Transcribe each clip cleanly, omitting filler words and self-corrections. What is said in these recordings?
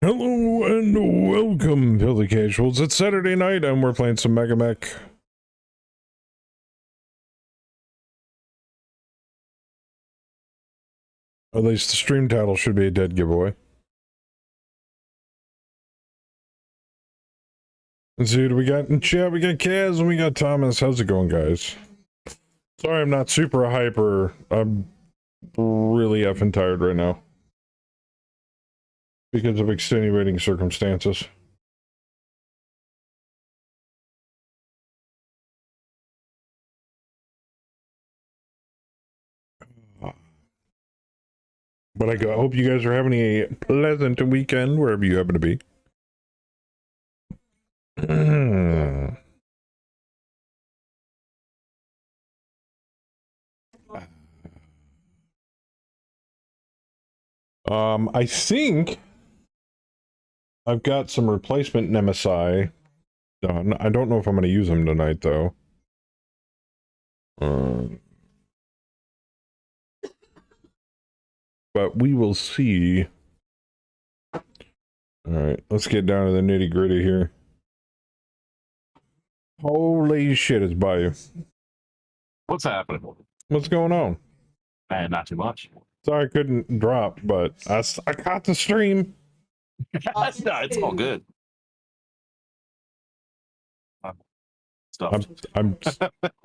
Hello and welcome, Filthy Casuals. It's Saturday night and we're playing some Mega Mech. At least the stream title should be a dead giveaway. Let's see what we got in chat. We got Kaz and we got Thomas. How's it going, guys? Sorry I'm not super hyper. I'm really effing tired right now. Because of extenuating circumstances. But I hope you guys are having a pleasant weekend wherever you happen to be. I think I've got some replacement Nemesi done. I don't know if I'm going to use them tonight, though. But we will see. Alright, let's get down to the nitty-gritty here. Holy shit, it's Bayou. What's happening? What's going on? Man, not too much. Sorry I couldn't drop, but I caught the stream. No, it's all good.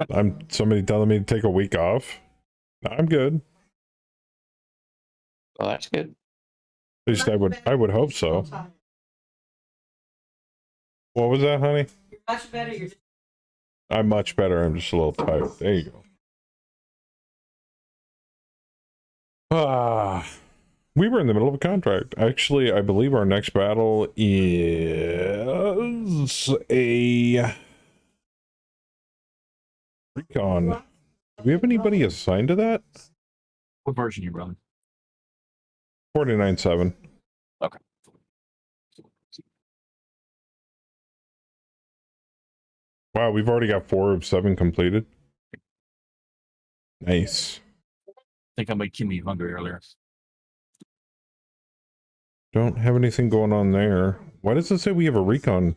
I'm somebody telling me to take a week off. I'm good. Well, that's good. At least I would hope so. What was that, honey? You're much better. I'm much better. I'm just a little tired. There you go. We were in the middle of a contract. Actually, I believe our next battle is a recon. Do we have anybody assigned to that? What version you running? 49.7. Okay. Wow, we've already got 4 of 7 completed. Nice. I think I made Kimmy hungry earlier. Don't have anything going on there. Why does it say we have a recon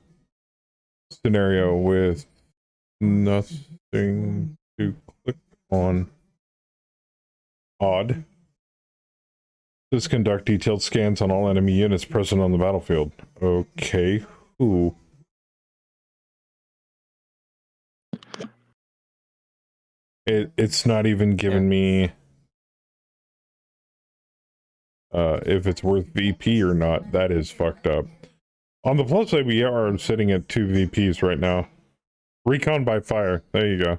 scenario with nothing to click on? Odd. This conduct detailed scans on all enemy units present on the battlefield. Okay, who? It's not even giving me if it's worth VP or not. That is fucked up. On the plus side, we are sitting at 2 VPs right now. Recon by fire. There you go.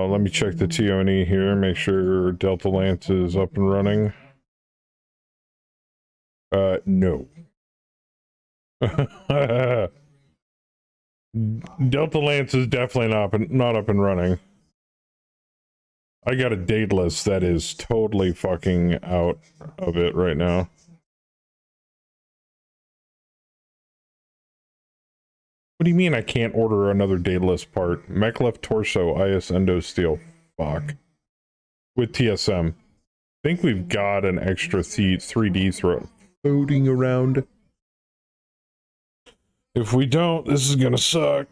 Let me check the TONE here, make sure Delta Lance is up and running. No. Delta Lance is definitely not up and running. I got a date list that is totally fucking out of it right now. What do you mean I can't order another Daedalus part? Mech left torso, IS endo steel. Fuck. With TSM. I think we've got an extra 3D throw floating around. If we don't, this is gonna suck.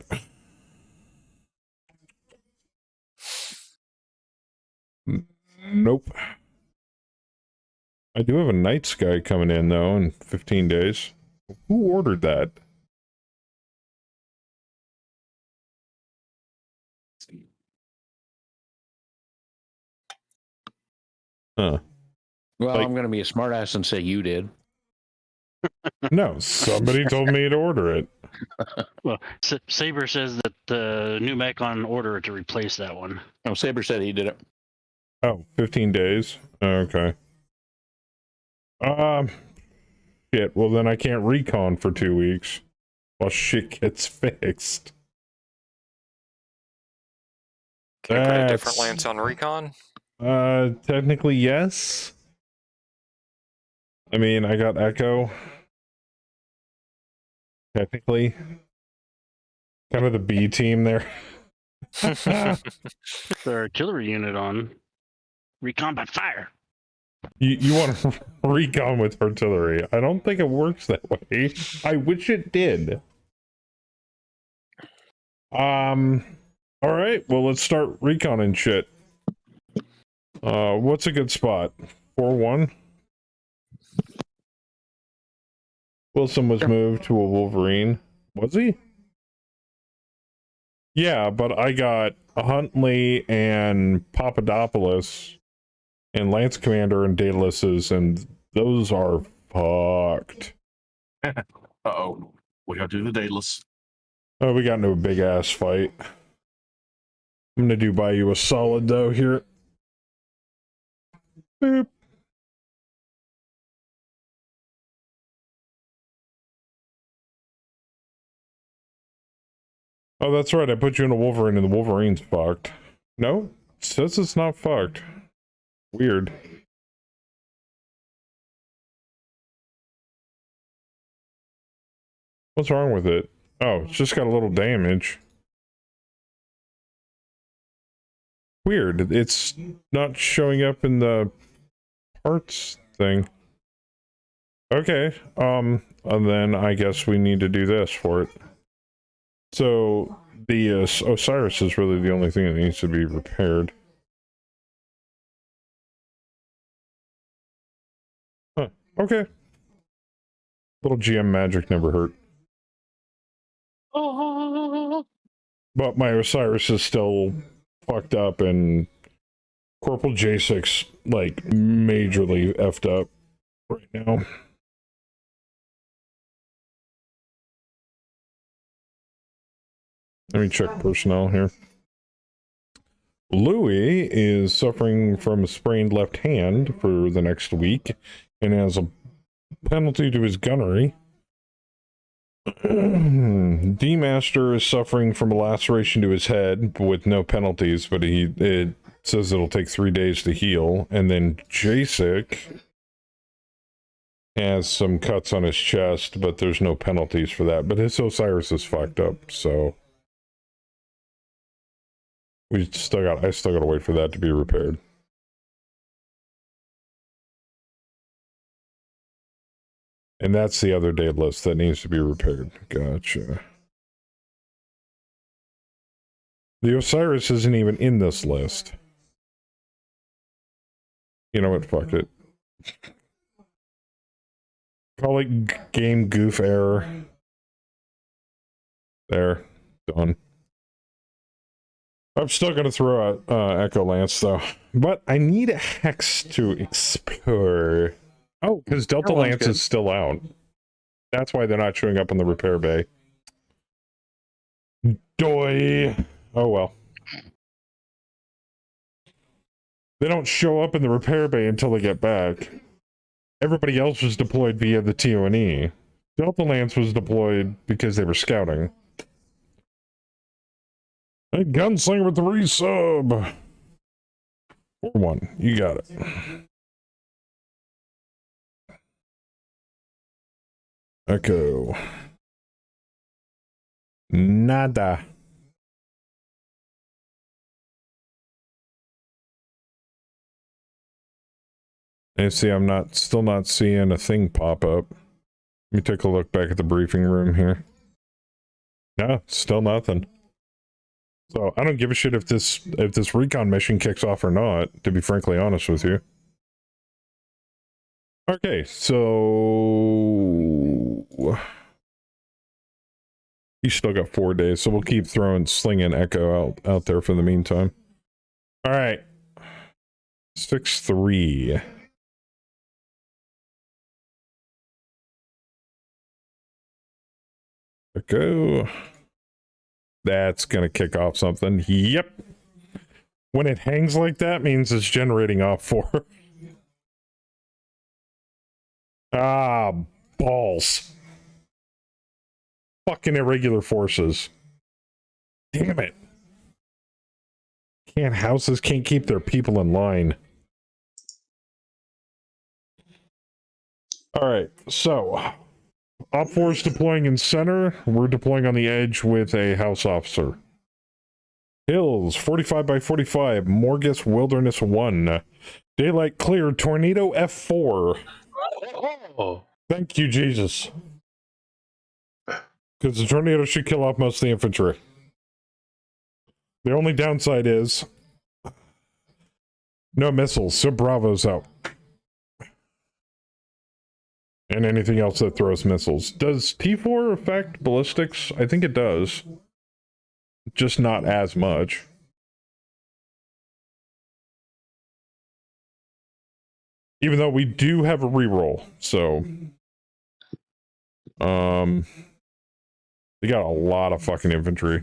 Nope. I do have a night sky coming in, though, in 15 days. Who ordered that? Huh. Well, Like, I'm going to be a smartass and say you did. No, somebody told me to order it. Well, Saber says that the new mech on order to replace that one. No, Saber said he did it. Oh, 15 days? Okay. Shit, well then I can't recon for 2 weeks while shit gets fixed. Can I put a different lance on recon? Technically yes. I mean, I got Echo. Technically. Kind of the B team there. The artillery unit on recon by fire. You want to recon with artillery. I don't think it works that way. I wish it did. All right, well, let's start reconning shit. What's a good spot? 4-1? Wilson was moved to a Wolverine. Was he? Yeah, but I got Huntley and Papadopoulos and Lance Commander and Daedalus, and those are fucked. Uh-oh. We gotta do the Daedalus. Oh, we got into a big ass fight. I'm gonna buy you a solid though here. Boop. Oh, that's right. I put you in a Wolverine, and the Wolverine's fucked. No, it says it's not fucked. Weird. What's wrong with it? Oh, it's just got a little damage. Weird. It's not showing up in the parts thing. Okay. And then I guess we need to do this for it. So the Osiris is really the only thing that needs to be repaired. Huh. Okay. Little GM magic never hurt. But my Osiris is still fucked up, and Corporal J6 like majorly effed up right now. Let me check personnel here. Louis is suffering from a sprained left hand for the next week and has a penalty to his gunnery. D-Master is suffering from a laceration to his head with no penalties, but it says it'll take 3 days to heal. And then Jasek has some cuts on his chest, but there's no penalties for that. But his Osiris is fucked up, so I still gotta wait for that to be repaired. And that's the other Daedalus that needs to be repaired. Gotcha. The Osiris isn't even in this list. You know what? Fuck it. Call it game goof error. There. Done. I'm still gonna throw out Echo Lance though. But I need a Hex to explore. Oh, because Delta Lance is still out. That's why they're not showing up in the repair bay. Doy. Oh well. They don't show up in the repair bay until they get back. Everybody else was deployed via the TONE. Delta Lance was deployed because they were scouting. Hey, Gunslinger with the resub. 4-1. You got it. Echo. Nada. And see, I'm still not seeing a thing pop up. Let me take a look back at the briefing room here. No, still nothing. So I don't give a shit if this recon mission kicks off or not, to be frankly honest with you. Okay, so you still got 4 days, so we'll keep throwing Sling and Echo out there for the meantime. All right, 6-3. Echo. That's gonna kick off something. Yep. When it hangs like that, means it's generating off 4. Ah, balls. Fucking irregular forces. Damn it. Houses can't keep their people in line. Alright, so Op 4 is deploying in center. We're deploying on the edge with a house officer. Hills, 45 by 45, Morgus Wilderness 1. Daylight clear, Tornado F4. Oh, Thank you, Jesus. Because the tornado should kill off most of the infantry. The only downside is no missiles, so Bravo's out. And anything else that throws missiles. Does T4 affect ballistics? I think it does. Just not as much. Even though we do have a reroll, so they got a lot of fucking infantry.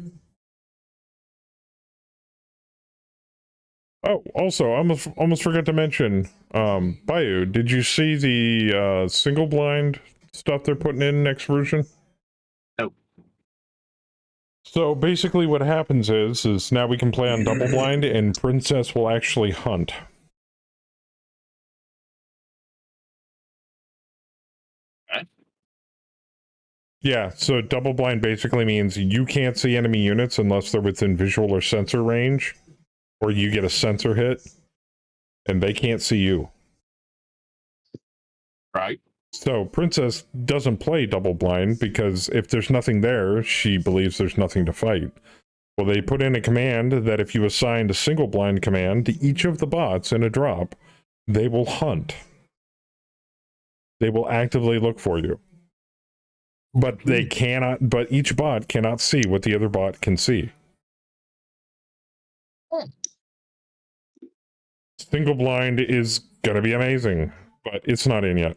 Oh, also, I almost forgot to mention, Bayou, did you see the single blind stuff they're putting in next version? No. So basically what happens is now we can play on double blind and Princess will actually hunt. Yeah, so double blind basically means you can't see enemy units unless they're within visual or sensor range, or you get a sensor hit, and they can't see you. Right. So Princess doesn't play double blind because if there's nothing there, she believes there's nothing to fight. Well, they put in a command that if you assigned a single blind command to each of the bots in a drop, they will hunt. They will actively look for you. But they cannot, but each bot cannot see what the other bot can see. Single blind is gonna be amazing, but it's not in yet.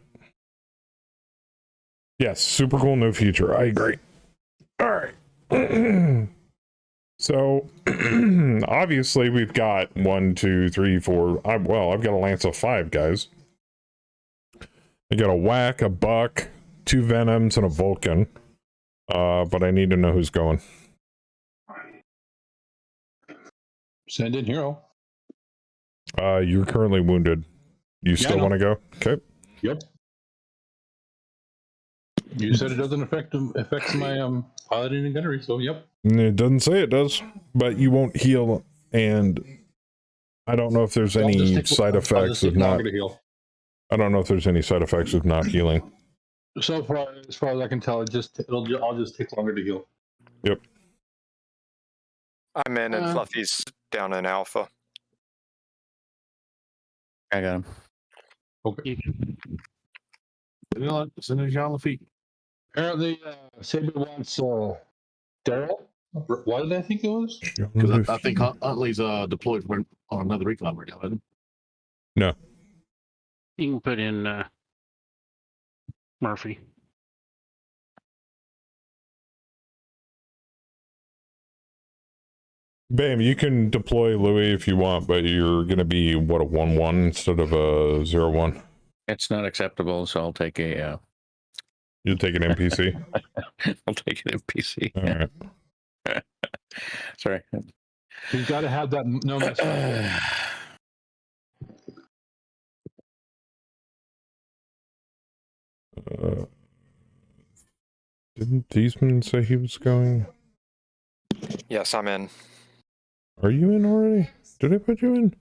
Yes, super cool new feature. I agree. All right. So obviously we've got 1, 2, 3, 4. Well, I've got a lance of 5 guys. I got a whack, a buck, 2 venoms, and a Vulcan. But I need to know who's going. send in hero. You're currently wounded. You still want to go? Okay. Yep. You said it doesn't affect my piloting and gunnery, so yep. It doesn't say it does, but you won't heal, and I don't know if there's any side effects of not. I don't know if there's any side effects of not healing. So far, as far as I can tell, I'll just take longer to heal. Yep. I'm in and Fluffy's down in Alpha. I got him. Okay. Send it on the feet. Apparently, Saber wants Daryl. Why did I think it was? Because I think Huntley's deployed on another recon right now, isn't he? No. You can put in Murphy. Bam, you can deploy Louis if you want, but you're going to be, what, a 1-1 instead of a 0-1? It's not acceptable, so I'll take a... You'll take an NPC? I'll take an NPC. All right. Sorry. He's got to have that no mess. Didn't Deesman say he was going? Yes, I'm in. Are you in already? Did I put you in?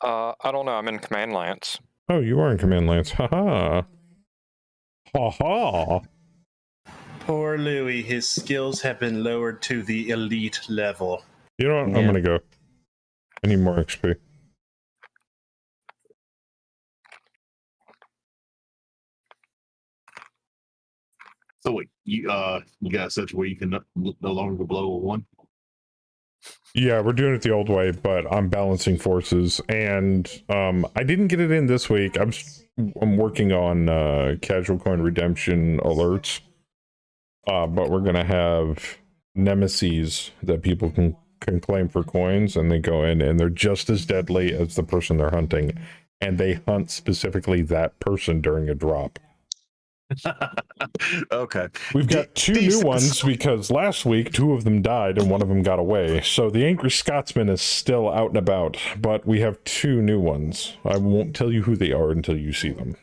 I don't know. I'm in Command Lance. Oh, you are in Command Lance. Haha. Haha. Poor Louis, his skills have been lowered to the elite level. You know what? Yeah. I'm going to go. I need more XP. So wait, you got such where you can no longer blow a 1? Yeah, we're doing it the old way, but I'm balancing forces, and I didn't get it in this week. I'm working on casual coin redemption alerts, but we're gonna have nemesis that people can claim for coins, and they go in and they're just as deadly as the person they're hunting, and they hunt specifically that person during a drop. Okay. We've got 2 new ones because last week 2 of them died and 1 of them got away. So the Angry Scotsman is still out and about, but we have 2 new ones. I won't tell you who they are until you see them.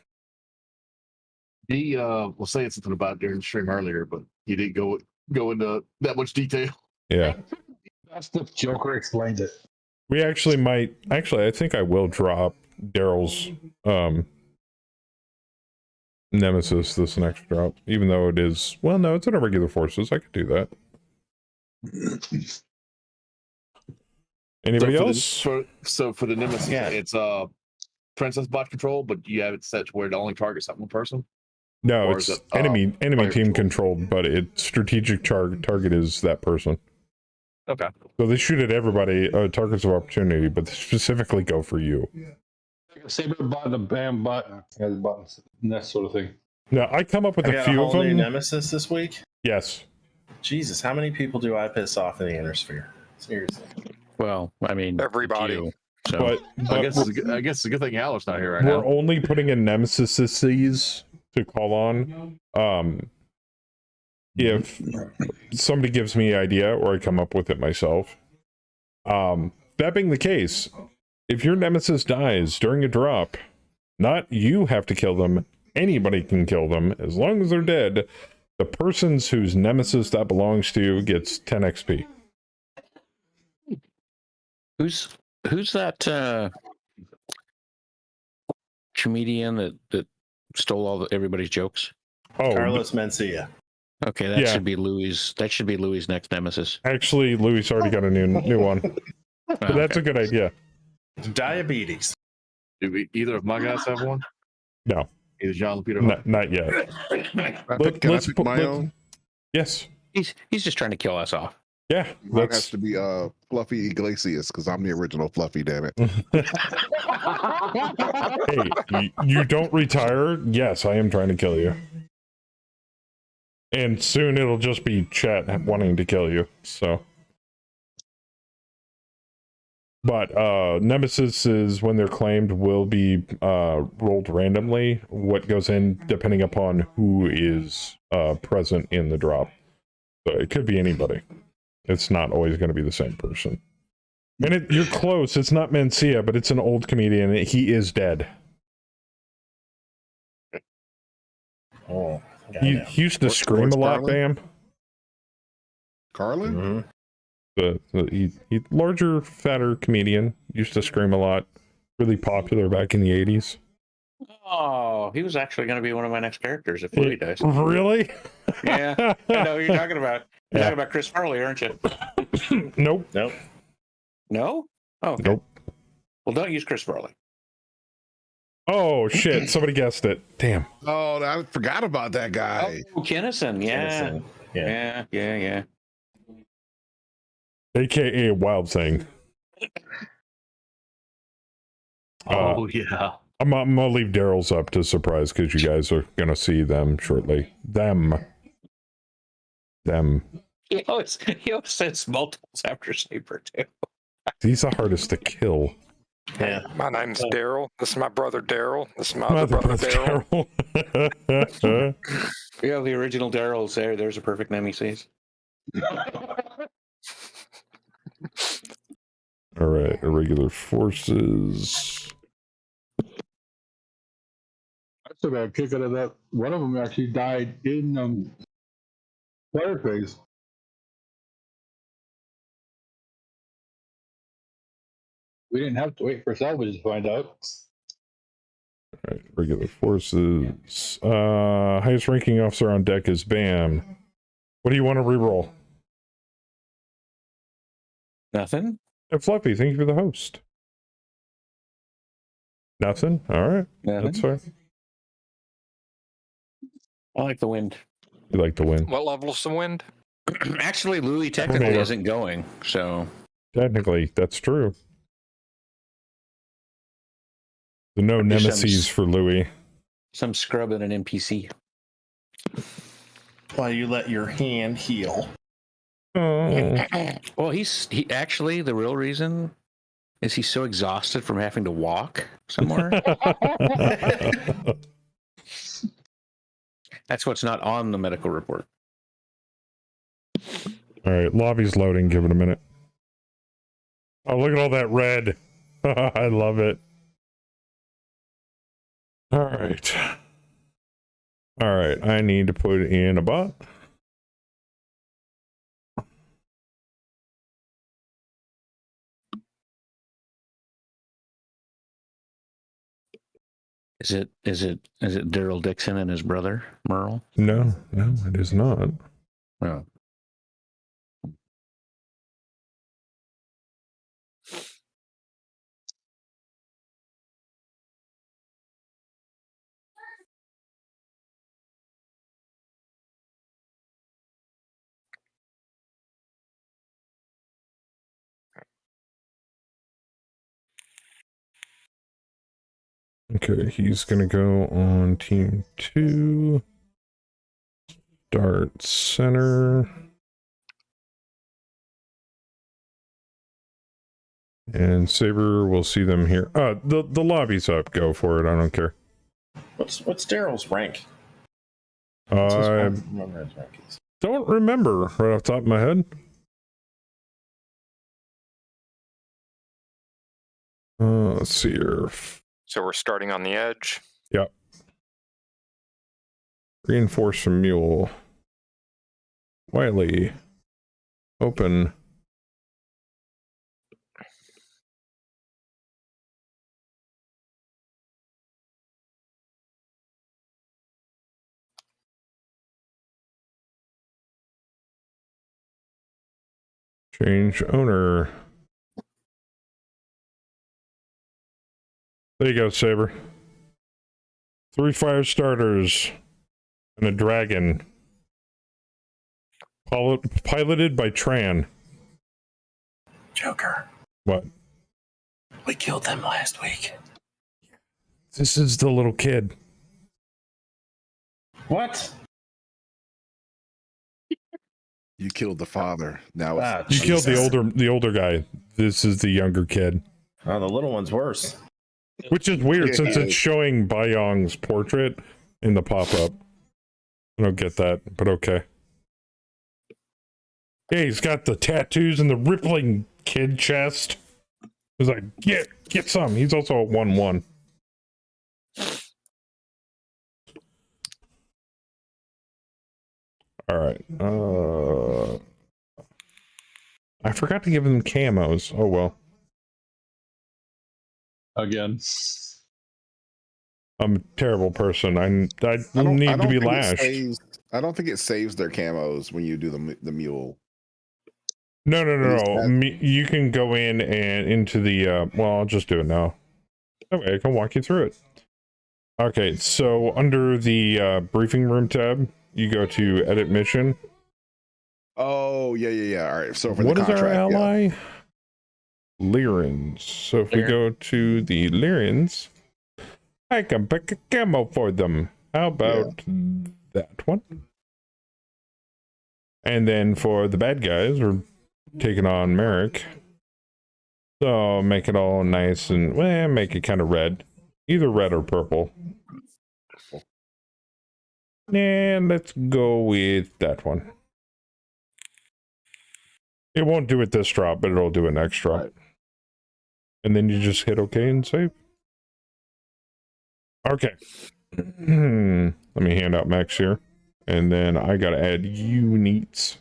He was saying something about it during the stream earlier, but he didn't go into that much detail. Yeah. Best if Joker explained it. We actually might. Actually, I think I will drop Daryl's Nemesis this next drop, even though it is. Well, no, it's in our regular forces. I could do that. Anybody else? So for the Nemesis, it's Princess bot control, but you have it set to where it only targets that one person. No, Or it's is it, enemy player team control? controlled, but its strategic target is that person. Okay. So they shoot at everybody, targets of opportunity, but they specifically go for you. Like a saber button, a bam button, has buttons, and that sort of thing. Now I come up with I a got few a of whole new them. nemesis this week. Yes. Jesus, how many people do I piss off in the inner sphere? Seriously. Well, I mean, it's Everybody. you, so But I guess it's a good thing Haller's not here right we're now. only putting in nemesises to call on. If somebody gives me an idea or I come up with it myself. That being the case, if your nemesis dies during a drop, not you have to kill them, anybody can kill them as long as they're dead. The person's whose nemesis that belongs to gets 10 XP. who's that comedian that stole everybody's jokes? Oh, Carlos Mencia. Okay, that Yeah. should be Louis. That should be Louis' next nemesis. actually, Louis already got a new one. But that's a good idea. Diabetes. Do either of my guys have one? No, Either John or Peter. not yet. Can I pick my own? Yes. He's just trying to kill us off. Yeah. Mine has to be Fluffy Iglesias because I'm the original Fluffy. Damn it! Hey, you don't retire? Yes, I am trying to kill you. And soon it'll just be chat wanting to kill you, so. But Nemesis is when they're claimed will be rolled randomly. What goes in depending upon who is present in the drop. So it could be anybody. It's not always going to be the same person. And you're close. It's not Mencia, but it's an old comedian. He is dead. Oh, He used to scream a lot, Carlin? Bam. Carlin? He larger, fatter comedian. Used to scream a lot. Really popular back in the 80s. Oh, he was actually going to be one of my next characters if Louis dies. Really? Yeah, I know who you're talking about. You're Yeah. talking about Chris Farley, aren't you? Nope. Nope. No? Oh, okay. Nope. Well, don't use Chris Farley. Oh, shit. Somebody guessed it. Damn. Oh, I forgot about that guy. Oh, Kinnison. Yeah. Innocent. Yeah. Yeah. AKA Wild Thing. Oh yeah. I'm gonna leave Daryl's up to surprise because you guys are gonna see them shortly. Them. He always says multiples after Saber, too. He's the hardest to kill. Yeah. My name's Daryl. This is my brother Daryl. This is my other brother Daryl. Daryl. Yeah, the original Daryl's there. There's a perfect nemesis. All right, irregular forces. That's a bad kick out of that. One of them actually died in fire phase. We didn't have to wait for salvage to find out. All right, regular forces. Highest ranking officer on deck is Bam. What do you want to reroll? Nothing? And Fluffy, thank you for the host. Nothing? All right, that's Nothing. fine. I like the wind. You like to win. What level's the wind? Actually, Louis technically Tornado. isn't going, so Technically, that's true. So no There's nemesis for Louis. some scrub in an NPC. While you let your hand heal. Oh. Well, he actually, the real reason is he's so exhausted from having to walk somewhere. That's what's not on the medical report. All right, lobby's loading. Give it a minute. Oh, look at all that red. I love it. All right. All right, I need to put in a bot. Is it Daryl Dixon and his brother Merle? No, it is not. Oh. Okay, he's gonna go on team 2. Start center. And Saber will see them here. The lobby's up. Go for it. I don't care. What's Daryl's rank? I Remember his rank is. don't remember right off the top of my head. Let's see here. So we're starting on the edge. Yep. Reinforce from mule. Wiley. Open. Change owner. There you go, Saber. 3 fire starters and a dragon. Piloted by Tran. Joker. What? We killed them last week. This is the little kid. What? You killed the father. Now it's You killed the older guy. This is the younger kid. Oh, the little one's worse. Which is weird since it's showing Bayong's portrait in the pop-up. I don't get that, but okay. Yeah, he's got the tattoos and the rippling kid chest. He's like, get some. He's also a 1/1. All right. I forgot to give them camos. Oh well. Again. I'm a terrible person. I need to be lashed. I don't think it saves their camos when you do the mule. No. You can go in and into the. Well, I'll just do it now. Okay, I can walk you through it. Okay, so under the briefing room tab, you go to edit mission. Oh yeah. All right. So for What the is contract, our ally? Lyrans. So if we go to the Lyrans, I can pick a camo for them. How about that one? And then for the bad guys, we're taking on Merrick. So make it all nice and make it kind of red. Either red or purple. And let's go with that one. It won't do it this drop, but it'll do it next drop. Right. And then you just hit OK and save. Okay. Let me hand out Max here. And then I got to add units.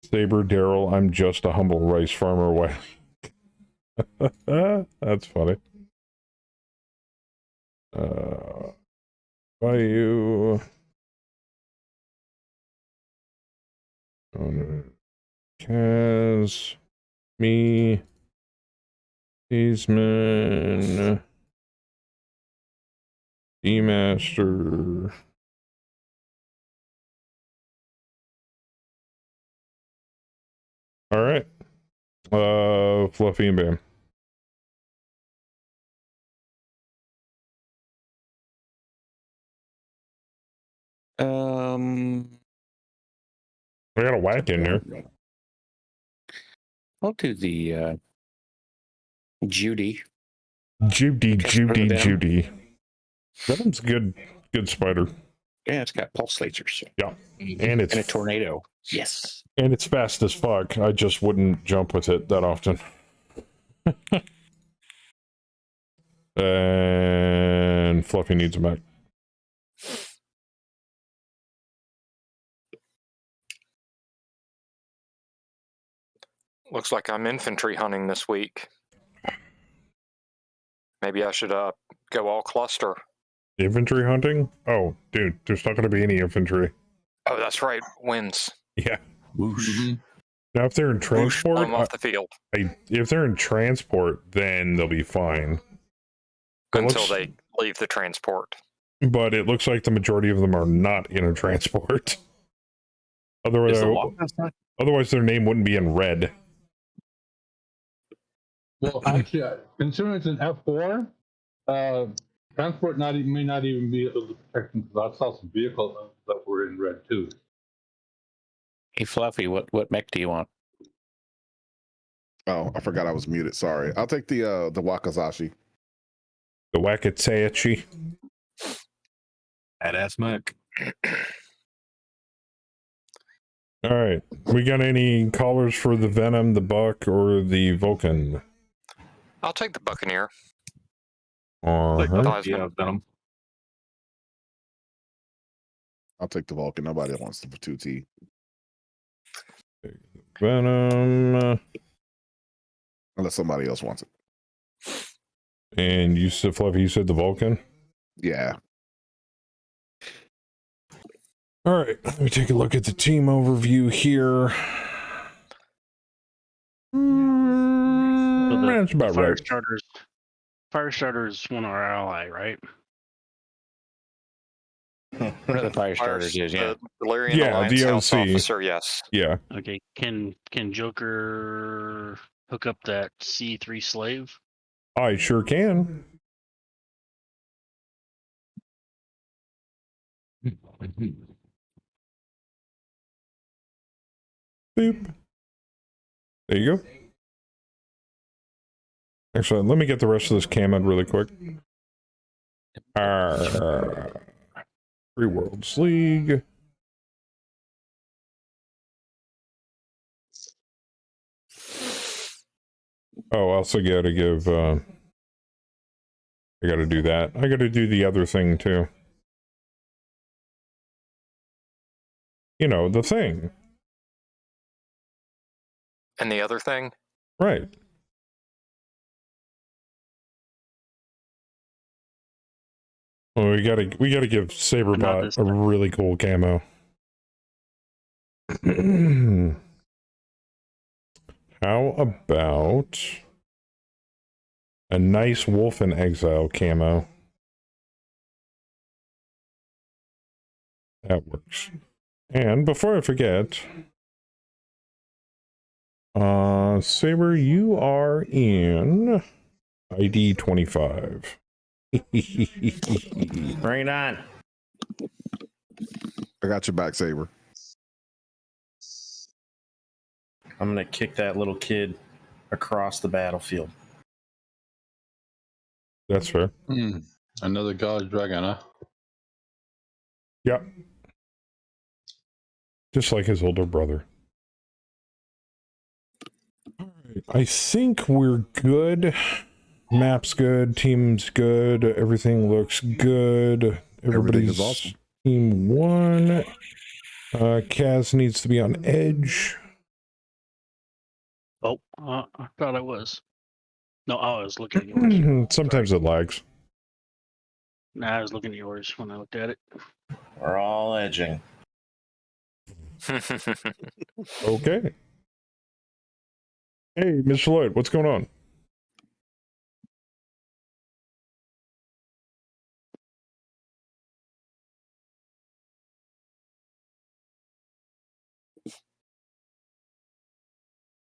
Saber, Daryl, I'm just a humble rice farmer. That's funny. Bayou. Kaz. Me. Eastman. D-Master. All right. Fluffy and Bam. I got a whack in there. I'll do the Judy. Judy. Venom's good spider. Yeah, it's got pulse lasers. Yeah. And it's a tornado. Yes. And it's fast as fuck. I just wouldn't jump with it that often. And Fluffy needs a mech. Looks like I'm infantry hunting this week. Maybe I should go all cluster. Infantry hunting? Oh, dude, there's not going to be any infantry. Oh, that's right. Winds. Yeah. Whoosh. Now, if they're in Whoosh, transport, I'm off the field if they're in transport, then they'll be fine. It until looks- they leave the transport. But it looks like the majority of them are not in a transport. Is Otherwise, the walk outside? otherwise their name wouldn't be in red. Well, actually, considering it's an F4, transport may not even be able to protect them because I saw some vehicles that were in red too. Hey, Fluffy, what mech do you want? Oh, I forgot I was muted. Sorry. I'll take the Wakazashi. The Wakatsachi. Badass mech. All right. We got any callers for the Venom, the Buck, or the Vulcan? I'll take the Buccaneer. Uh-huh. Yeah, Venom. I'll take the Vulcan. Nobody wants the 2T. Venom. Unless somebody else wants it. And you said, Fluffy, you said the Vulcan? Yeah. All right. Let me take a look at the team overview here. That's about right. Firestarter's one of our ally, right? One of the fire starters is, yeah. The Valerian Yeah, Alliance the House OC. officer, yes. Yeah. Okay. Can Joker hook up that C3 slave? I sure can. Boop. There you go. Actually, let me get the rest of this camo really quick. Free Worlds League. Oh, I also got to give, I got to do that. I got to do the other thing too. You know, the thing. And the other thing? Right. Well, we gotta give Saberbot a really cool camo. How about a nice Wolf in Exile camo? That works. And before I forget, Saber, you are in ID 25. Bring it on. I got your back, Saber. I'm going to kick that little kid across the battlefield. That's fair. Another God Dragon, huh? Yep. Just like his older brother. All right. I think we're good. Map's good. Team's good. Everything looks good. Everything Everybody's is awesome. Team 1. Kaz needs to be on edge. Oh, I thought I was. No, I was looking at yours. Sometimes it lags. Nah, I was looking at yours when I looked at it. We're all edging. Okay. Hey, Mr. Lloyd, what's going on?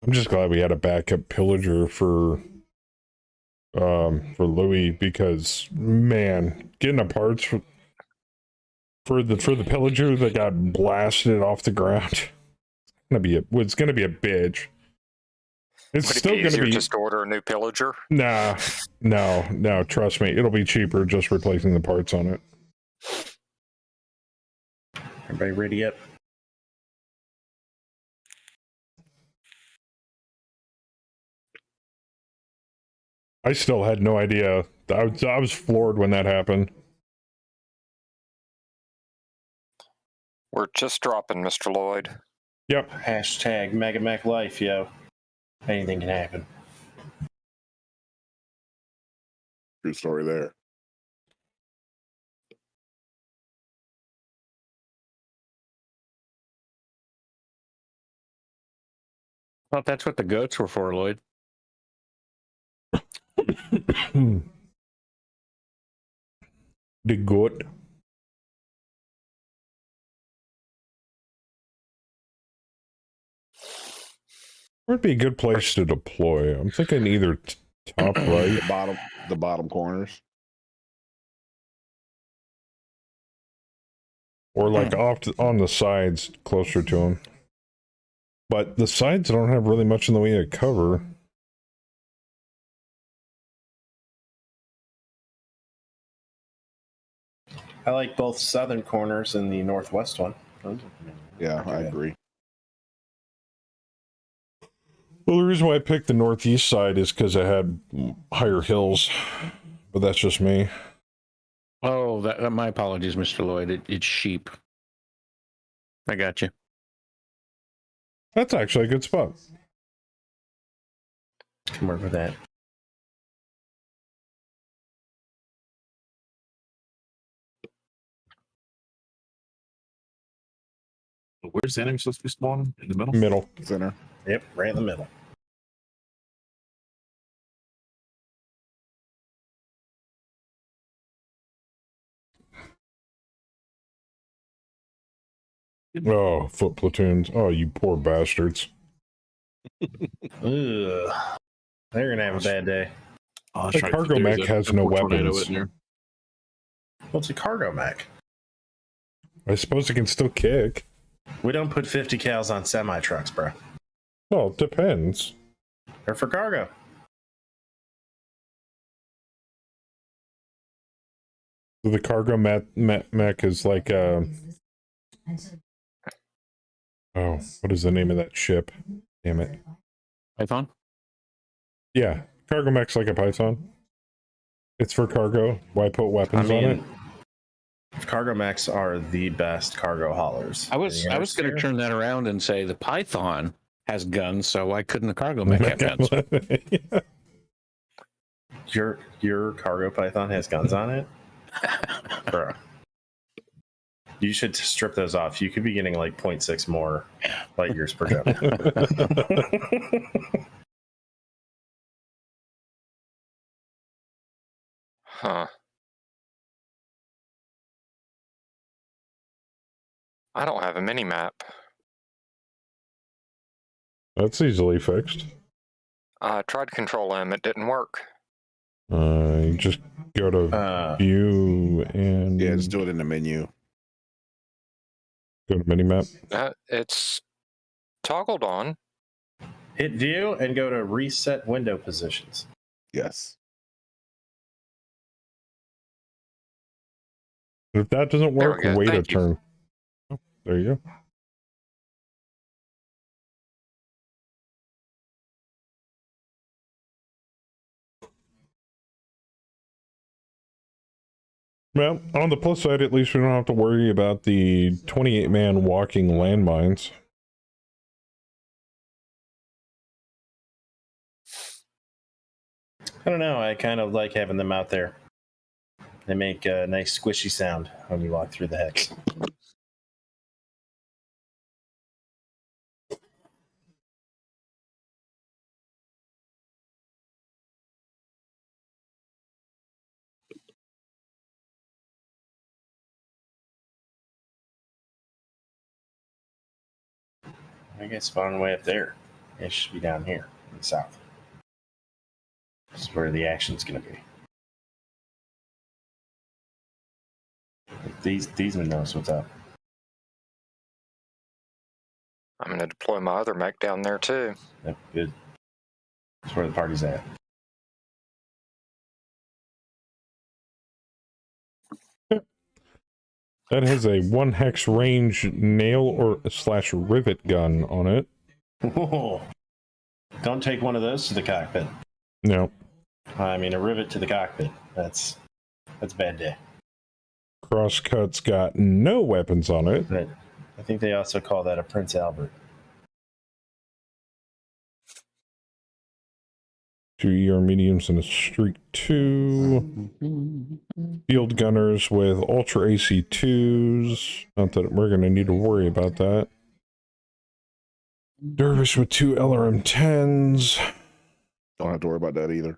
I'm just glad we had a backup pillager for Louis, because man, getting the parts for the pillager that got blasted off the ground, it's gonna be a bitch. It's Would it still be gonna easier be just to order a new pillager? no, trust me, it'll be cheaper just replacing the parts on it. Everybody ready up? I still had no idea. I was floored when that happened. We're just dropping, Mr. Lloyd. Yep. Hashtag Mega Mech Life, yo. Anything can happen. True story there. Thought that's what the goats were for, Lloyd. The goat. Where'd be a good place to deploy? I'm thinking either top right. The bottom corners. Or like on the sides, closer to them. But the sides don't have really much in the way of cover. I like both southern corners and the northwest one. Yeah, I agree. Well, the reason why I picked the northeast side is because it had higher hills. But that's just me. Oh, my apologies, Mr. Lloyd. It's sheep. I got you. That's actually a good spot. Can work with that. Where's the enemy supposed to be spawning? In the middle? Middle. Center. Yep, right in the middle. Oh, foot platoons. Oh, you poor bastards. Ugh. They're gonna have a bad day. The cargo mech has no weapons. What's a cargo mech? I suppose it can still kick. We don't put 50 cals on semi trucks, bro. Well, it depends. They're for cargo. The cargo mech is like oh, what is the name of that ship? Damn it. Python? Yeah, cargo mech's like a Python. It's for cargo. Why put weapons on it? Cargo mechs are the best cargo haulers. I was going to turn that around and say the Python has guns, so why couldn't the cargo mech have guns? Yeah. Your cargo Python has guns on it? Bro. You should strip those off. You could be getting like 0.6 more light years per jet. Huh. I don't have a mini map. That's easily fixed. I tried Control M, it didn't work. You just go to view and yeah, just do it in the menu. Go to minimap. It's toggled on. Hit view and go to reset window positions. Yes. If that doesn't work, wait a turn. Oh, there you go. Well, on the plus side, at least we don't have to worry about the 28-man walking landmines. I don't know. I kind of like having them out there. They make a nice squishy sound when you walk through the hex. I guess spawn way up there. It should be down here in the south. This is where the action's going to be. These one knows what's up. I'm going to deploy my other mech down there too. Yep, good. That's where the party's at. That has a 1 hex range nail or / rivet gun on it. Whoa. Don't take one of those to the cockpit. No. I mean, a rivet to the cockpit. That's a bad day. Crosscut's got no weapons on it. But I think they also call that a Prince Albert. 2 ER mediums and a streak 2. Field gunners with ultra AC2s. Not that we're going to need to worry about that. Dervish with 2 LRM 10s. Don't have to worry about that either.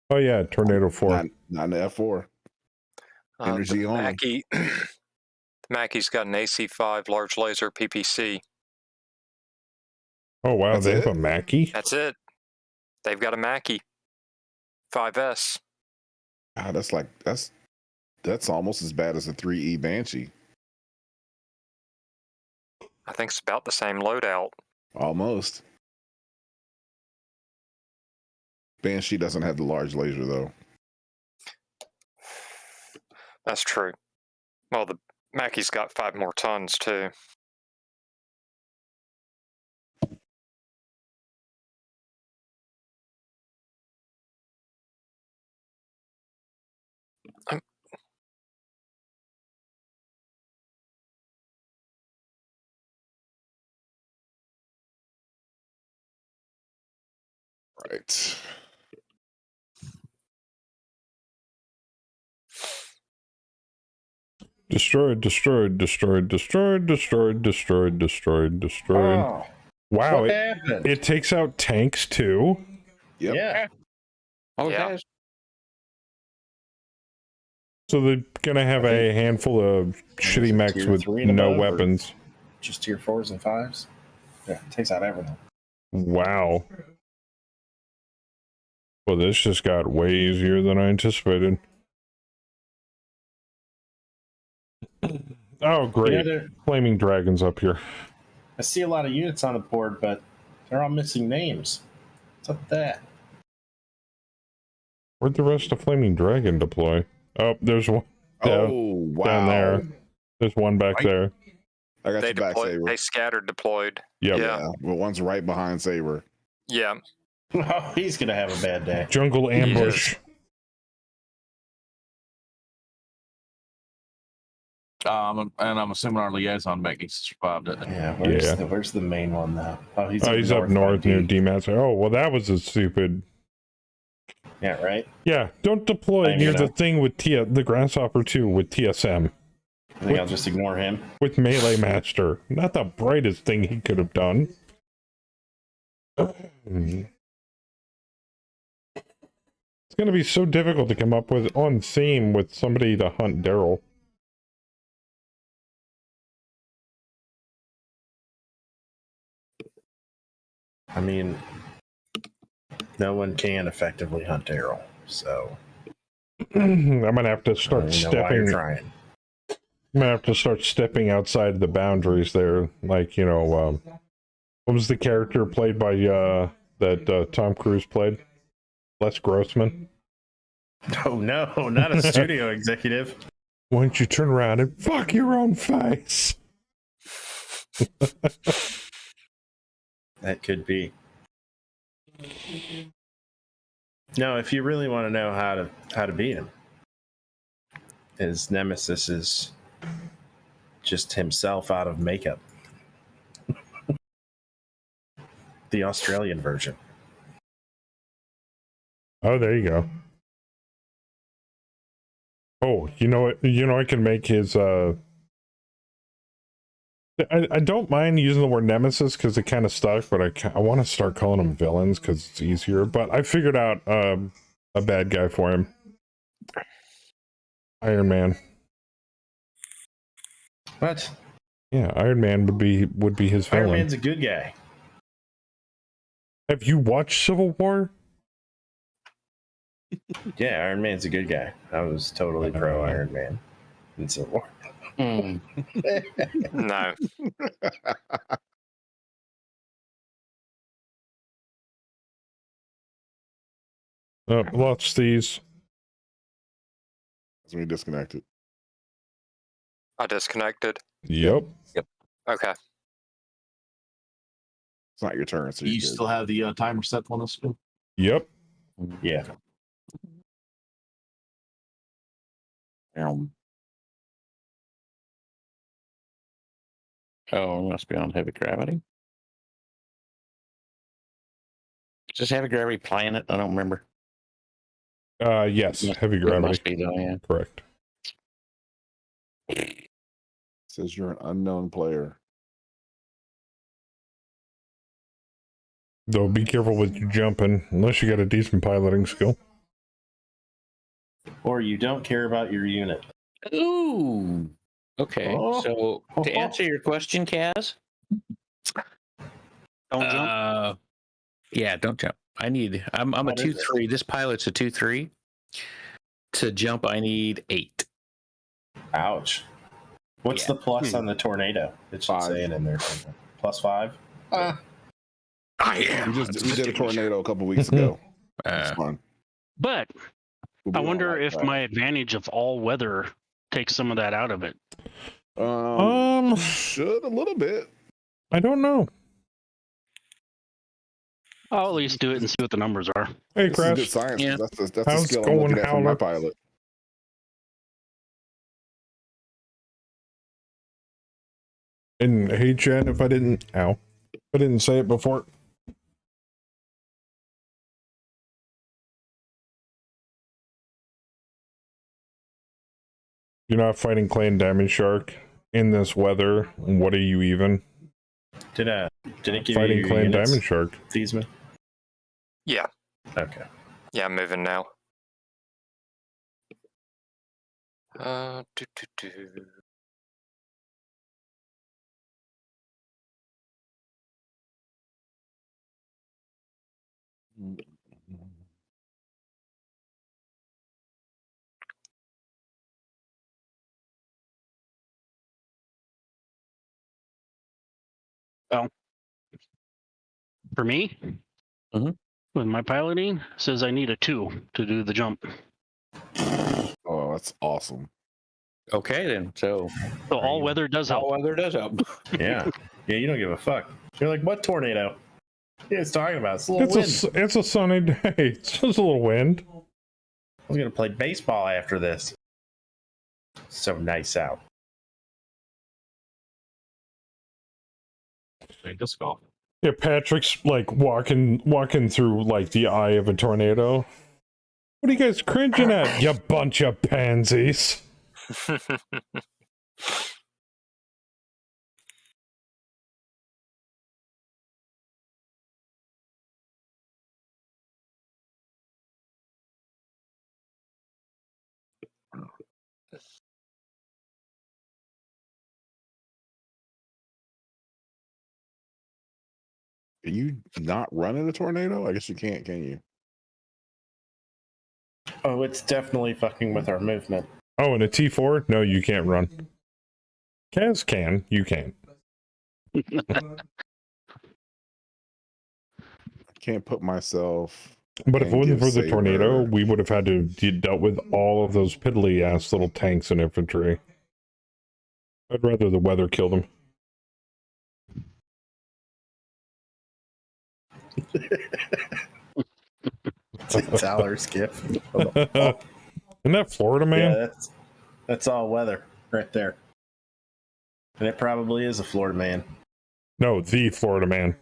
Oh yeah, Tornado 4. Not in the F4. Energy the on. Mackie, the Mackie's got an AC5 large laser PPC. Oh wow, That's they have it? a Mackie? That's it. They've got a Mackie 5S. God, that's almost as bad as a 3E Banshee. I think it's about the same loadout. Almost. Banshee doesn't have the large laser though. That's true. Well, the Mackie's got 5 more tons too. Right. Destroyed. Oh, Wow, what it, happened? it takes out tanks too? Yep. Yeah. Oh, Yeah. guys. So they're gonna have a handful of shitty mechs tier with 3 and no above, or weapons. just tier 4s and 5s. Yeah, it takes out everything. Wow. Well, this just got way easier than I anticipated. Oh, great. Flaming dragons up here. I see a lot of units on the board, but they're all missing names. What's up with that? Where'd the rest of Flaming Dragon deploy? Oh, there's one Oh, wow. down there. There's one back there. I got They you back, Saber. They scattered deployed. Yep. Yeah. Well, one's right behind Saber. Yeah. Oh, he's going to have a bad day. Jungle ambush. And I'm assuming our liaison Maggie survived it. Yeah, Yeah. where's the main one now? Oh, he's Up north by near D. DMAS. Oh, well, that was a stupid. Yeah, right? Yeah, don't deploy near the thing with the Grasshopper 2 with TSM. I think I'll just ignore him. With Melee Master. Not the brightest thing he could have done. It's going to be so difficult to come up with on theme with somebody to hunt Daryl. I mean, no one can effectively hunt Daryl, so I'm going to have to I start don't even know why you're stepping. trying. I'm gonna have to start stepping outside the boundaries there. Like, you know, what was the character played by that Tom Cruise played? Les Grossman. Oh no, not a studio executive. Why don't you turn around and fuck your own face? That could be. No, if you really want to know how to beat him, his nemesis is just himself out of makeup. The Australian version. Oh, there you go. Oh, you know what? You know, I can make his. I don't mind using the word nemesis because it kind of stuck, but I want to start calling them villains because it's easier. But I figured out a bad guy for him. Iron Man. What? Yeah, Iron Man would be his villain. Iron Man's a good guy. Have you watched Civil War? Yeah, Iron Man's a good guy. I was totally pro Iron Man in Civil War. No. Oh, lost these. That's when you disconnected. I disconnected. Yep. Okay. It's not your turn, so You you're good. still have the timer set on this? Yep. Yeah. Oh, it must be on heavy gravity. Does heavy gravity planet? I don't remember. Yes, heavy It gravity. must be though, yeah. Correct. Says you're an unknown player. Though be careful with your jumping, unless you got a decent piloting skill. Or you don't care about your unit. Ooh. Okay. Oh. So to answer your question, Kaz. Don't jump. Yeah, don't jump. I'm a What is 2-3. This pilot's a 2-3. To jump, I need 8. Ouch. What's the plus on the tornado? It should 5. say it in there. Plus 5? Yeah. We did a tornado a couple weeks ago. It's fun. But We'll be I all wonder right, if right? my advantage of all weather takes some of that out of it. Should a little bit. I don't know. I'll at least do it and see what the numbers are. Hey, This is Crash. good science. Yeah. That's the How's it skill I'm going, looking at from my Howler? pilot. And hey, Jen, if I didn't say it before. You're not fighting Clan Diamond Shark in this weather. What are you even? Did it give Fighting you your Clan units, Diamond Shark. Thiesman? Yeah. Okay. Yeah, I'm moving now. Well, for me, with my piloting, it says I need a 2 to do the jump. Oh, that's awesome. Okay, then. So all weather does help. all weather does help. Yeah. Yeah, you don't give a fuck. You're like, what tornado? Yeah, it's talking about. It's a little wind. It's a sunny day. It's just a little wind. I was going to play baseball after this. So nice out. Disc golf. Yeah, Patrick's like walking through like the eye of a tornado. What are you guys cringing at, you bunch of pansies? Can you not run in a tornado? I guess you can't, can you? Oh, it's definitely fucking with our movement. Oh, and a T4? No, you can't run. Kaz can. You can't. I can't put myself. But if it and wasn't give for the tornado, Saber- we would have had to dealt with all of those piddly ass little tanks and infantry. I'd rather the weather kill them. It's our skiff. Isn't that Florida, man? Yeah, that's all weather right there. And it probably is a Florida man. No, the Florida man.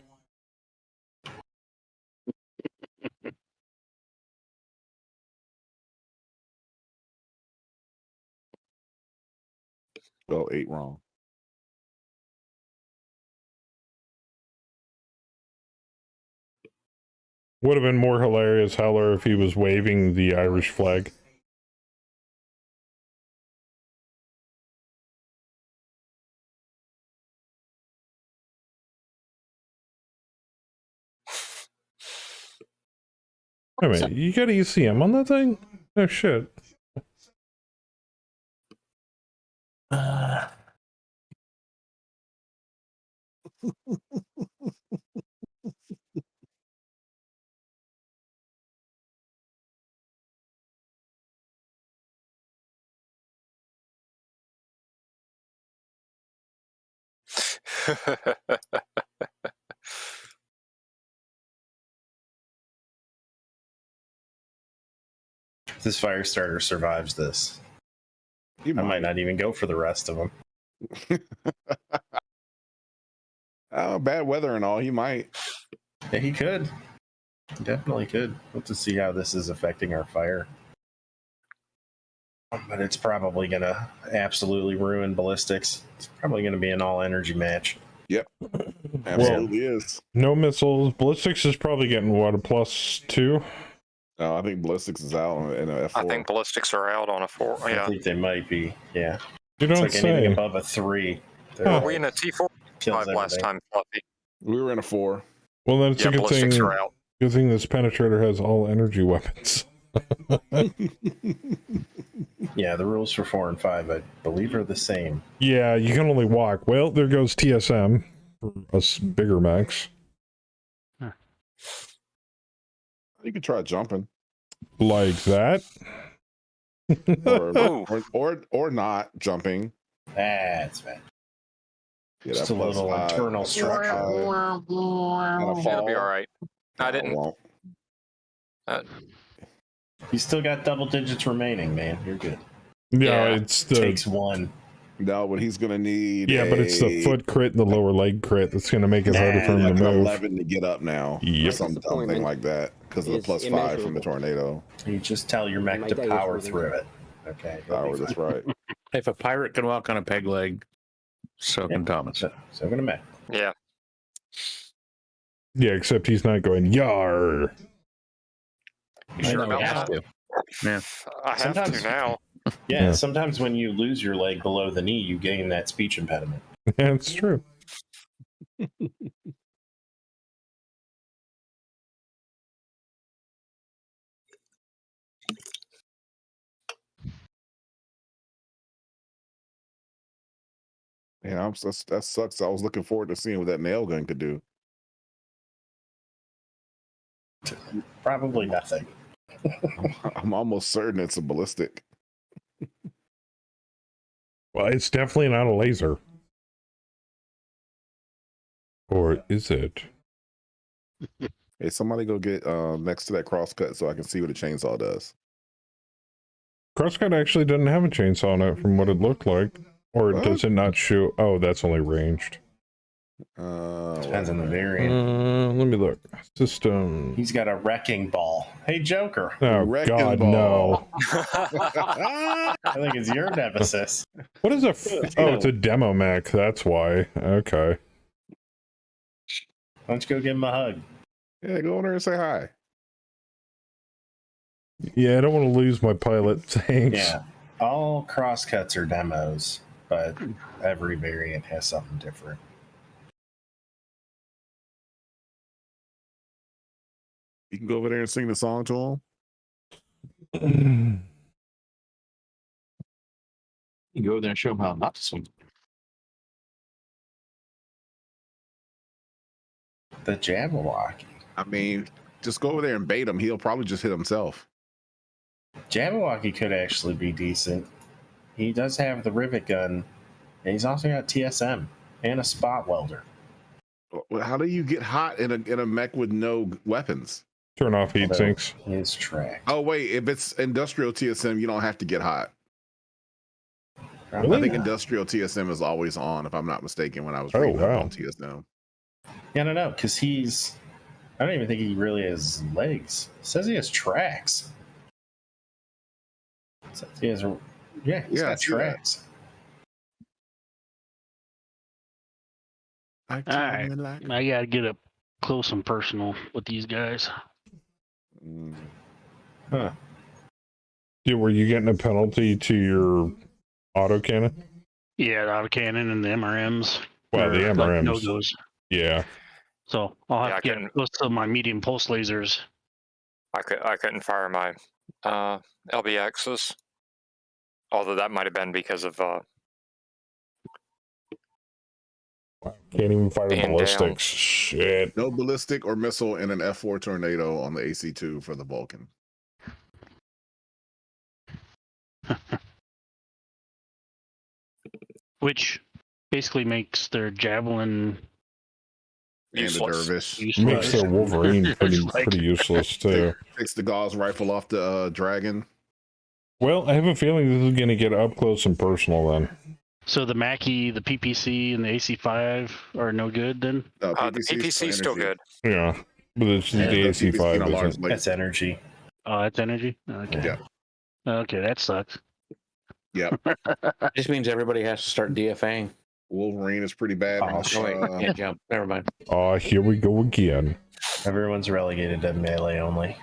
Oh, 8 wrong. Would have been more hilarious, Heller, if he was waving the Irish flag. I mean, you got ECM on that thing? No shit. If this fire starter survives this, You I might not even go for the rest of them. Oh, bad weather and all. He might. Yeah, he could. Definitely could. We'll have to see how this is affecting our fire. But it's probably going to absolutely ruin ballistics. It's probably going to be an all-energy match. Yep. Absolutely is. No missiles. Ballistics is probably getting, what, a +2? I think ballistics is out in a F4. I think ballistics are out on a 4. I Yeah. think they might be, yeah. You don't It's like anything say. above a 3. Were we in a T4 Kills last everything. time, Fluffy? We were in a 4. Well, then it's Yeah, a good thing. ballistics are out. Good thing this penetrator has all energy weapons. Yeah, the rules for 4 and 5, I believe, are the same. Yeah, you can only walk. Well, there goes TSM for us bigger mechs. You could try jumping. Like that. or not jumping. That's bad. Yeah, Just a little internal structure. It'll be all right. I didn't. You still got double digits remaining, man. You're good. Yeah, it's the Takes 1. No, but he's gonna need. Yeah, but it's the foot crit and the lower leg crit that's gonna make it harder for him like to an move. 11 to get up now. Yep. Or something like that because of the +5 from the tornado. You just tell your mech to power through it. Okay. Power, that's right. If a pirate can walk on a peg leg, so can Thomas. So can a mech. Yeah. Yeah, except he's not going yar. You sure I know, about you have that? Yeah. I have Sometimes- to now. Yeah, sometimes when you lose your leg below the knee, you gain that speech impediment. Yeah, it's true. Yeah, that sucks. I was looking forward to seeing what that nail gun could do. Probably nothing. I'm almost certain it's a ballistic. Well, it's definitely not a laser. Or is it? Hey, somebody go get next to that crosscut so I can see what a chainsaw does. Crosscut actually doesn't have a chainsaw on it from what it looked like. Or What? does it not shoot? Oh, that's only ranged. Depends on the variant. Let me look. System. He's got a wrecking ball. Hey, Joker. Oh, Wrecking God, ball. no. I think it's your nemesis. What is a... Oh, it's a demo mech. That's why. Okay. Why don't you go give him a hug? Yeah, go in there and say hi. Yeah, I don't want to lose my pilot. Thanks. Yeah. All crosscuts are demos, but every variant has something different. You can go over there and sing the song to him. You go over there and show him how not to swing. The Jabberwocky. I mean, just go over there and bait him. He'll probably just hit himself. Jabberwocky could actually be decent. He does have the rivet gun, and he's also got TSM and a spot welder. Well, how do you get hot in a mech with no weapons? Turn off heat Although sinks. His track. Oh wait, if it's industrial TSM, you don't have to get hot. Probably I think not. industrial TSM is always on, if I'm not mistaken. When I was Oh, reading up wow. on TSM, Yeah, I don't know, because I don't even think he really has legs. It says he has tracks. It says he has, he's Yeah, I got see that. tracks. I All right. came like- I gotta get up close and personal with these guys. Mm. Huh. Yeah, were you getting a penalty to your autocannon? Yeah, the autocannon and the MRMs. Well, the MRMs. No-goes. Yeah. So I'll have Yeah, I to get couldn't- close to my medium pulse lasers. I couldn't fire my LBXs. Although that might have been because of Can't even fire Being ballistics. down. Shit. No ballistic or missile in an F4 tornado on the AC2 for the Vulcan. Which basically makes their javelin And the useless. dervish useless. Makes their Wolverine pretty It's like- pretty useless too. takes the Gauss rifle off the dragon. Well, I have a feeling this is going to get up close and personal then. So the Mackie, the PPC, and the AC5 are no good then? The PPC is still good. Yeah. But it's the And the AC5. TPC on a large Isn't. lake. That's energy. Oh, that's energy. Okay. Yeah. Okay, that sucks. Yep. Just means everybody has to start DFAing. Wolverine is pretty bad. Oh, Oh, wait, can't jump. Never mind. Oh, here we go again. Everyone's relegated to melee only.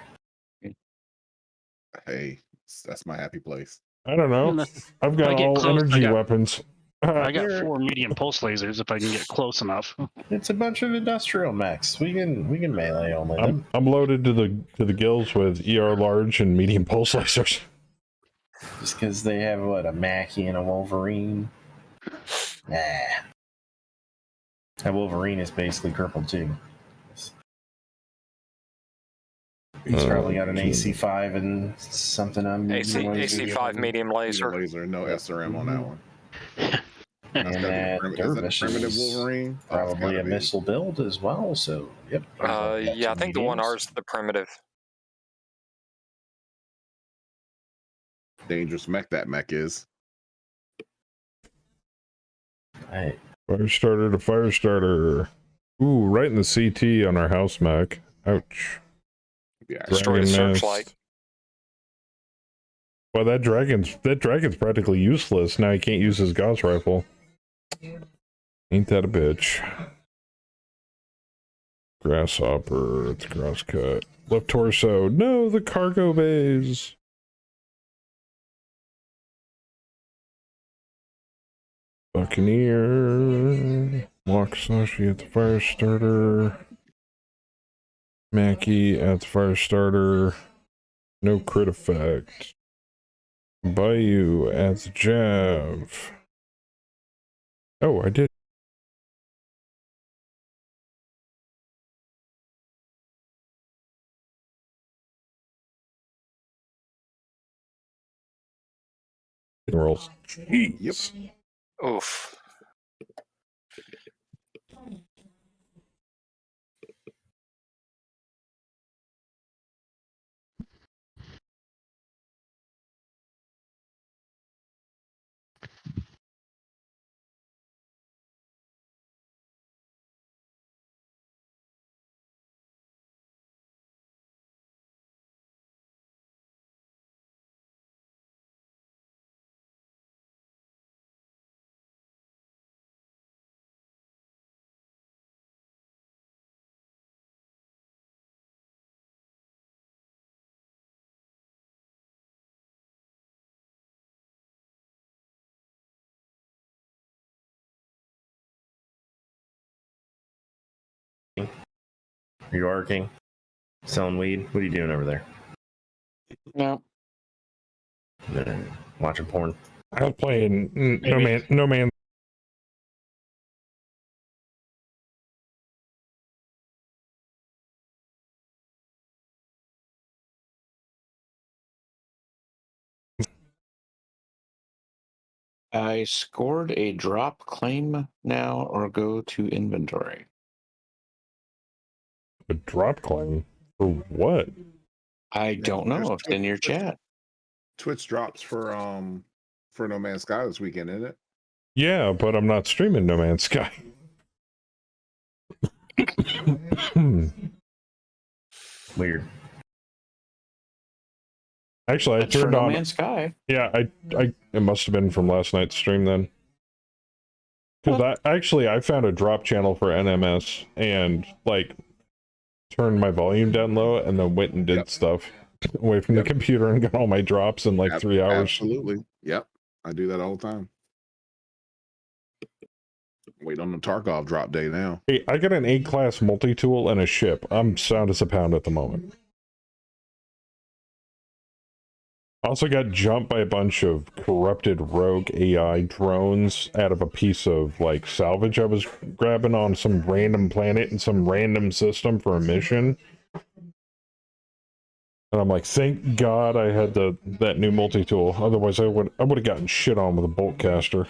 Hey, that's my happy place. I don't know. I've got I get all close, energy I got- weapons. I got 4 medium pulse lasers if I can get close enough. It's a bunch of industrial mechs. We can melee only them. I'm loaded to the gills with ER large and medium pulse lasers. Just because they have what, a Mackie and a Wolverine. Nah. That Wolverine is basically crippled too. He's probably got an AC5 and something on AC5 medium laser. Laser, no SRM on that one. And That's that is that Dervish the primitive is Wolverine? Oh, it's probably gotta a be. missile build as well. So yep. Yeah, I think the one ours is the primitive. Dangerous mech that mech is. Right. Fire starter to fire starter. Ooh, right in the CT on our house mech. Ouch. Yeah. Destroy the Dragon searchlight. nest. Well, that dragon's practically useless. Now he can't use his Gauss rifle. Ain't that a bitch? Grasshopper, it's grass cut. Left torso. No, the cargo bays. Buccaneer. Wakasashi at the fire starter. Mackie at the fire starter. No crit effect. Bayou at the Jav. Oh, I did. Rolls. Jeez. Yep. Oof. Are you arcing? Selling weed? What are you doing over there? No. Watching porn. I was playing No Man. I scored a drop claim now or go to inventory. A drop claim for what? I don't know. It's in your chat. Twitch drops for No Man's Sky this weekend, isn't it? Yeah, but I'm not streaming No Man's Sky. Weird. Actually, I That's for turned No on. Man's Sky. Yeah, it must have been from last night's stream then. Because I found a drop channel for NMS and like turned my volume down low and then went and did stuff away from the computer and got all my drops in like 3 hours. Absolutely. Yep. I do that all the time. Wait on the Tarkov drop day now. Hey, I got an A-class multi-tool and a ship. I'm sound as a pound at the moment. I also got jumped by a bunch of corrupted rogue AI drones out of a piece of like salvage I was grabbing on some random planet in some random system for a mission. And I'm like, thank God I had that new multi-tool. Otherwise I would have gotten shit on with a bolt caster.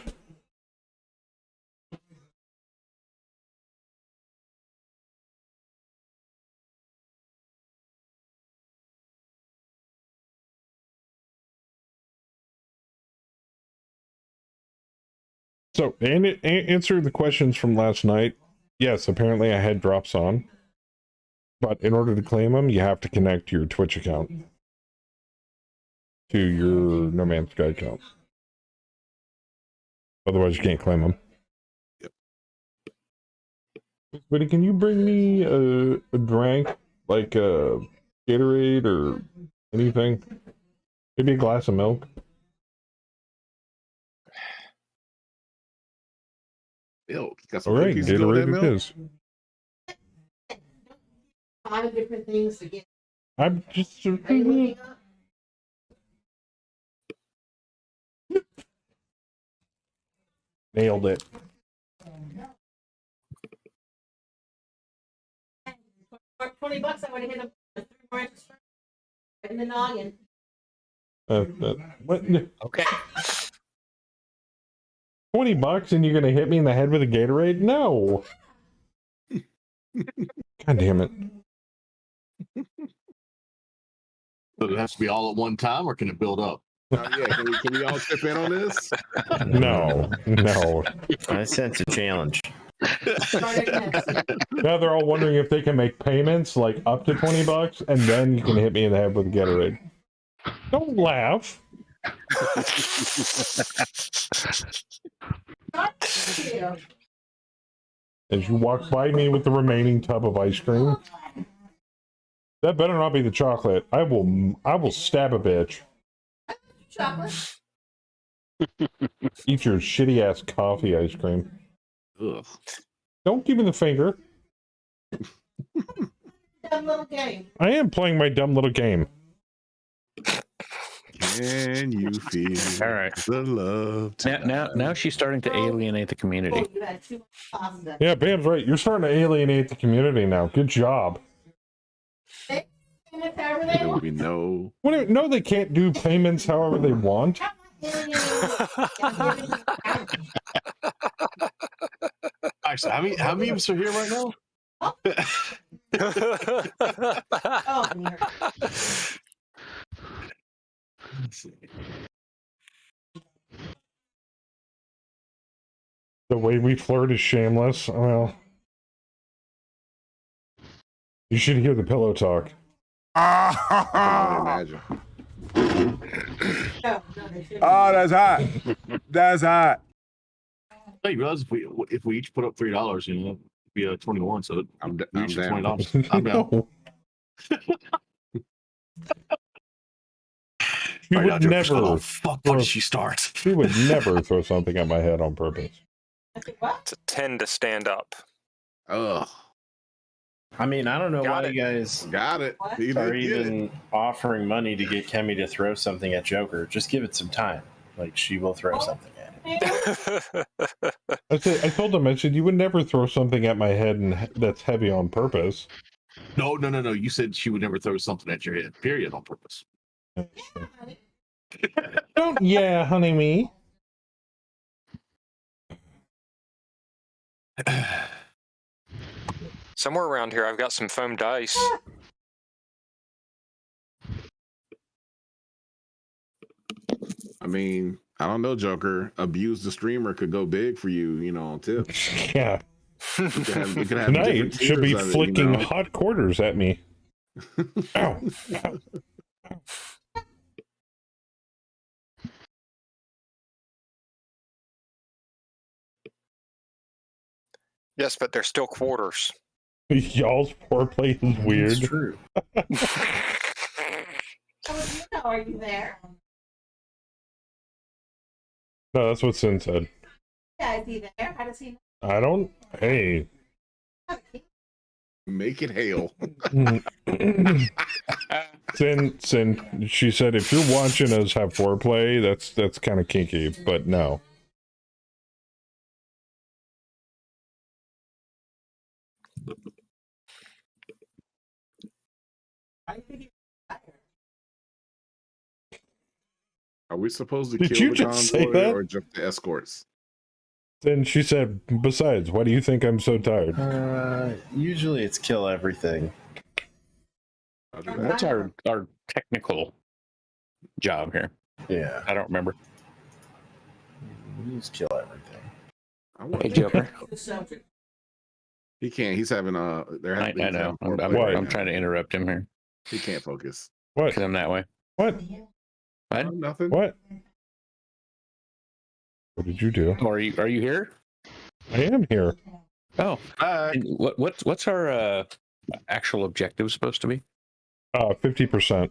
So, and answer the questions from last night. Yes, apparently I had drops on. But in order to claim them, you have to connect your Twitch account to your No Man's Sky account. Otherwise, you can't claim them. Yep. But can you bring me a drink, like a Gatorade or anything? Maybe a glass of milk? Milk. Got some All right, cookies to go with that Gatorade it milk? is. 5 different things to get. I'm just... Are you looking up? Nailed it. For $20, I would have hit him with 3 more inches in the noggin. What? Okay. $20 and you're gonna hit me in the head with a Gatorade? No. God damn it. So it has to be all at one time, or can it build up? Yeah, can we all chip in on this? No. I sense a challenge. Now they're all wondering if they can make payments like up to $20 and then you can hit me in the head with a Gatorade. Don't laugh. As you walk by me with the remaining tub of ice cream. That better not be the chocolate. I will stab a bitch. Chocolate. Eat your shitty ass coffee ice cream. Ugh. Don't give me the finger. Dumb little game. I am playing my dumb little game. Can you feel All right. the love? Now she's starting to alienate the community. Oh, you had too much pasta. Yeah, Bam's right. You're starting to alienate the community now. Good job. And if ever they There will want, be no. No, they can't do payments however they want. Actually, how many of us are here right now? oh, near. Let's see. The way we flirt is shameless. Well, you should hear the pillow talk. I imagine. No, they shouldn't. Oh, that's hot. That's hot. Hey, you realize if we each put up $3, you know, it'd be a 21. So I'm we each get down. $20. I'm down. No. She Right now, would Joker's never. going, "Oh, fuck, when did she start?" She would never throw something at my head on purpose. I said, what? It's a 10 to stand up. Ugh. I mean, I don't know Got why it. you guys Got it. What? He are did get it. even offering money to get Kemi to throw something at Joker. Just give it some time. Like, she will throw something at him. I told him, I said, you would never throw something at my head and that's heavy on purpose. No. You said she would never throw something at your head, period, on purpose. Don't, yeah, honey, me. Somewhere around here, I've got some foam dice. I mean, I don't know, Joker. Abuse the streamer could go big for you, you know, on tips. Yeah. You could have Tonight different should be tiers of it, you flicking know? hot quarters at me. Ow. Ow. Yes, but they're still quarters. Y'all's foreplay is It's weird. true. Are you there? No, that's what Sin said. Yeah, is he there? How does he I don't. Hey. know? Make it hail. Sin. She said, if you're watching us have foreplay, that's kind of kinky, but no. Are we supposed to Did kill you the just say convoy that? or jump the escorts? Then she said, besides, why do you think I'm so tired? Usually it's kill everything. I'll do that. What's our technical job here? Yeah. I don't remember. You just kill everything. I want Hey, Joker. He can't. He's having I know. I'm trying to interrupt him here. He can't focus. What? Because I'm that way. What? What? Nothing. What? What did you do? Oh, are you here? I am here. Oh. And what's our actual objective supposed to be? 50%.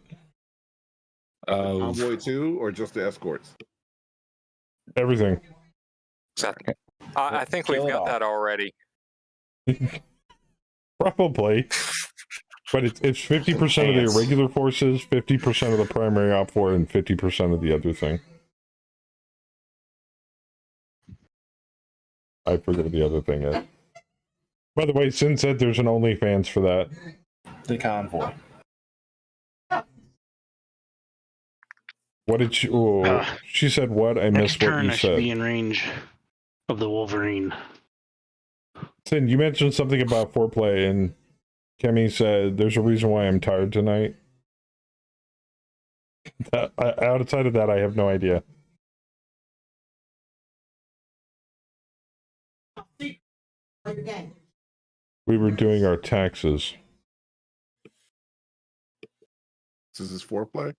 Convoy 2 or just the escorts? Everything. I think we've got that already. Probably. But it's 50% of the irregular forces, 50% of the primary op for, and 50% of the other thing. I forget what the other thing is. By the way, Sin said there's an OnlyFans for that. The convoy. What did she? Oh, she said what? I missed what you I should said. be in range of the Wolverine. Sin, you mentioned something about foreplay, and Kemi said there's a reason why I'm tired tonight. Outside of that, I have no idea. We were doing our taxes. This is foreplay.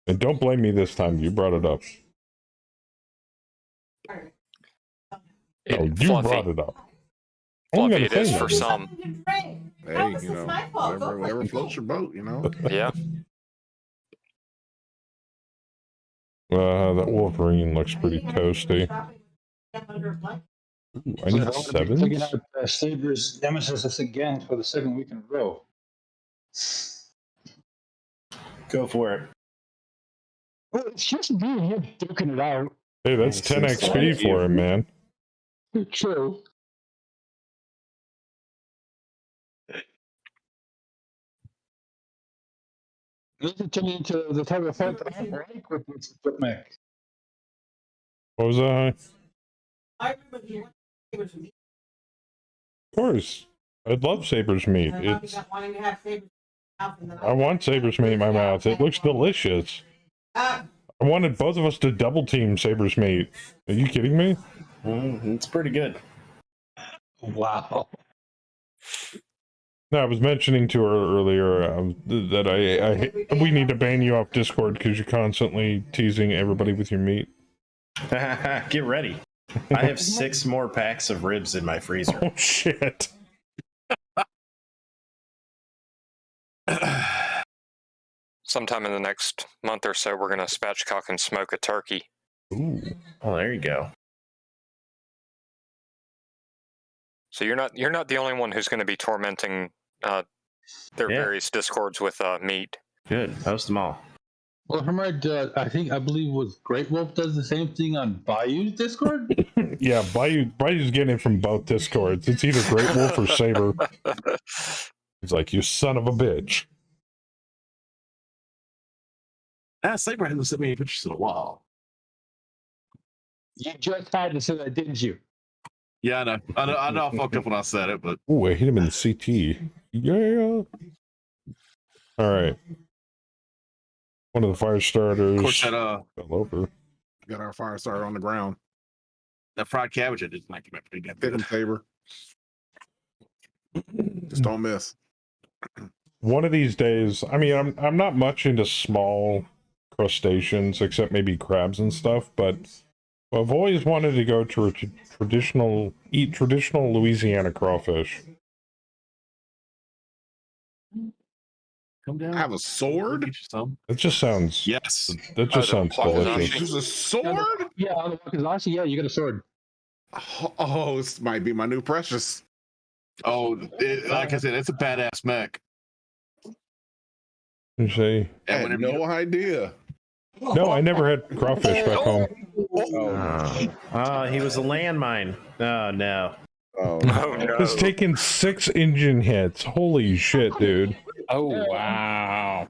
And don't blame me this time. You brought it up. Oh, you brought it up. Fluffy it is for some. Hey, you know, whatever floats your boat, you know. Yeah. That Wolverine looks pretty toasty. Ooh, I need sevens. Looking at Saber's nemesis again for the second week in a row. Go for it. Well, it's just me here duking it out. Hey, that's 10 XP for him, man. True. This is turning into the type of fight that I like with this mech. What was that? I remember you wanted Of course. I'd love Saber's meat. It's. wanting to have Saber's mouth and then I want Saber's meat in my mouth. It looks delicious. I wanted both of us to double team Saber's meat. Are you kidding me? It's pretty good. Wow. No, I was mentioning to her earlier that we need to ban you off Discord because you're constantly teasing everybody with your meat. Get ready. I have 6 more packs of ribs in my freezer. Oh, shit. Sometime in the next month or so, we're going to spatchcock and smoke a turkey. Ooh. Oh, there you go. So you're not the only one who's going to be tormenting their various discords with meat. Good. Post them all. Well, if I'm right, I believe was Great Wolf does the same thing on Bayou's Discord. Yeah, Bayou's getting it from both Discords. It's either Great Wolf or Saber. He's like, you son of a bitch. Saber hasn't sent me any pictures in a while. You just had to say that, didn't you? Yeah, I know I fucked up when I said it, but Ooh, I hit him in the CT. Yeah. All right. One of the fire starters. of course that fell over. Got our fire starter on the ground. that fried cabbage I did like came out pretty good. Hit him, Saber. Just don't miss. One of these days, I mean, I'm not much into small crustaceans except maybe crabs and stuff, but I've always wanted to go to eat traditional Louisiana crawfish. Come down. I have a sword. Get you some. That just sounds. Yes. That just sounds delicious. Use a sword? Yeah, because yeah, you got a sword. Oh, this might be my new precious. Oh, like I said, it's a badass mech. You see? I had no idea. No, I never had crawfish back home. He was a landmine. Oh, no. Oh, no. It's taken 6 engine hits. Holy shit, dude. Oh, wow.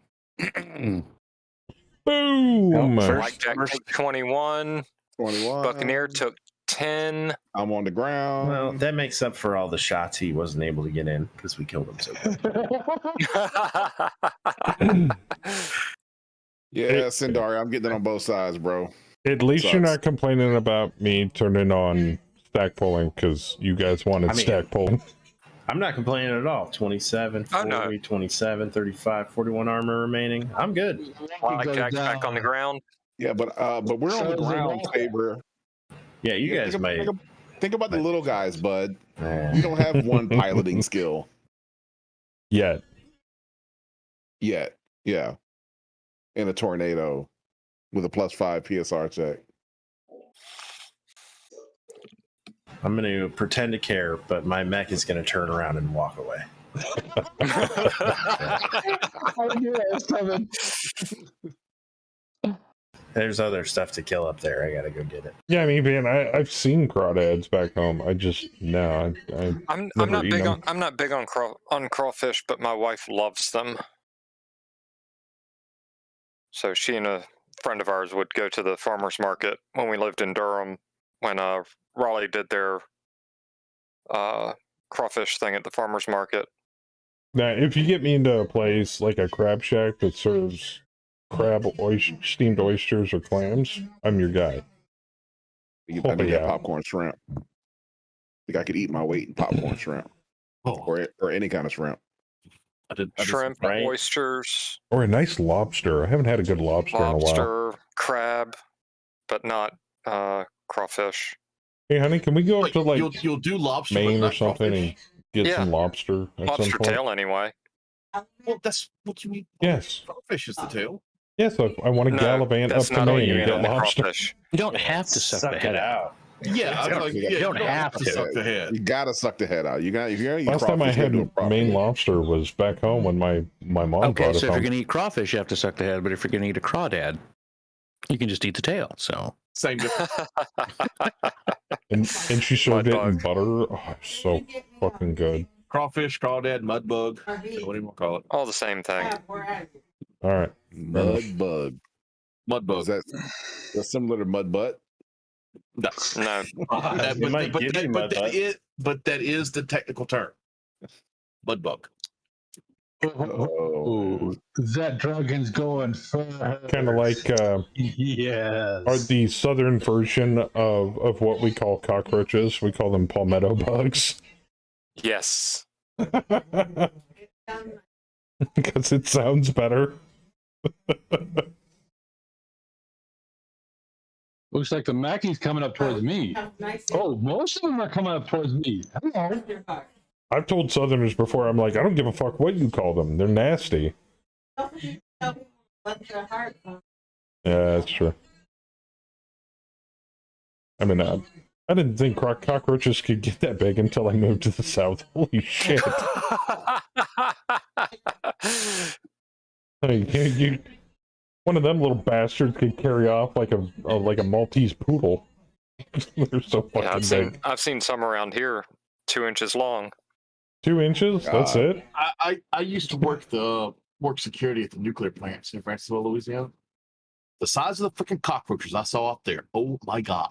Boom! Blackjack took 21. 21. Buccaneer took 10. I'm on the ground. Well, that makes up for all the shots he wasn't able to get in because we killed him so good. Yeah, Sindari, I'm getting it on both sides, bro. At least you're not complaining about me turning on stack pulling because you guys wanted stack pulling. I'm not complaining at all. 27, 40, 27, 35, 41 armor remaining. I'm good. Blackjack's back on the ground. Yeah, but we're on the ground, Saber. Yeah, you guys might. Think about the little guys, bud. You don't have one piloting skill yet. Yeah. In a tornado with a +5 PSR check. I'm going to pretend to care, but my mech is going to turn around and walk away. I knew that was coming. There's other stuff to kill up there. I gotta go get it. Yeah, I mean, man, I've seen crawdads back home. I just no, I'm not big on on crawfish, but my wife loves them. So she and a friend of ours would go to the farmers market when we lived in Durham. When Raleigh did their crawfish thing at the farmers market. Now, if you get me into a place like a crab shack that serves crab, steamed oysters, or clams, I'm your guy. I need that popcorn shrimp. I think I could eat my weight in popcorn shrimp, or any kind of shrimp. Shrimp, oysters, or a nice lobster. I haven't had a good lobster in a while. Lobster, crab, but not crawfish. Hey, honey, can we go up to like you'll do lobster, Maine or something and get some lobster at lobster some point? tail anyway. Well, that's what you eat. Yes. Crawfish is the tail. Yes, I want to gallivant up to Maine and get lobster. You don't have to suck the head out. Yeah, you don't have to suck the head. You gotta suck the head out. You got. If you're gonna eat Last time I crawfish, had Maine lobster was back home when my mom brought Okay, it so if home. you're going to eat crawfish, you have to suck the head. But if you're going to eat a crawdad, you can just eat the tail. So same difference. and she served it in butter. Oh, so fucking good. Crawfish, crawdad, mud bug, whatever you want to call it. All the same thing. All right. Mud bug. Mud bug. Is that's similar to mud butt? No. But that is the technical term. Mud bug. Oh, that dragon's going first. Kind of like yes. are the southern version of what we call cockroaches. We call them palmetto bugs. Yes. Because it sounds better. Looks like the Mackey's coming up towards me. Oh, most of them are coming up towards me. Hello. I've told Southerners before, I'm like, I don't give a fuck what you call them. They're nasty. Yeah, that's true. I mean, I didn't think cockroaches could get that big until I moved to the South. Holy shit. One of them little bastards could carry off like a Maltese poodle. They're so fucking big. I've seen some around here 2 inches long. 2 inches? That's it? I used to work security at the nuclear plants in Francisville, Louisiana. The size of the freaking cockroaches I saw up there. Oh my god.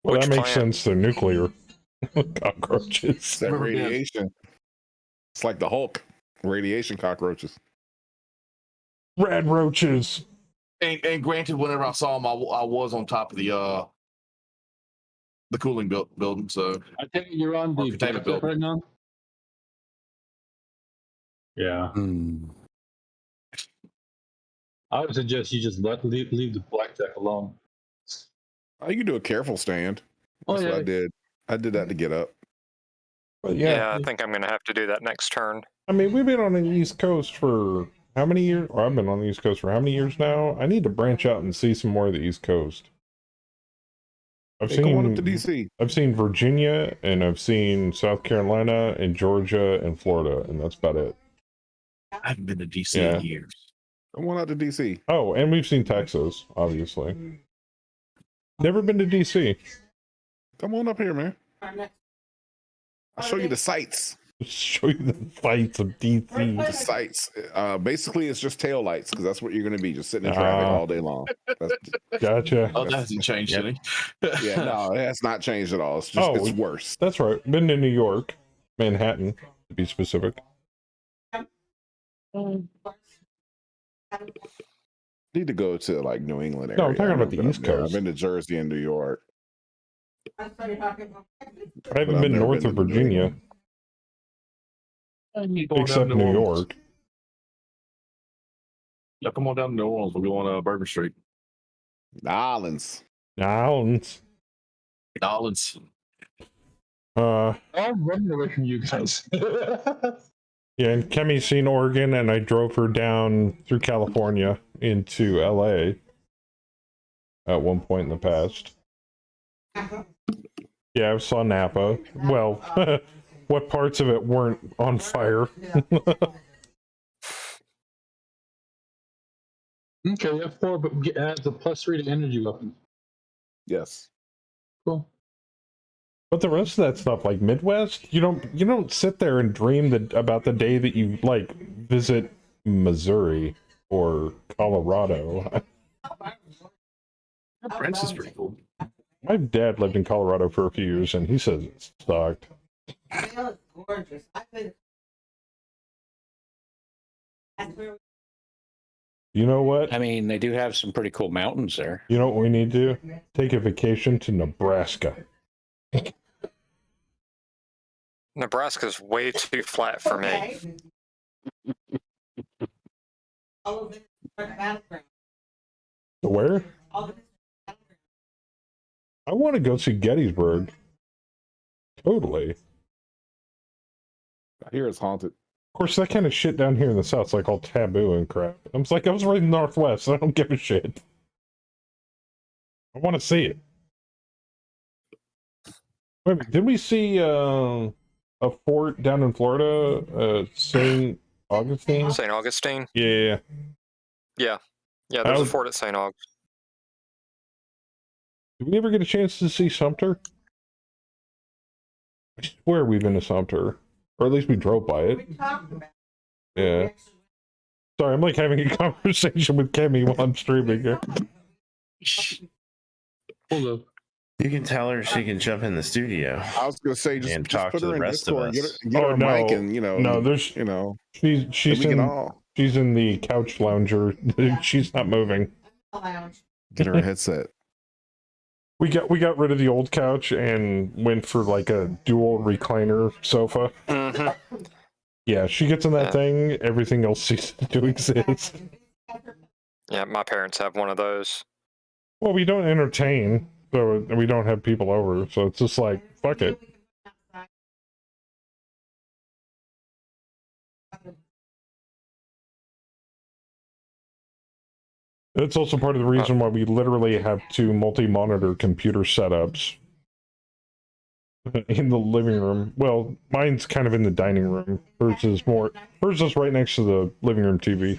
Well, that makes sense. They're nuclear cockroaches. That radiation. It's like the Hulk. Radiation cockroaches. Rad roaches. And granted, whenever I saw them, I was on top of the cooling building. So I think you're on the containment building right now. Yeah. I would suggest you just leave the blackjack alone. Oh, you can do a careful stand. That's what I did. I did that to get up. But yeah, I think I'm going to have to do that next turn. I mean, we've been on the East Coast for how many years? Or I've been on the East Coast for how many years now? I need to branch out and see some more of the East Coast. I've seen up to DC. I've seen Virginia, and I've seen South Carolina, and Georgia, and Florida, and that's about it. I haven't been to DC in years. Come on out to DC. Oh, and we've seen Texas, obviously. Never been to DC. Come on up here, man. I'll show you the sights. Show you the sights of DC. The sights. Basically, it's just tail lights because that's what you're going to be, just sitting in traffic all day long. Gotcha. Oh, that hasn't changed any. Yeah, no, it has not changed at all. It's just it's worse. That's right. Been to New York, Manhattan, to be specific. Need to go to like New England area. No, I'm talking about the East Coast. I've been to Jersey and New York. I started talking about. I haven't been never north been of to New Virginia, except New York. Yeah, come on down to New Orleans. We'll go on Bourbon Street. Islands. Nowlands. Orleans. I'm running away from you guys. Yeah, and Kemi's seen Oregon, and I drove her down through California into LA at one point in the past. Yeah, I saw Napa. Well, what parts of it weren't on fire? Okay, F4, but adds a +3 to energy weapons. Yes. Cool. But the rest of that stuff, like Midwest, you don't sit there and dream about the day that you like visit Missouri or Colorado. France is pretty cool. My dad lived in Colorado for a few years, and he says it sucked. It's gorgeous. I've been. That's where. You know what? I mean, they do have some pretty cool mountains there. You know what we need to do? Take a vacation to Nebraska. Nebraska's way too flat for me. Okay. All of it is battleground. Where? All of it is battleground. I want to go see Gettysburg. Totally. I hear it's haunted. Of course, that kind of shit down here in the South's like all taboo and crap. I was right in the Northwest. I don't give a shit. I want to see it. Wait a minute, did we see a fort down in Florida? St. Augustine? St. Augustine? Yeah. Yeah, there's a fort at St. Augustine. Did we ever get a chance to see Sumter? I swear we've been to Sumter. Or at least we drove by it. We talked about Yeah. Sorry, I'm like having a conversation with Kemi while I'm streaming here. Hold up. You can tell her she can jump in the studio. I was gonna say just talk put to her the in rest of Discord, us. get her mic, and No, there's she's in the couch lounger. She's not moving. Get her a headset. We got rid of the old couch and went for like a dual recliner sofa. Mm-hmm. Yeah, she gets in that thing, everything else ceases to exist. Yeah, my parents have one of those. Well, we don't entertain, so we don't have people over, so it's just like, fuck it. It's also part of the reason why we literally have two multi-monitor computer setups in the living room. Well, mine's kind of in the dining room. Hers is right next to the living room TV.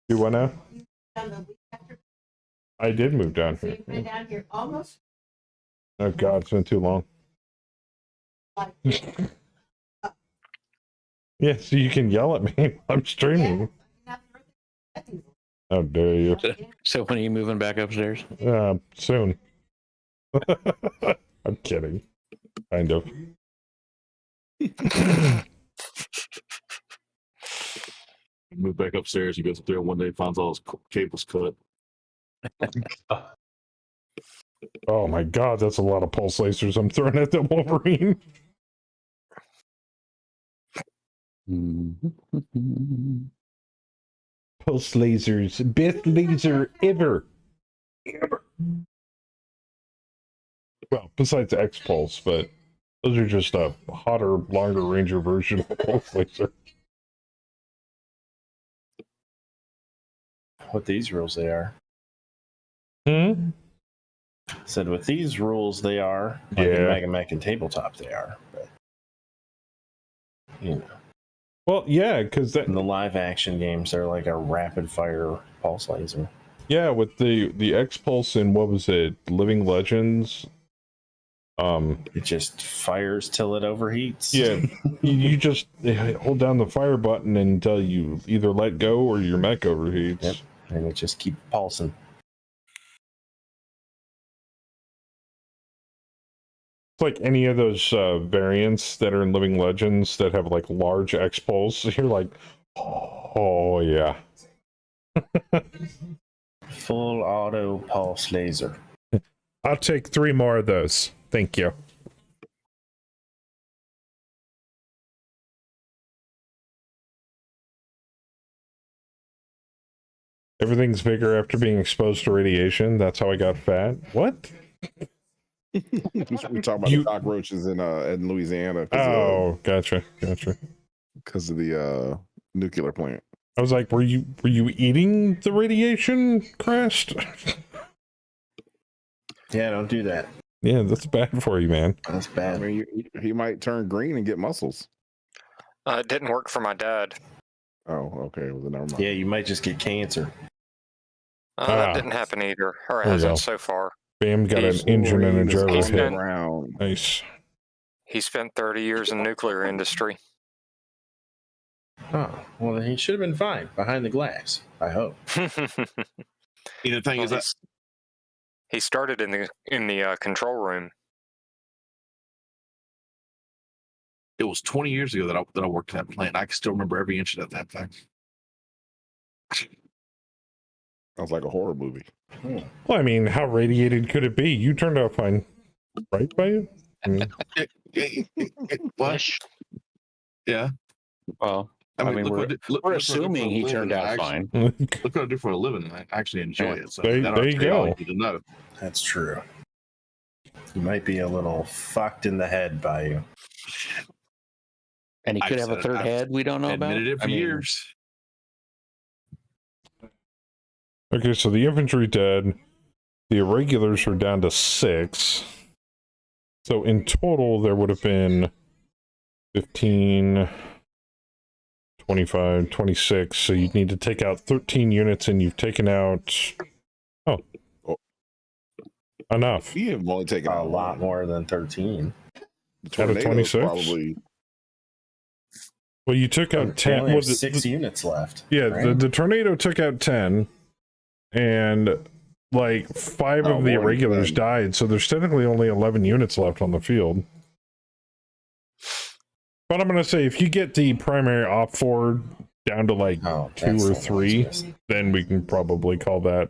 You what now? I did move down here. Down here almost. Oh God, it's been too long. Yeah, so you can yell at me. I'm streaming. How dare you? So when are you moving back upstairs? Soon. I'm kidding. Kind of. Move back upstairs. He goes up there one day, finds all his cables cut. Oh my God, that's a lot of pulse lasers I'm throwing at the Wolverine. Pulse lasers, best laser ever. Well, besides X-Pulse, but those are just a hotter, longer ranger version of a pulse laser. With these rules, they are. Said with these rules, they are. Like in Mega Mech and Tabletop, they are. But, you know. Well, yeah, because in the live action games, they're like a rapid fire pulse laser. Yeah, with the X-Pulse and what was it, Living Legends? It just fires till it overheats. Yeah, you just hold down the fire button until you either let go or your mech overheats. Yep. And it just keeps pulsing. It's like any of those variants that are in Living Legends that have like large X-Pulse. You're like, oh yeah. Full auto pulse laser. I'll take 3 more of those. Thank you. Everything's bigger after being exposed to radiation. That's how I got fat. What? We're talking about the cockroaches in Louisiana. Oh, gotcha. Because of the nuclear plant. I was like, were you eating the radiation, Crest? Yeah, don't do that. Yeah, that's bad for you, man. That's bad. I mean, he might turn green and get muscles. It didn't work for my dad. Oh, okay. Well, never mind. Yeah, you might just get cancer. That didn't happen either, or it hasn't so far. Bam got an engine and a gyro hit. Nice. He spent 30 years in the nuclear industry. Oh, well, then he should have been fine behind the glass, I hope. The thing is that he started in the control room. it was 20 years ago that I worked at that plant. I can still remember every inch of that thing. Sounds like a horror movie. Well, I mean, how radiated could it be? You turned out fine, right, by you? I mean, What? Yeah. Well, I mean, we're assuming he turned out fine. Look what I do for a living, and I actually enjoy it. So there you go. You need to know. That's true. You might be a little fucked in the head by you. And he could have a third head we don't know about. Admitted it for years. Okay, so the infantry dead. The irregulars are down to 6. So in total, there would have been 15, 25, 26. So you'd need to take out 13 units, and you've taken out... Oh. Enough. You have only taken a lot more than 13. Out of 26? Probably... Well, you took out 10. They only have 6 units left. Yeah, right? the tornado took out 10, and like 5 of the irregulars died, so there's technically only 11 units left on the field. But I'm going to say, if you get the primary op 4 down to like 2 or 3, then we can probably call that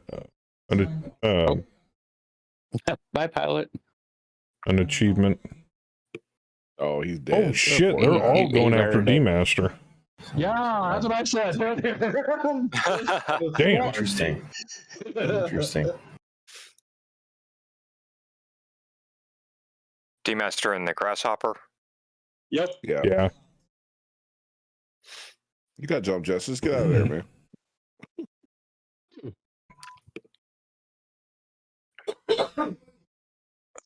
Bye, pilot. An achievement. Oh, he's dead. Oh, shit, they're all going after D-Master. Yeah, that's what I said. Damn. Interesting. Interesting. D-Master and the Grasshopper. Yep. Yeah. You got jump, Justice. Get out of there, man.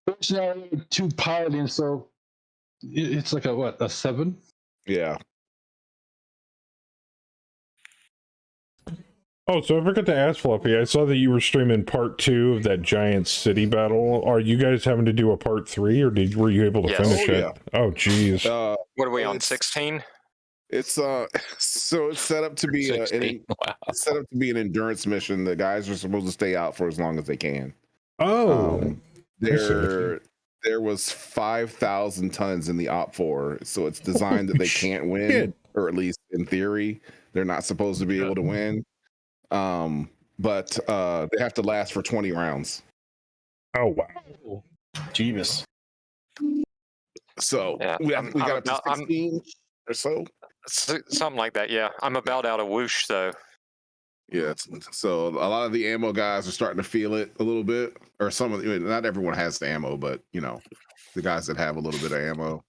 Fortunately, 2 piloting, so it's like a 7? Yeah. Oh, so I forgot to ask, Fluffy. I saw that you were streaming part 2 of that giant city battle. Are you guys having to do a part 3, or were you able to finish it? Yeah. Oh, geez. What are we on, 16? It's so it's set up to be it's set up to be an endurance mission. The guys are supposed to stay out for as long as they can. Oh, there was 5,000 tons in the Op 4, so it's designed that they can't win, or at least in theory, they're not supposed to be able to win. But they have to last for 20 rounds. Oh wow, Jeebus. So we got up to 16 or so. Something like that, yeah. I'm about out of whoosh, though. Yeah, so a lot of the ammo guys are starting to feel it a little bit, or some of not everyone has the ammo, but the guys that have a little bit of ammo.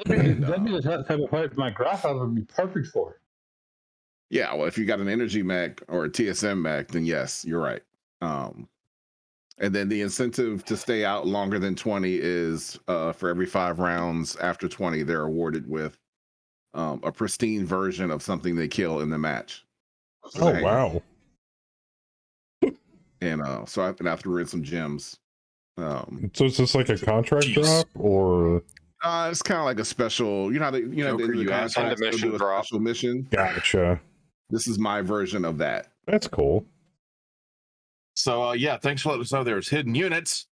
That'd be the type of fight my graphic would be perfect for. Yeah, well, if you got an energy mech or a TSM mech, then yes, you're right. And then the incentive to stay out longer than 20 is for every 5 rounds after 20, they're awarded with a pristine version of something they kill in the match. Oh wow! And so I threw in some gems. So is this like a contract drop, or it's kind of like a special? You know how the contracts do a special mission. Gotcha. This is my version of that. That's cool. So thanks for letting us know there's hidden units.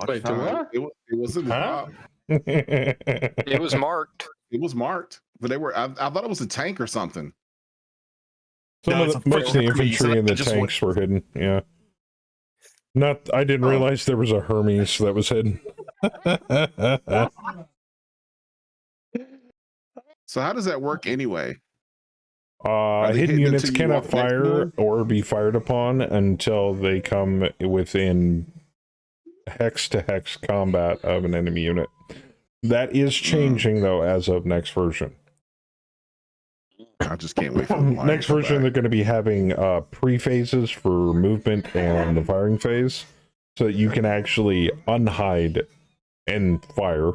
Wait, what? It was in the top. It was marked. It was marked, but they were. I thought it was a tank or something. Most of the infantry and the just tanks were hidden. Yeah. I didn't realize there was a Hermes that was hidden. So how does that work anyway? Hidden hidden units until you cannot walk next to fire them? or be fired upon until they come within hex-to-hex combat of an enemy unit. That is changing, though, as of next version. I just can't wait for the line Next to come version, back. they're going to be having pre-phases for movement and the firing phase, so that you can actually unhide and fire.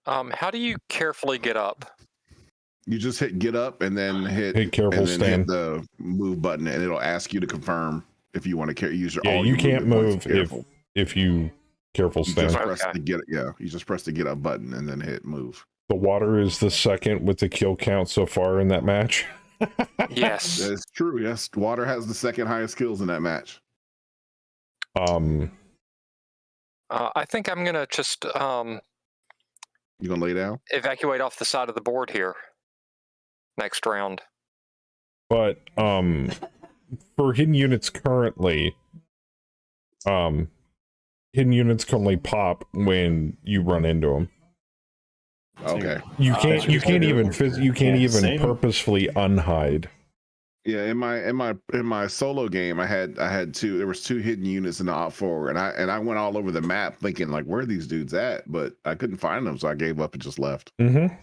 How do you carefully get up? You just hit get up and then hit careful and then stand. hit the move button, and it'll ask you to confirm if you want to use your. Yeah, all you your can't movement points move careful. if you careful You stand. just press the get. Yeah, you just press the get up button and then hit move. The water is the second with the kill count so far in that match. Yes. That's true. Yes, water has the second highest kills in that match. I think I'm gonna just You gonna lay down? evacuate off the side of the board here. Next round. But for hidden units currently, hidden units can only pop when you run into them. Okay. You can't even same. purposefully unhide. Yeah, in my solo game, I had two. There was two hidden units in the op forward, and I went all over the map thinking like, where are these dudes at? But I couldn't find them, so I gave up and just left. Mm-hmm.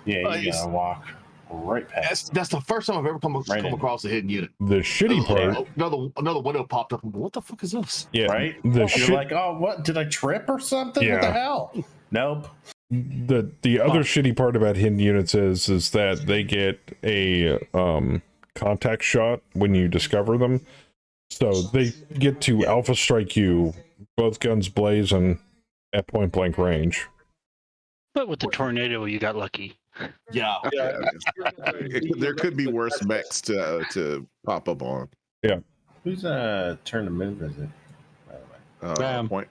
Yeah, you gotta walk right past. That's the first time I've ever come across a hidden unit. The shitty part, Another window popped up. What the fuck is this? yeah, Right? You're like, oh, what? Did I trip or something? What the Yeah. hell? Nope. the other shitty part about hidden units is that they get a contact shot when you discover them, so they get to alpha strike you, both guns blazing at point blank range. But with the tornado, you got lucky. Yeah. There could be worse mechs to pop up on. Yeah. Whose turn to move is it? By the way. Bam. Point.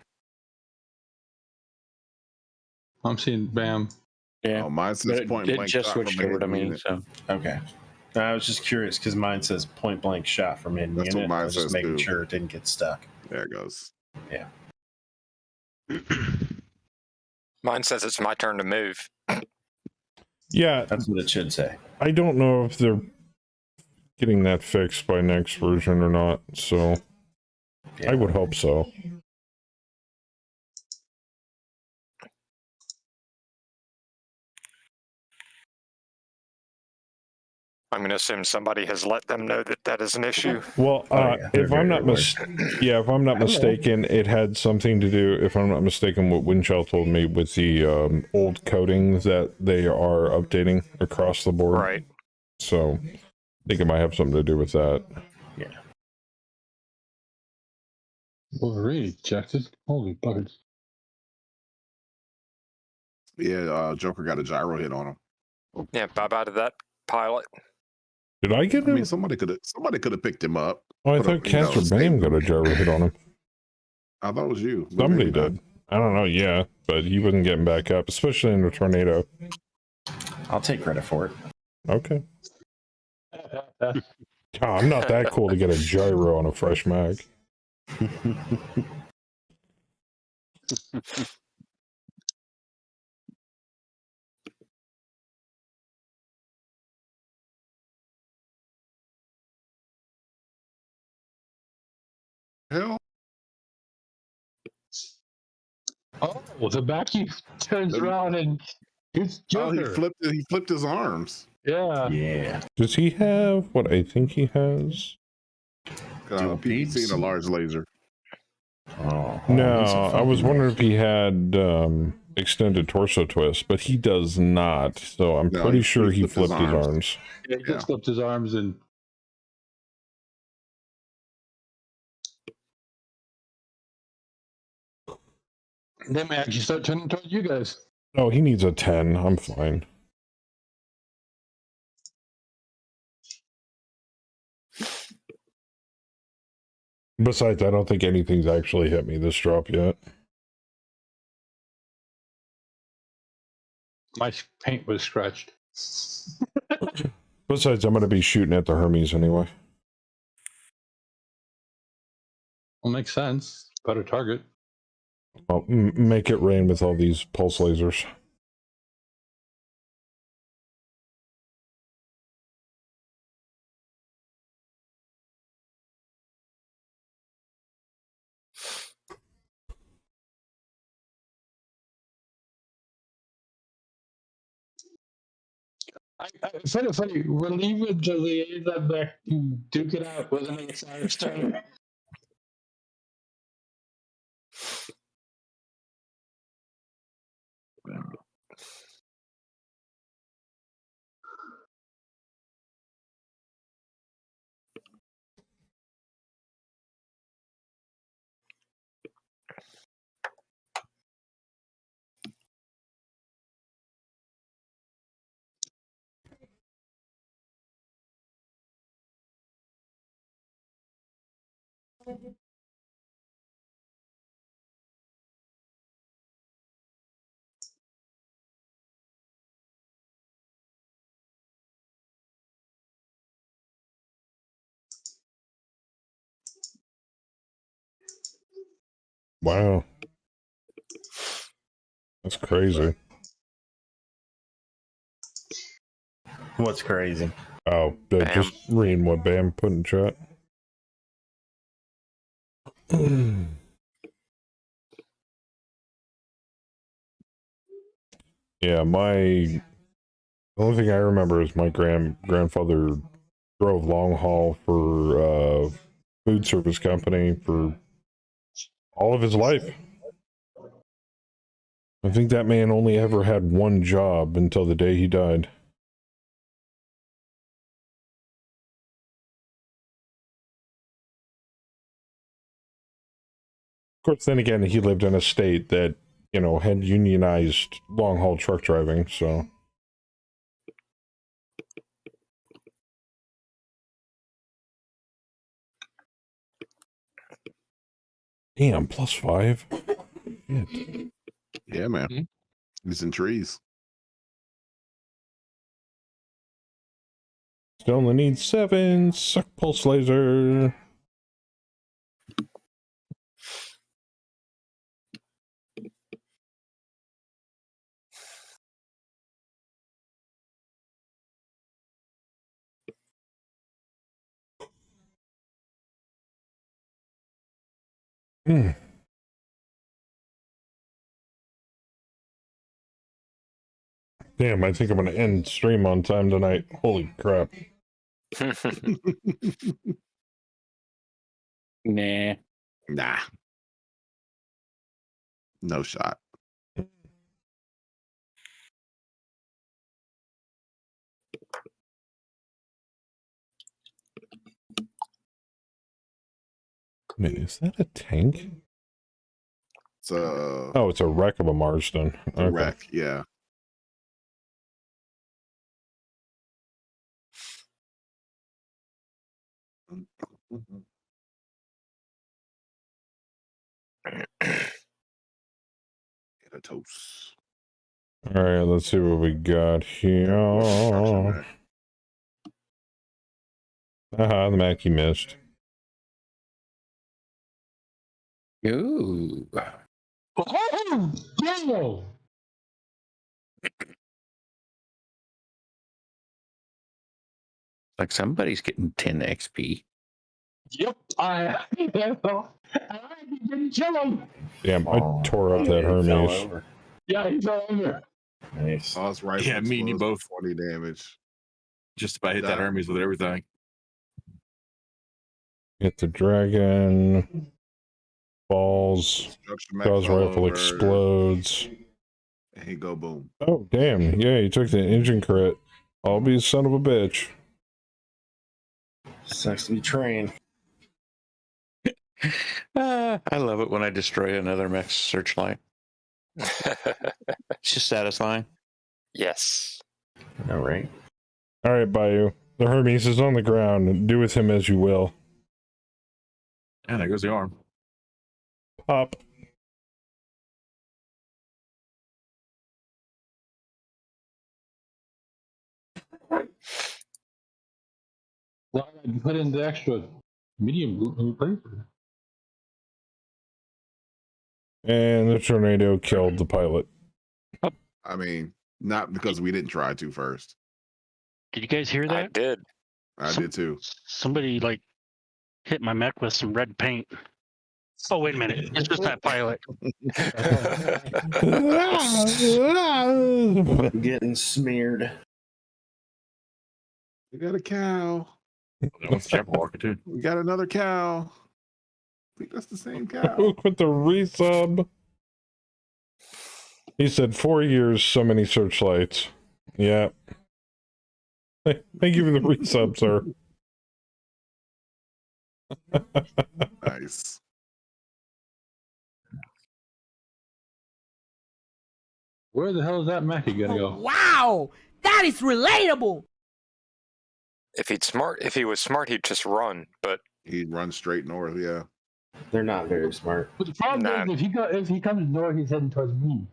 I'm seeing Bam. Yeah. Oh, mine says point it blank. just shot from switched a over to hidden me, unit. so Okay. I was just curious because mine says point blank shot from hidden That's what unit. mine I was just says, making too. sure it didn't get stuck. There it goes. Yeah. Mine says it's my turn to move. Yeah, That's what it should say. I don't know if they're getting that fixed by next version or not, so Yeah. I would hope so. I'm going to assume somebody has let them know that that is an issue. Well, yeah, if they're I'm very not if I'm not mistaken, it had something to do. If I'm not mistaken, what Windshell told me with the old coding that they are updating across the board. Right. So, I think it might have something to do with that. Yeah. Wolverine ejected. Holy buckets. Yeah, Joker got a gyro hit on him. Yeah, bye-bye to that pilot. Did I get I him? mean, somebody could have picked him up. Oh, I put thought him, you know, Casper stay- Bam got a gyro hit on him. I thought it was you. But Somebody maybe not. did. I don't know. Yeah, but he wasn't getting back up, especially in a tornado. I'll take credit for it. Okay. Oh, I'm not that cool to get a gyro on a fresh mag. Hell, Oh, the backy turns around and it's oh, Joker. he flipped his arms. Yeah. Yeah. Does he have what I think he has? Dual People beats? seeing a large laser. Oh, No, he's a I was fucking- wondering if he had extended torso twist, but he does not. So I'm No, pretty he sure he flipped his flipped his arms. arms. He just flipped his arms and they may actually start turning towards you guys. No, he needs a 10. I'm fine. Besides, I don't think anything's actually hit me this drop yet. My paint was scratched. Besides, I'm going to be shooting at the Hermes anyway. Well, makes sense. Better target. I'll make it rain with all these pulse lasers. Funny. We're leaving to liaison back to duke it out with another fire starter. Wow. That's crazy. What's crazy? Oh, Bam. just reading what Bam put in chat. Yeah, the only thing I remember is my grandfather drove long haul for food service company for all of his life. I think that man only ever had one job until the day he died. Of course, then again, he lived in a state that, you know, had unionized long haul truck driving, so. Damn, +5. Shit. Yeah, man. He's in trees. Still only need 7. Suck pulse laser. Damn, I think I'm going to end stream on time tonight. Holy crap. Nah. Nah. No shot. Wait, is that a tank? It's a Oh, it's a wreck of a Marsden. Okay. wreck, yeah. Get a toast. All right, let's see what we got here. The Mackie missed. Ooh. Oh, no! Like somebody's getting 10 XP. Yep, I didn't kill him. Damn, I tore up that Hermes. Yeah, he fell over. Nice. Oh, it's right. Yeah, me and you both. 40 damage. Just about hit that Hermes with everything. Hit the dragon. Falls. Gauss rifle explodes. And he go boom. Oh, damn. Yeah, he took the engine crit. I'll be a son of a bitch. Sucks to be trained. I love it when I destroy another mech searchlight. It's just satisfying. Yes. All right. All right, Bayou. The Hermes is on the ground. Do with him as you will. And there goes the arm. Pop. Well, I put in the extra medium paper. And the tornado killed the pilot. I mean, not because we didn't try to first. Did you guys hear that? I did. I did too. Somebody like hit my mech with some red paint. Oh, wait a minute. It's just that pilot. Getting smeared. We got a cow. That's Jabberwocky too. We got another cow. I think that's the same cow. Look with the resub. He said 4 years, so many searchlights. Yeah. Thank you for the resub, sir. Nice. Where the hell is that Mackie gonna go? Wow, that is relatable. If he was smart, he'd just run. But He'd run straight north, yeah. They're not very smart. But the problem Nah. is, if he comes north, he's heading towards me.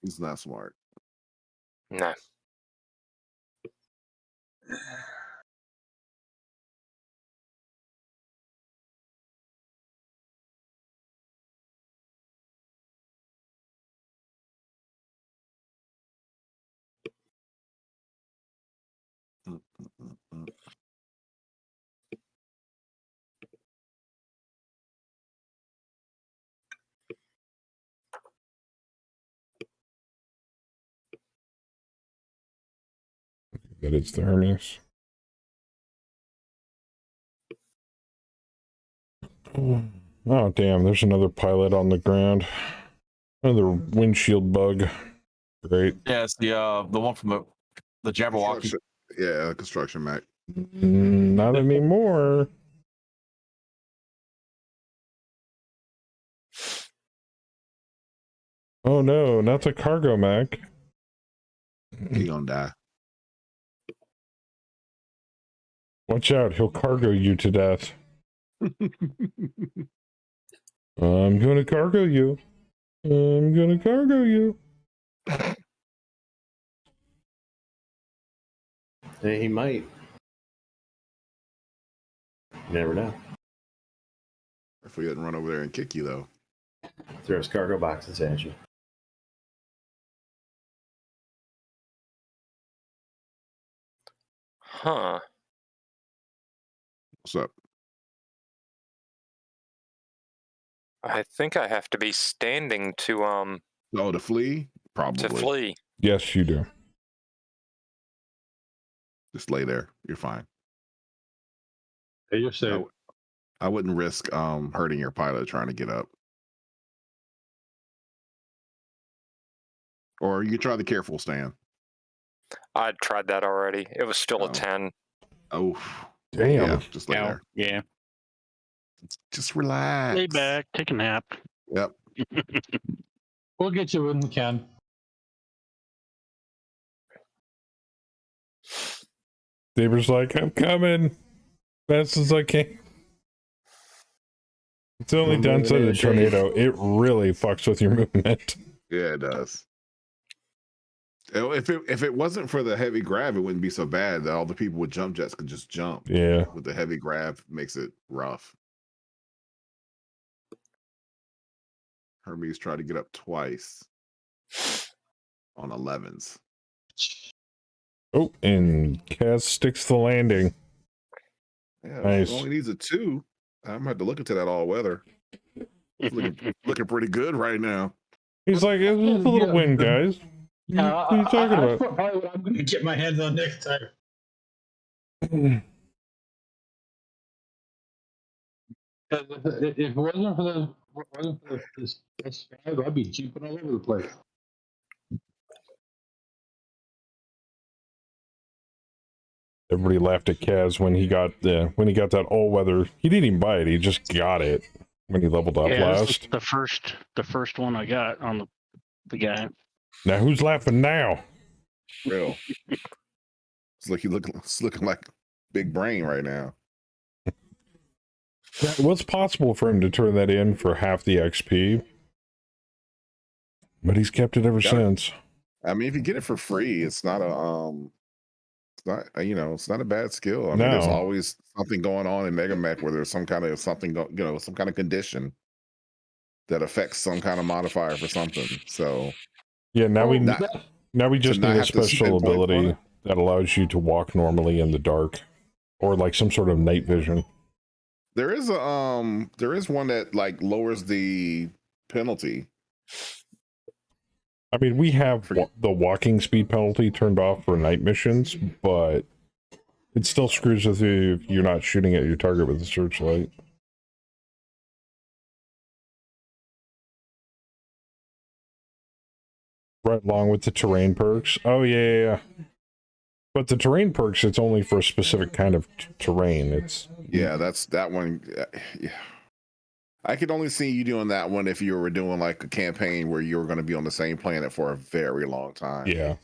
He's not smart. no. That it's the Hermes. Oh, damn. There's another pilot on the ground. Another windshield bug. Great. Yeah, it's the one from the Jabberwocky. Yeah, construction Mac. Not anymore. Oh no, not the cargo Mac. He gonna die. Watch out, he'll cargo you to death. I'm gonna cargo you. I'm gonna cargo you. Hey, he might. You never know. If we didn't run over there and kick you though. Throws cargo boxes at you. Huh. What's up? I think I have to be standing to Oh, to flee? Probably. to flee. Yes, you do. Just lay there. You're fine. Hey, you're safe. I wouldn't risk hurting your pilot trying to get up. Or you try the careful stand. I tried that already. It was still Oh. a 10. Oh, Damn. yeah. Just lay there. Yeah. Just relax. Lay back, take a nap. Yep. We'll get you when we can. Saber's like, I'm coming. Fast as I can. It's the only I'm downside of moving the in shape. tornado. It really fucks with your movement. Yeah, it does. If it wasn't for the heavy grab, it wouldn't be so bad that all the people with jump jets could just jump. Yeah. With the heavy grab, makes it rough. Hermes tried to get up twice on 11s. Oh, and Kaz sticks the landing. Yeah, Nice. it only needs a 2. I'm gonna have to look into that all weather. It's looking pretty good right now. He's like, it's just a little win, guys. What are you talking That's about? probably what I'm going to get my hands on next time. If it wasn't for this S5, I'd be jumping all over the place. Everybody laughed at Kaz when he got that all weather. He didn't even buy it. He just got it when he leveled up Yeah, this last. was the first one I got on the guy. Now who's laughing now? Real. It's looking like big brain right now. What's possible for him to turn that in for half the XP? But he's kept it ever since. I mean, if you get it for free, it's not it's not it's not a bad skill. I mean, there's No. always something going on in Mega Mech where there's some kind of something, some kind of condition that affects some kind of modifier for something. So Yeah, now we not- just not need a have to spend special points on ability it. that allows you to walk normally in the dark, or like some sort of night vision. there is one that like lowers the penalty. I mean, we have the walking speed penalty turned off for night missions, but it still screws with you if you're not shooting at your target with a searchlight. Right along with the terrain perks. Oh, yeah. But the terrain perks, it's only for a specific kind of terrain. Yeah, that's that one. Yeah. I could only see you doing that one if you were doing like a campaign where you were going to be on the same planet for a very long time. Yeah.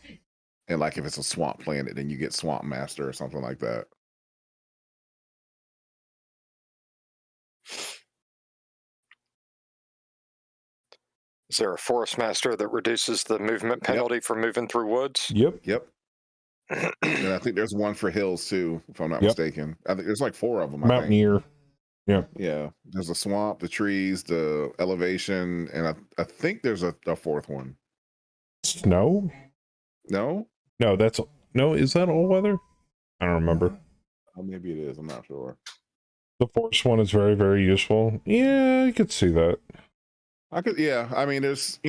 And like if it's a swamp planet, then you get Swamp Master or something like that. Is there a Forest Master that reduces the movement penalty for moving through woods? Yep. And I think there's one for hills too, if I'm not mistaken. I think there's like 4 of them. Mountaineer. Yep. Yeah. There's a swamp, the trees, the elevation, and I think there's a 4th one. Snow? No? No, is that all weather? I don't remember. Oh, maybe it is. I'm not sure. The forest one is very, very useful. Yeah, I could see that. I mean, there's,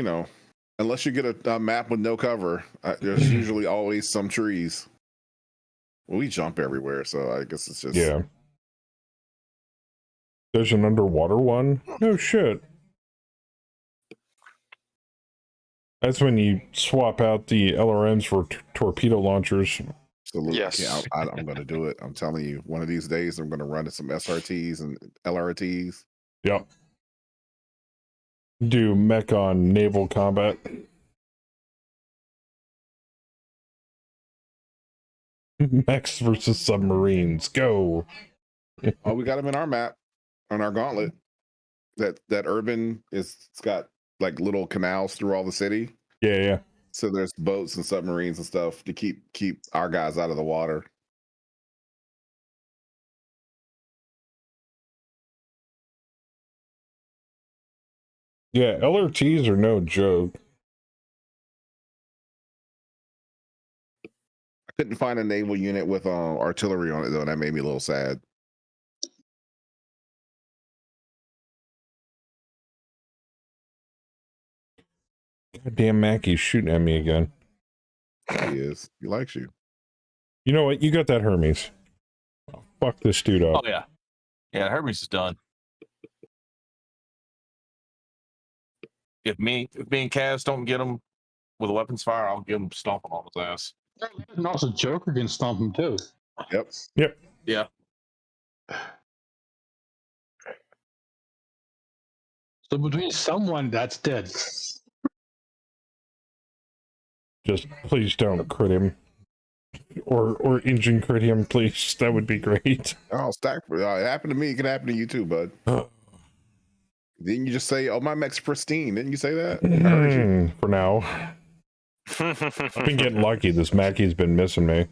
unless you get a map with no cover, there's usually always some trees. Well, we jump everywhere, so I guess it's just... Yeah. There's an underwater one? No shit. That's when you swap out the LRMs for torpedo launchers. Absolutely. Yes. Yeah, I'm going to do it. I'm telling you, one of these days, I'm going to run some SRTs and LRTs. Yep. Do mech on naval combat. Mechs versus submarines. Go. Oh, we got them in our map, on our gauntlet. That urban it's got like little canals through all the city. Yeah. So there's boats and submarines and stuff to keep our guys out of the water. Yeah, LRTs are no joke. I couldn't find a naval unit with artillery on it though, and that made me a little sad. Goddamn Mackey's shooting at me again. He is. He likes you. You know what? You got that Hermes. Oh, fuck this dude up. Oh, yeah. Yeah, Hermes is done. If me and Kaz don't get him with a weapons fire, I'll get him stomping on his ass. And also Joker can stomp him too. Yep. Yeah. So between someone that's dead. Just please don't crit him. Or engine crit him, please. That would be great. Oh, stack. It happened to me. It can happen to you too, bud. Didn't you just say, "Oh, my mech's pristine"? Didn't you say that? I heard you. For now. I've been getting lucky. This Mackey's been missing me.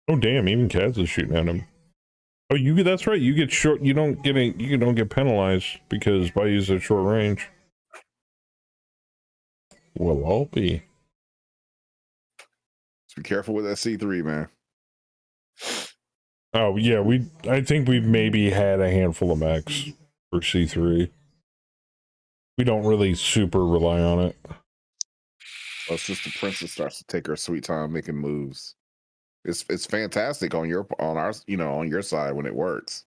Oh damn! Even Kaz is shooting at him. Oh, that's right. You get short. You don't get penalized because by using short range. Well, I'll be. Just be careful with that C3, man. Oh yeah, I think we've maybe had a handful of mechs for C3. We don't really super rely on it. Well, it's just the princess starts to take her sweet time making moves. It's fantastic on your side when it works.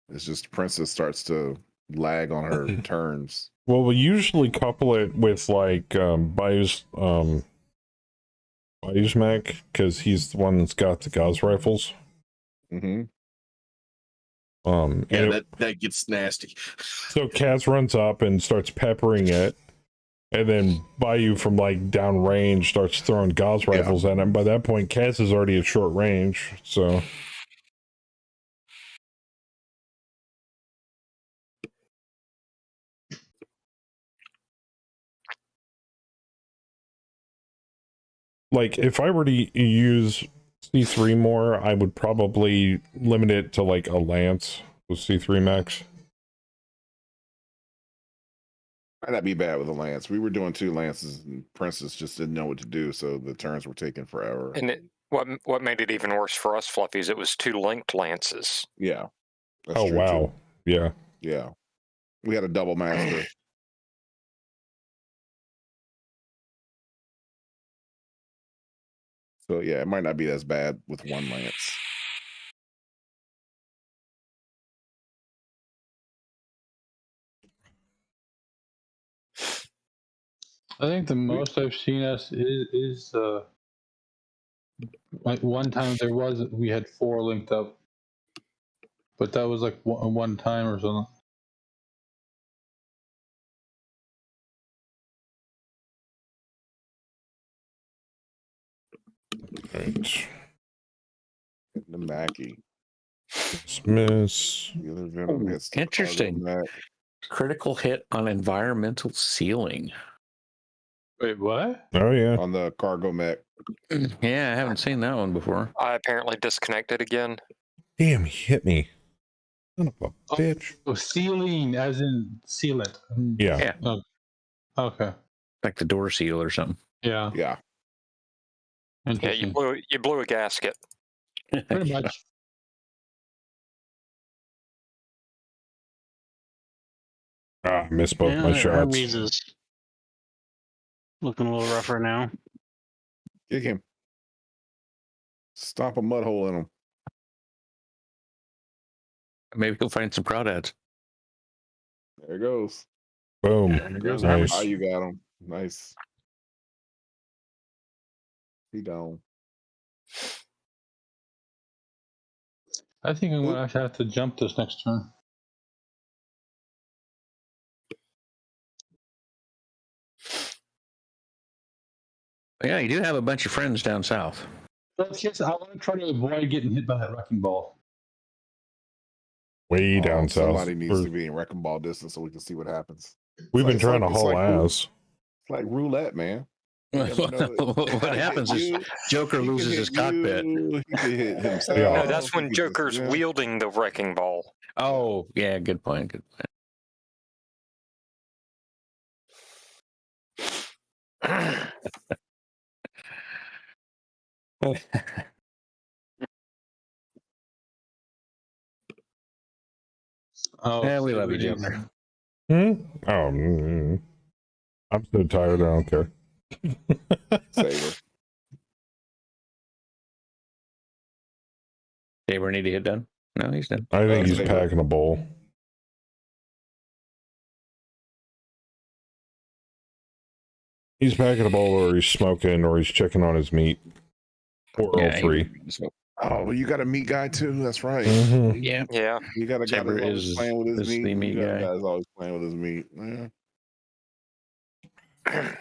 It's just princess starts to lag on her turns. Well, we usually couple it with like Bayou's mech because he's the one that's got the Gauss rifles. Mm-hmm. Yeah, that gets nasty. So Kaz runs up and starts peppering it, and then Bayou from like downrange starts throwing Gauss rifles at him. By that point, Kaz is already at short range, so. Like, if I were to use C3 more, I would probably limit it to like a Lance with C3 max. Might not be bad with a lance. We were doing 2 lances, and Princess just didn't know what to do, so the turns were taking forever. And what made it even worse for us, Fluffies, it was 2 linked lances. Yeah. That's Oh, true, wow. too. Yeah. Yeah. We had a double master. So yeah, it might not be as bad with 1 lance. I think the most I've seen us is like one time we had 4 linked up, but that was like one time or something. Right. The Mackie. Miss. The other venom hits the Interesting. Mac. Critical hit on environmental sealing. Wait, what? Oh, yeah. On the cargo mech. Yeah, I haven't seen that one before. I apparently disconnected again. Damn, he hit me. Son of a bitch. Oh, sealing, as in sealant. Yeah. Yeah. Oh, okay. Like the door seal or something. Yeah. Yeah. Yeah, you blew a gasket. Pretty much. Ah, I missed both my Yeah, shots. Hermes is looking a little rougher now. Kick him. Stomp a mud hole in him. Maybe he'll find some crawdads. There it goes. Boom. There goes Nice. how you got him. Nice. He gone. I think I'm going to have to jump this next turn. Yeah, you do have a bunch of friends down south. But yes, I want to try to avoid getting hit by that wrecking ball. Way down south. Somebody needs to be in wrecking ball distance so we can see what happens. We've been trying to it's haul ass. It's like roulette, man. What happens is Joker loses his cockpit. He can hit himself. No, that's when Joker's wielding the wrecking ball. Oh, yeah, good point. Good point. Oh, yeah, we love you, Joker. Oh, I'm so tired. I don't care. Saber. Saber need to get done? No, he's done. I think he's packing a bowl. He's packing a bowl, or he's smoking, or he's checking on his meat. Or all 3. Oh, well, you got a meat guy too. That's right. Mm-hmm. Yeah, yeah. You got a guy Saber that's always playing with his meat. The meat guy. Guy's always playing with his meat. Yeah.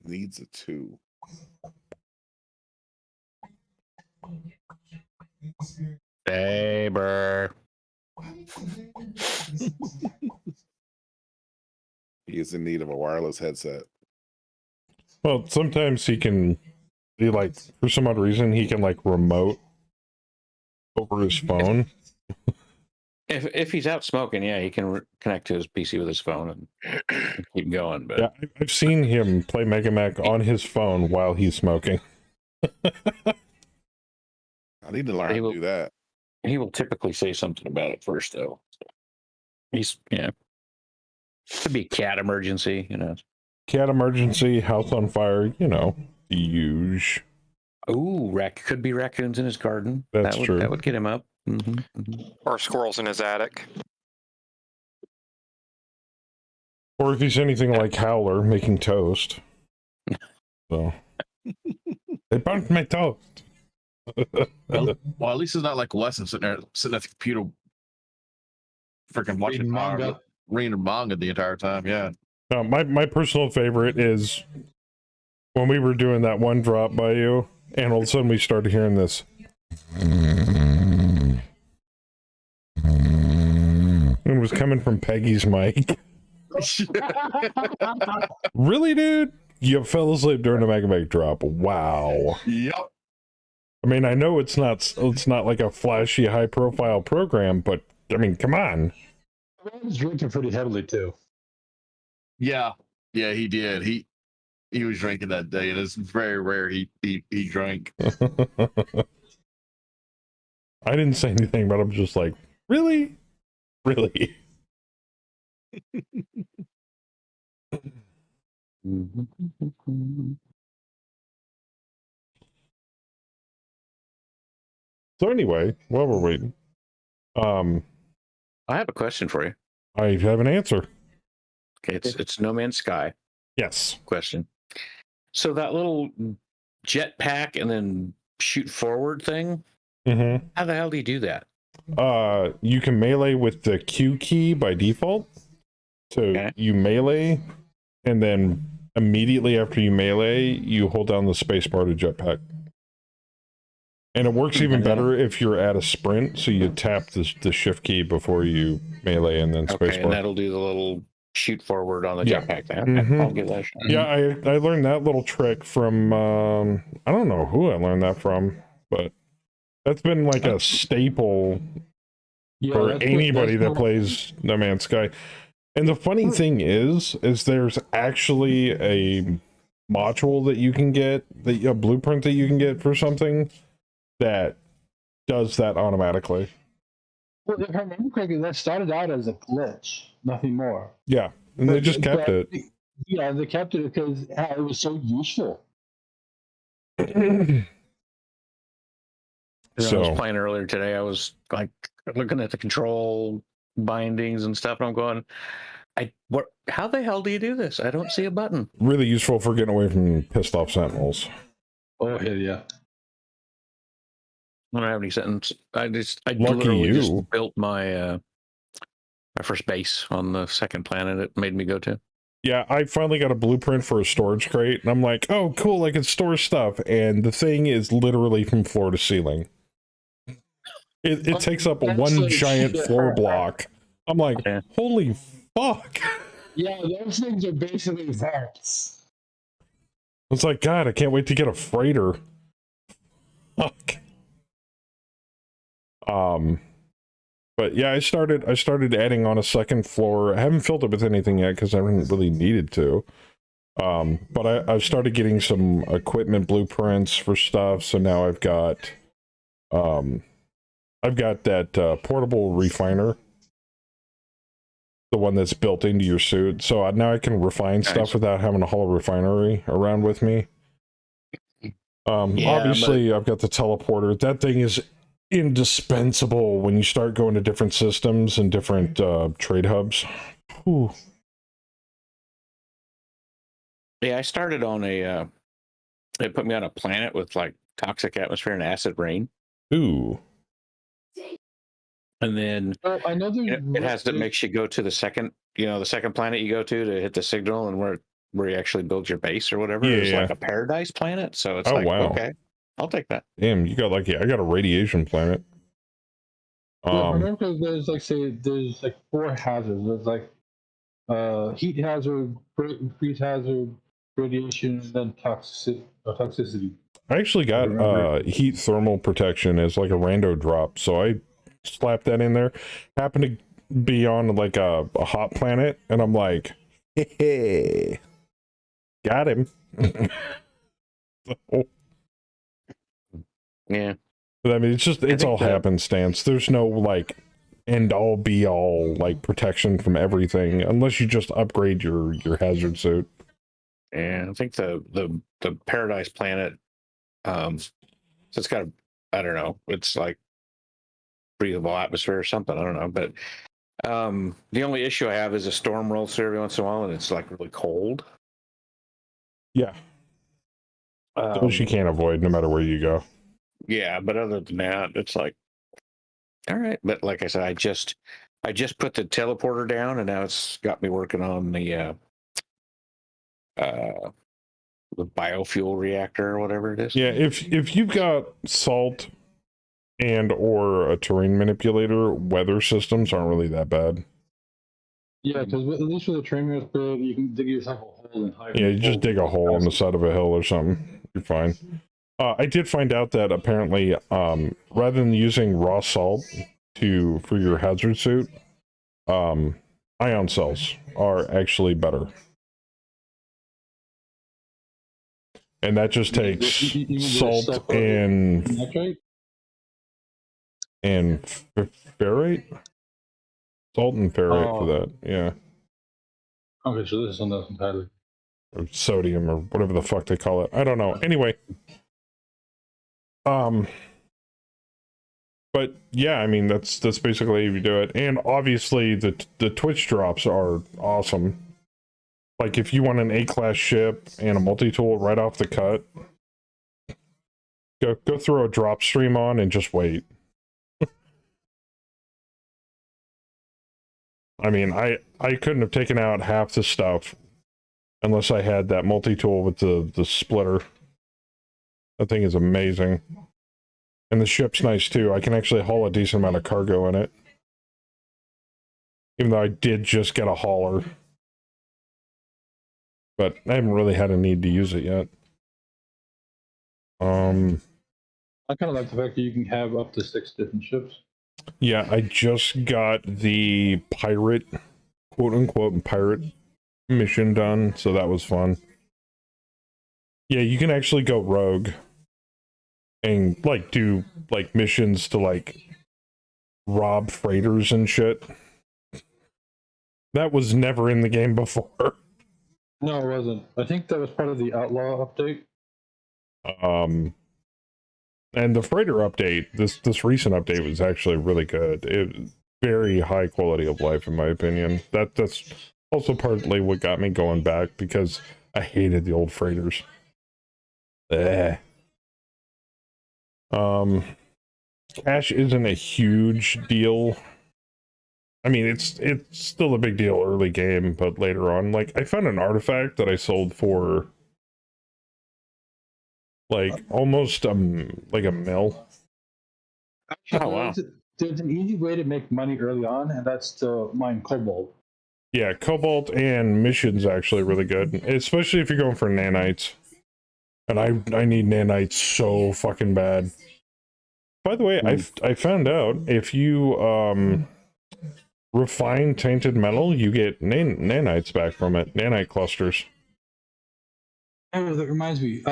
Needs a 2. Saber. He is in need of a wireless headset. Well, sometimes he can, for some odd reason, he can remote over his phone. If he's out smoking, yeah, he can connect to his PC with his phone and keep going. But yeah, I've seen him play Mega Mac on his phone while he's smoking. I need to learn how to do that. He will typically say something about it first, though. Could be a cat emergency, Cat emergency, house on fire, the huge. Ooh, could be raccoons in his garden. That's true. That would get him up. Or squirrels in his attic. Or if he's anything like Howler, making toast. So they burnt my toast. well, at least it's not like Wesson sitting at the computer freaking watching manga. reading manga the entire time. Yeah. My personal favorite is when we were doing that one drop by you, and all of a sudden we started hearing this. It was coming from Peggy's mic. Really, dude? You fell asleep during a Mega Meg drop. Wow. Yep. I mean, I know it's not like a flashy, high-profile program, but I mean, come on. I was drinking pretty heavily too. Yeah. Yeah, he did. He was drinking that day, and it's very rare he drank. I didn't say anything, but I'm just like, really? Really? So anyway, while we're waiting, I have a question for you. I have an answer. Okay, it's No Man's Sky Yes. question. So that little jetpack and then shoot forward thing, Mm-hmm. how the hell do you do that? You can melee with the Q key by default. So you melee, and then immediately after you melee, you hold down the spacebar to jetpack. And it works even better if you're at a sprint, so you tap the shift key before you melee and then spacebar. Okay, and that'll do the little shoot forward on the jetpack thing. Okay, Mhm. I'll give that a shot. Yeah, I learned that little trick from, I don't know who I learned that from, but that's been like a staple for anybody that plays No Man's Sky. And the funny thing is there's actually a module that you can get, a blueprint that you can get for something that does that automatically. Well, if I remember correctly, that started out as a glitch, nothing more. Yeah, and they just kept it. Yeah, they kept it because it was so useful. I So was playing earlier today. I was like looking at the control bindings and stuff, and I'm going, how the hell do you do this? I don't see a button. really useful for getting away from pissed off sentinels. Oh, hell yeah. I don't have any sentence. I Lucky literally you. just built my my first base on the second planet it made me go to. Yeah, I finally got a blueprint for a storage crate, and I'm like, oh, cool, I can store stuff. And the thing is literally from floor to ceiling. It takes up one giant floor block. I'm like, holy fuck. Yeah, those things are basically vaults. It's like, God, I can't wait to get a freighter. Fuck. But yeah, I started adding on a second floor. I haven't filled it with anything yet because I haven't really needed to. But I've started getting some equipment blueprints for stuff. So now I've got that portable refiner, the one that's built into your suit. So now I can refine stuff without having a whole refinery around with me. Obviously, I've got the teleporter. That thing is indispensable when you start going to different systems and different trade hubs. Whew. Yeah, I started on they put me on a planet with like toxic atmosphere and acid rain. Ooh. And then I know it has that makes you go to the second planet you go to hit the signal and where you actually build your base or whatever. Yeah, it's like a paradise planet. So it's okay, I'll take that. Damn, you got lucky. I got a radiation planet. I remember there's like 4 hazards. There's like heat hazard, freeze hazard, radiation, and then toxicity. I actually got heat thermal protection as like a rando drop, so I slapped that in there. Happened to be on like a hot planet, and I'm like, hey, got him. So, yeah. But I mean, it's all happenstance. There's no like end all be all like protection from everything unless you just upgrade your hazard suit. And I think the paradise planet, so it's got I don't know, it's like breathable atmosphere or something. I don't know, but the only issue I have is a storm rolls through every once in a while, and it's like really cold. Yeah. Those you can't avoid no matter where you go. Yeah, but other than that, it's like, all right. But like I said, I just put the teleporter down, and now it's got me working on the biofuel reactor or whatever it is. Yeah, if you've got salt and or a terrain manipulator, weather systems aren't really that bad. Yeah, because at least with a train manipulator, you can dig yourself a hole and hide. Yeah, you just dig a hole on the side of a hill or something. You're fine. I did find out that apparently, rather than using raw salt for your hazard suit, ion cells are actually better. And that just takes salt and ferrite? Salt and ferrite for that, yeah. Okay, so this is something else entirely. Or sodium or whatever the fuck they call it. I don't know. Anyway. But yeah, I mean that's basically how you do it. And obviously the Twitch drops are awesome. Like if you want an A-class ship and a multi-tool right off the cut, go throw a drop stream on and just wait. I mean, I couldn't have taken out half the stuff unless I had that multi-tool with the splitter. That thing is amazing. And the ship's nice too. I can actually haul a decent amount of cargo in it. Even though I did just get a hauler. But I haven't really had a need to use it yet. I kind of like the fact that you can have up to 6 different ships. Yeah, I just got the pirate, quote-unquote, pirate mission done, so that was fun. Yeah, you can actually go rogue and, like, do, like, missions to, like, rob freighters and shit. That was never in the game before. No, it wasn't. I think that was part of the Outlaw update. And the freighter update, this recent update was actually really good. It was very high quality of life, in my opinion. That's also partly what got me going back, because I hated the old freighters. Cash isn't a huge deal. I mean, it's still a big deal early game, but later on, like, I found an artifact that I sold for like almost like a mil. Actually, wow. There's an easy way to make money early on, and that's to mine cobalt. Yeah, cobalt and mission's actually really good, especially if you're going for nanites. And I need nanites so fucking bad. By the way, I found out if you refine tainted metal, you get nanites back from it, nanite clusters. Oh, that reminds me.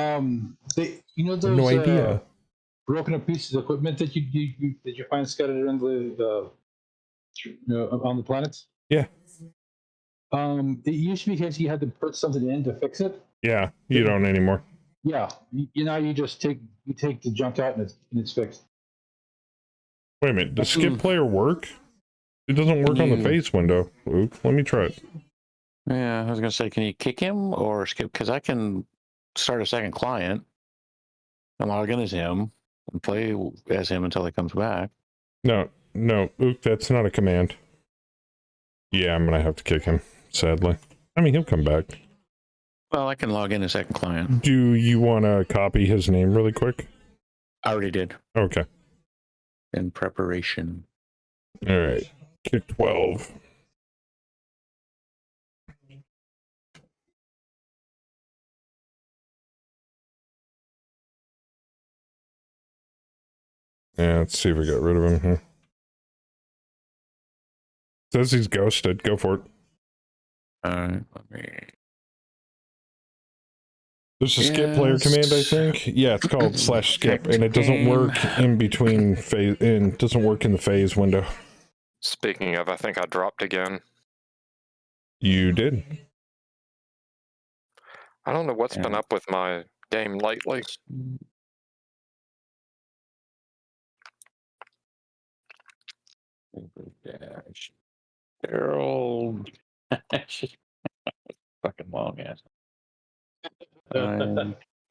You know those no idea. Broken up pieces of equipment that you find scattered around on the planets? Yeah. It used to be because you had to put something in to fix it. Yeah, you don't anymore. Yeah, you just take the junk out and it's fixed. Wait a minute, does skip player work? It doesn't work on the face window, Luke. Let me try it. Yeah, I was gonna say, can you kick him or skip? Because I can start a second client and log in as him and play as him until he comes back. No, Luke, that's not a command. Yeah, I'm gonna have to kick him, sadly. I mean, he'll come back. Well, I can log in a second client. Do you want to copy his name really quick? I already did. Okay. In preparation. All right. Kick 12. Yeah, let's see if we got rid of him here. Says he's ghosted. Go for it. Alright, let me... There's a skip player command, I think. Yeah, it's called /skip, and it doesn't work in between phase. It doesn't work in the phase window. Speaking of, I think I dropped again. You did. I don't know what's been up with my game lately. Daryl. Fucking long ass.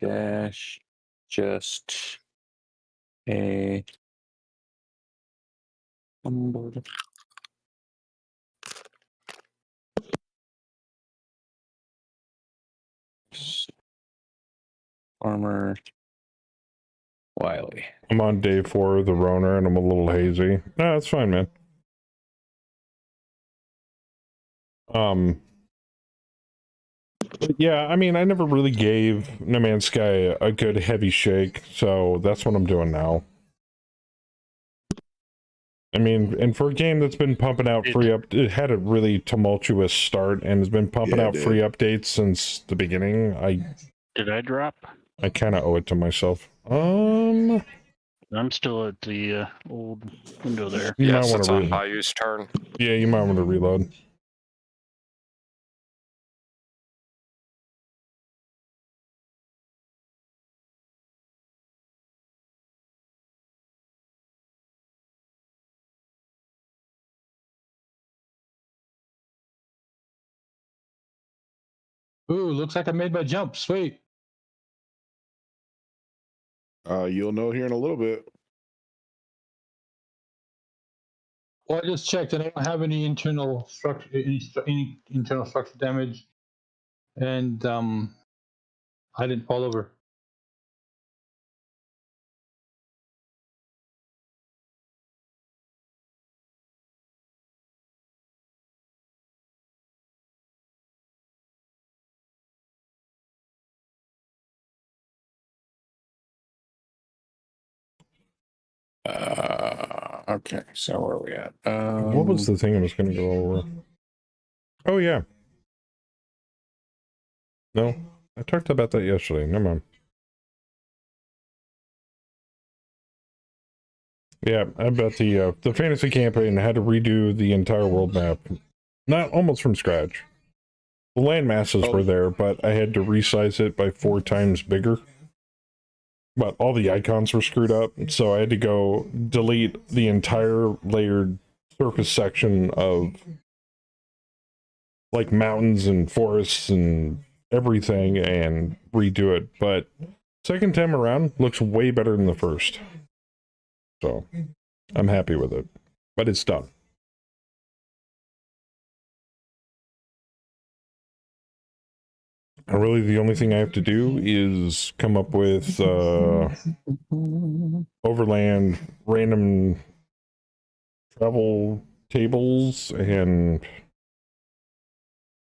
Dash just a Farmer Wiley. I'm on day 4 of the Roner and I'm a little hazy. No, that's fine, man. But yeah, I mean, I never really gave No Man's Sky a good heavy shake, so that's what I'm doing now. I mean, and for a game that's been pumping out it had a really tumultuous start and has been pumping out free updates since the beginning. Did I drop? I kind of owe it to myself. I'm still at the old window there. You Yes, might it's want on to Bayou's turn. Yeah, you might want to reload. Ooh, looks like I made my jump. Sweet. You'll know here in a little bit. Well, I just checked, and I don't have any internal structure, any internal structure damage, and I didn't fall over. Okay, so where are we at? What was the thing I was going to go over? Oh, yeah. No, I talked about that yesterday. Never mind. Yeah, I bet the fantasy campaign had to redo the entire world map. Not almost from scratch. The land masses were there, but I had to resize it by 4 times bigger. But all the icons were screwed up, so I had to go delete the entire layered surface section of like mountains and forests and everything and redo it. But second time around looks way better than the first. So I'm happy with it. But it's done. And really the only thing I have to do is come up with overland random travel tables and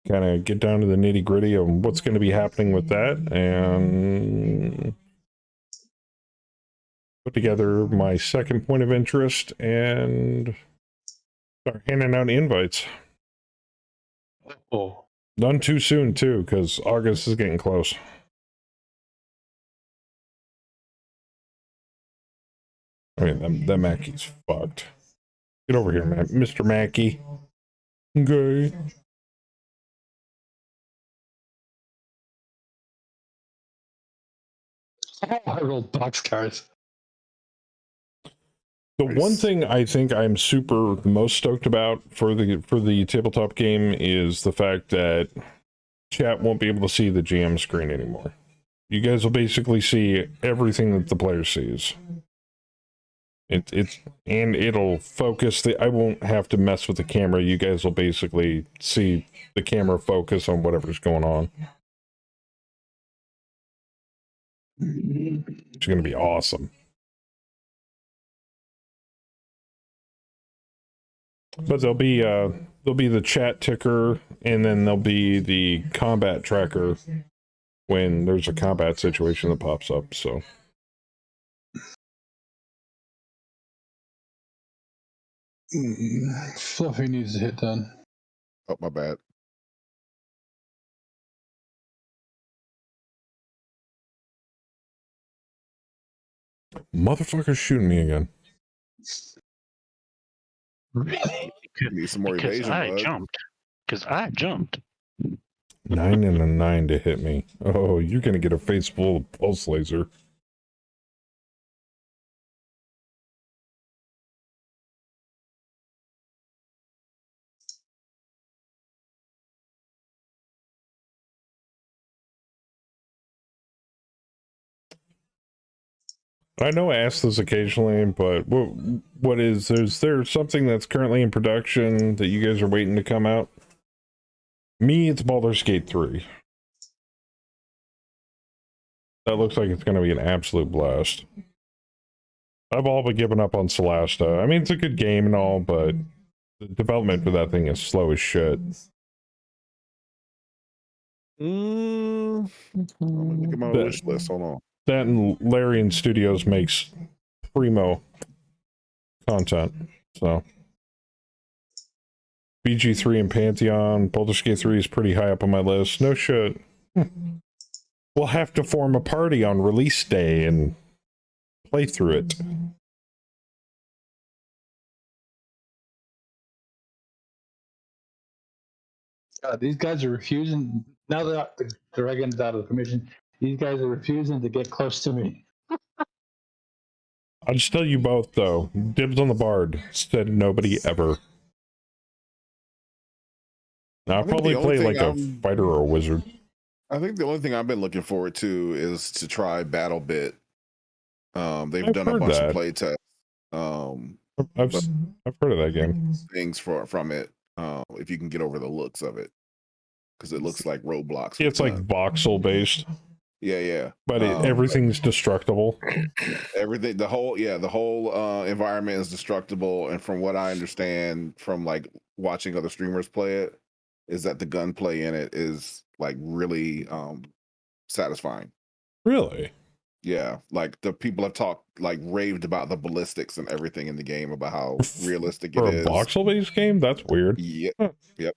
kind of get down to the nitty gritty of what's going to be happening with that and put together my second point of interest and start handing out invites. Oh. Done too soon too, because August is getting close. I mean, that Mackey's fucked. Get over here, man. Mr. Mackey. Okay. I rolled boxcars. The one thing I think I'm the most stoked about for the tabletop game is the fact that chat won't be able to see the GM screen anymore. You guys will basically see everything that the player sees. It'll focus I won't have to mess with the camera. You guys will basically see the camera focus on whatever's going on. It's going to be awesome. But there'll be the chat ticker, and then there'll be the combat tracker when there's a combat situation that pops up. So Fluffy needs to hit done. Oh, my bad. motherfucker's shooting me again. Really? Need some more evasion, bud. Because I jumped. 9 and a 9 to hit me. Oh, you're gonna get a face full of pulse laser. I know I ask this occasionally, but is there something that's currently in production that you guys are waiting to come out? Me, it's Baldur's Gate 3. That looks like it's going to be an absolute blast. I've all but given up on Solasta. I mean, it's a good game and all, but the development for that thing is slow as shit. Look at my wish list. Hold on. That and Larian Studios makes primo content. So BG3 and Pantheon, Baldur's Gate 3 is pretty high up on my list. No shit. We'll have to form a party on release day and play through it. These guys are refusing. Now that the dragon's out of commission, these guys are refusing to get close to me. I'll just tell you both, though. Dibs on the Bard. Said nobody ever. Now, I'll probably play like a fighter or a wizard. I think the only thing I've been looking forward to is to try BattleBit. They've done a bunch of play tests. I've heard of that game. Things from it, if you can get over the looks of it, because it looks like Roblox. It's like voxel based. Yeah. But everything's destructible. Everything, the whole environment is destructible, and from what I understand from like watching other streamers play it, is that the gunplay in it is like really satisfying. Really? Yeah, like the people have raved about the ballistics and everything in the game, about how realistic it is. For a voxel based game? That's weird. Yep. Huh. Yep.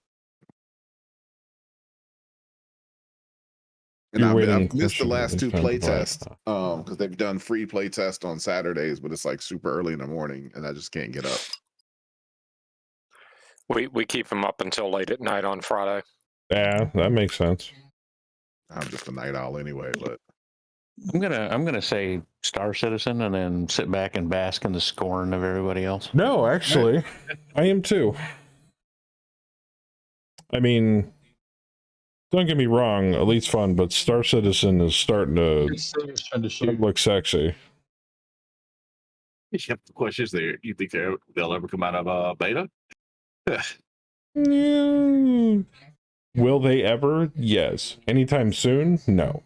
And I've missed the last two play tests because they've done free play tests on Saturdays, but it's like super early in the morning and I just can't get up. We keep them up until late at night on Friday. Yeah, that makes sense. I'm just a night owl anyway, but I'm gonna say Star Citizen and then sit back and bask in the scorn of everybody else. No, actually, I am too. I mean, don't get me wrong, Elite's fun, but Star Citizen is starting to look sexy. Yep, the question is, you think they'll ever come out of beta? Will they ever? Yes. Anytime soon? No.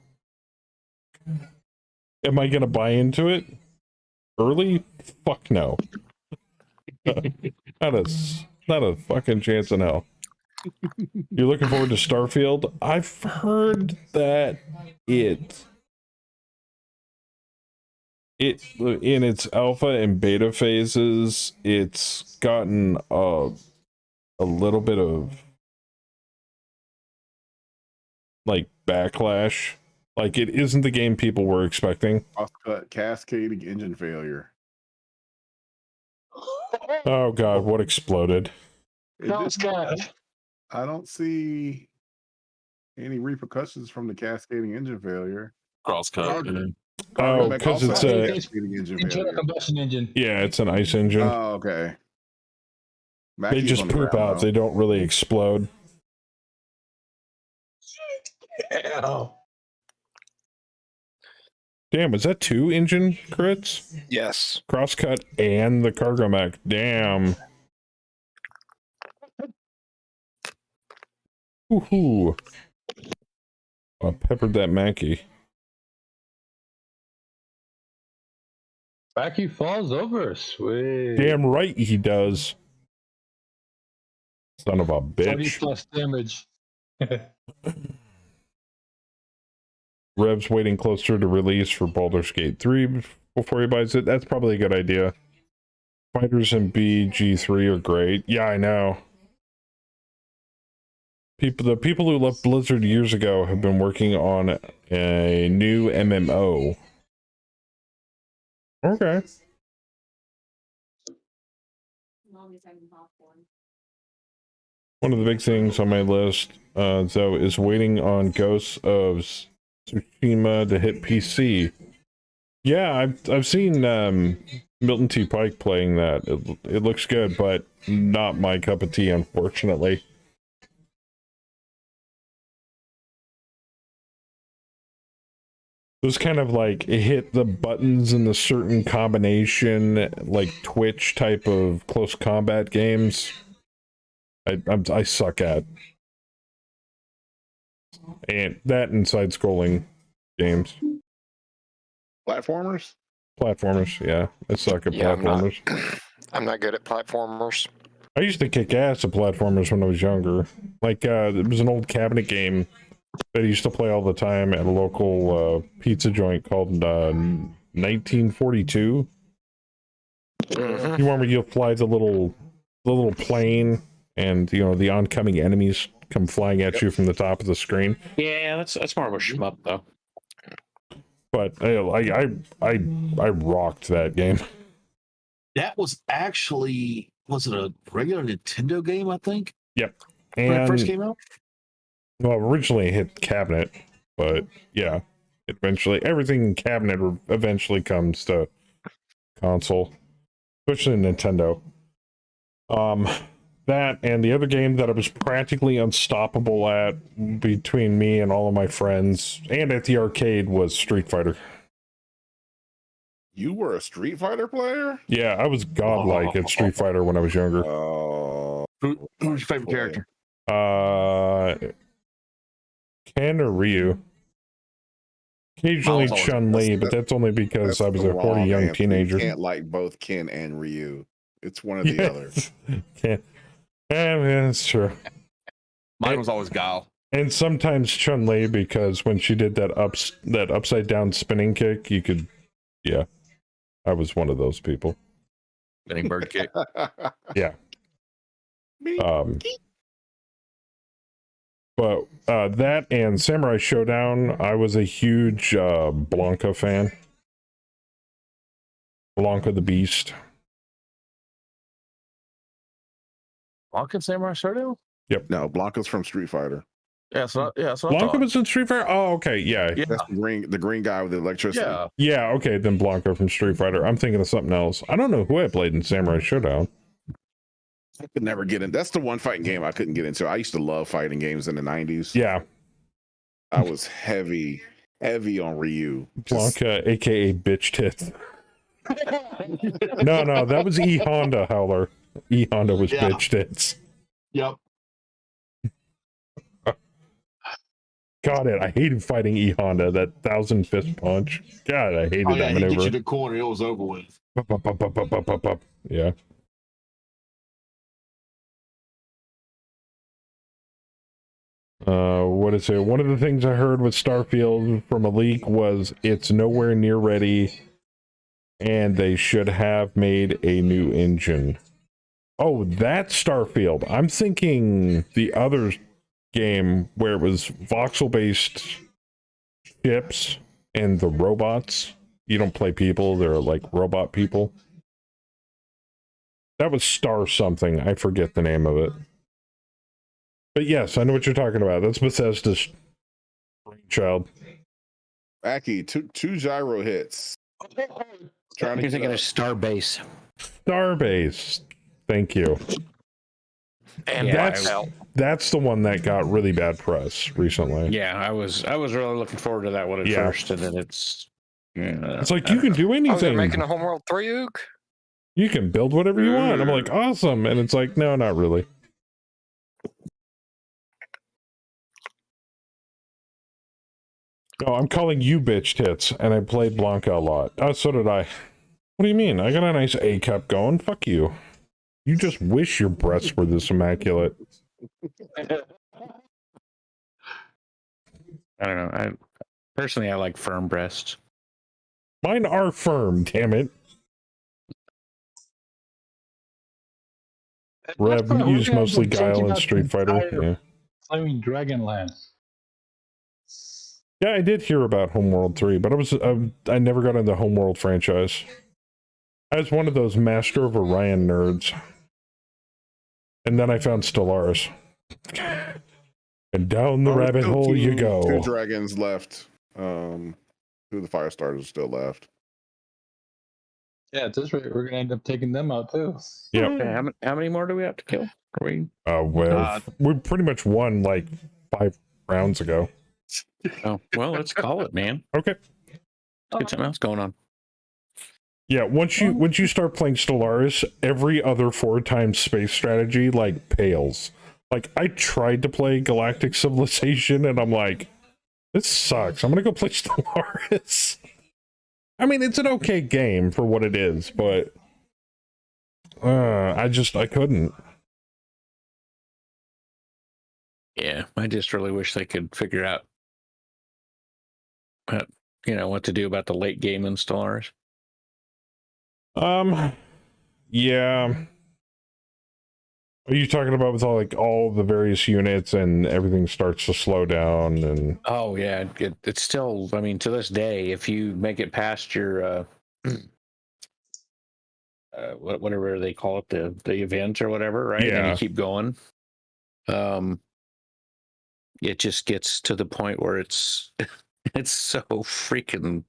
Am I going to buy into it early? Fuck no. Not a fucking chance in hell. You're looking forward to Starfield? I've heard that it in its alpha and beta phases, it's gotten a little bit of like backlash. Like, it isn't the game people were expecting. Cascading engine failure. Oh god, what exploded? I don't see any repercussions from the cascading engine failure. Crosscut. Oh, because it's a internal combustion engine. Yeah, it's an ice engine. Oh, okay. They just poop out. They don't really explode. Damn, was that 2 engine crits? Yes. Crosscut and the cargo mech. Damn. Woohoo. I peppered that Mackey. Mackey falls over. Sweet. Damn right he does. Son of a bitch. 20+ damage. Rev's waiting closer to release for Baldur's Gate 3 before he buys it. That's probably a good idea. Fighters in BG3 are great. Yeah, I know. The people who left Blizzard years ago have been working on a new MMO. Okay. One of the big things on my list, though, is waiting on Ghosts of Tsushima to hit PC. Yeah, I've seen Milton T. Pike playing that. It looks good, but not my cup of tea, unfortunately. It was kind of like it hit the buttons in the certain combination, like Twitch type of close combat games. I suck at. And that and side-scrolling games. Platformers? Platformers, yeah. I suck at Yeah, platformers. I'm not good at platformers. I used to kick ass at platformers when I was younger. Like, there was an old cabinet game that I used to play all the time at a local pizza joint called 1942. Mhm. You remember you fly the little plane, and you know the oncoming enemies come flying at you from the top of the screen. Yeah, that's more of a shmup though. But I rocked that game. That was actually, was it a regular Nintendo game, I think? Yep. When it And first came out? well, originally it hit cabinet, but yeah, eventually everything in cabinet eventually comes to console, especially Nintendo. That and the other game that I was practically unstoppable at between me and all of my friends and at the arcade was Street Fighter. You were a Street Fighter player? Yeah, I was godlike at Street Fighter when I was younger. Who's your favorite character? Ken or Ryu? Occasionally Chun-Li, but that's only because I was a horny young teenager. You can't like both Ken and Ryu. It's one or the other. Can't. Yeah, that's true. Mine was always Guile. And sometimes Chun-Li, because when she did that upside down spinning kick, you could, yeah, I was one of those people. Spinning bird kick. Yeah. But that and Samurai Showdown, I was a huge Blanca fan. Blanca the Beast. Blanca Samurai Showdown? Yep. No, Blanca's from Street Fighter. Yeah, so I Blanca thought. was in Street Fighter? Oh, okay, yeah. That's the green guy with the electricity. Yeah. Yeah, okay, then Blanca from Street Fighter. I'm thinking of something else. I don't know who I played in Samurai Showdown. I could never get in. That's the one fighting game I couldn't get into. I used to love fighting games in the 90s. Yeah. I was heavy on Ryu. Blanca, aka bitch tits. No, that was E Honda, Howler. E Honda was bitch tits. Yep. Got it. I hated fighting E Honda, that 1,000 fist punch. God, I hated that He get you maneuver. the corner, it was over with. Yeah. What is it? One of the things I heard with Starfield from a leak was it's nowhere near ready, and they should have made a new engine. Oh, that's Starfield. I'm thinking the other game where it was voxel-based ships and the robots. You don't play people, they're like robot people. That was Star something. I forget the name of it. But yes, I know what you're talking about. That's Bethesda's brainchild. Aki, two gyro hits. You're thinking of Starbase. Starbase. Thank you. And that's the one that got really bad press recently. Yeah, I was really looking forward to that one at first, and then it's it's like you can do anything. Oh, they're making a Homeworld 3, Ook? You can build whatever you want. I'm like, awesome. And it's like, no, not really. Oh, I'm calling you bitch tits, and I played Blanca a lot. Oh, so did I. What do you mean? I got a nice A cup going. Fuck you. You just wish your breasts were this immaculate. I don't know. I personally like firm breasts. Mine are firm, damn it. Rev used mostly Guile and Street Fighter. Yeah. Flaming Dragonlance. Yeah, I did hear about Homeworld 3, but I never got into the Homeworld franchise. I was one of those Master of Orion nerds. And then I found Stellaris. And down the rabbit hole you go. 2 dragons left. 2 of the fire starters are still left. Yeah, at this rate, we're gonna end up taking them out too. Yeah. Okay, how many more do we have to kill? Are we? Well, we pretty much won like 5 rounds ago. Oh, well, let's call it, man. Okay. Let's get something else going on. Yeah, once you start playing Stellaris, every other 4x space strategy like pales. Like I tried to play Galactic Civilization and I'm like, this sucks. I'm gonna go play Stellaris. I mean, it's an okay game for what it is, but I couldn't. Yeah, I just really wish they could figure out, what to do about the late game installers. Yeah. Are you talking about with all the various units and everything starts to slow down and? Oh yeah, it's still. I mean, to this day, if you make it past your whatever they call it, the event or whatever, right? Yeah. And you keep going. It just gets to the point where it's it's so freaking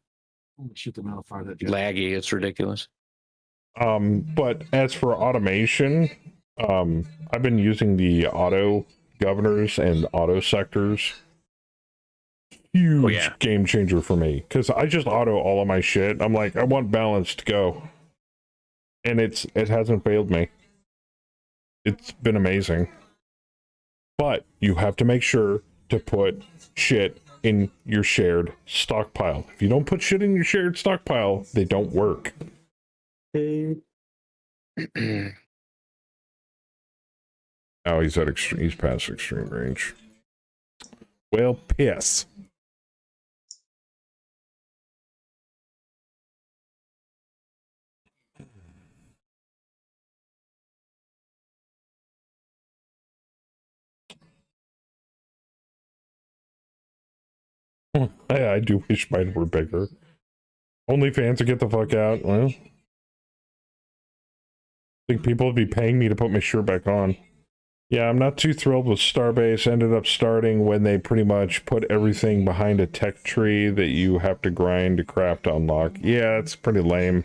Shoot them out far that laggy. It's ridiculous. But as for automation, I've been using the auto governors and auto sectors. Huge game changer for me, because I just auto all of my shit. I'm like, I want balance to go, and it hasn't failed me. It's been amazing. But you have to make sure to put shit in your shared stockpile. If you don't put shit in your shared stockpile, they don't work. Oh, he's at extreme. He's past extreme range. Well, piss. I do wish mine were bigger. OnlyFans to get the fuck out. Well, I think people would be paying me to put my shirt back on. Yeah, I'm not too thrilled with Starbase. Ended up starting when they pretty much put everything behind a tech tree that you have to grind to craft to unlock. Yeah, it's pretty lame.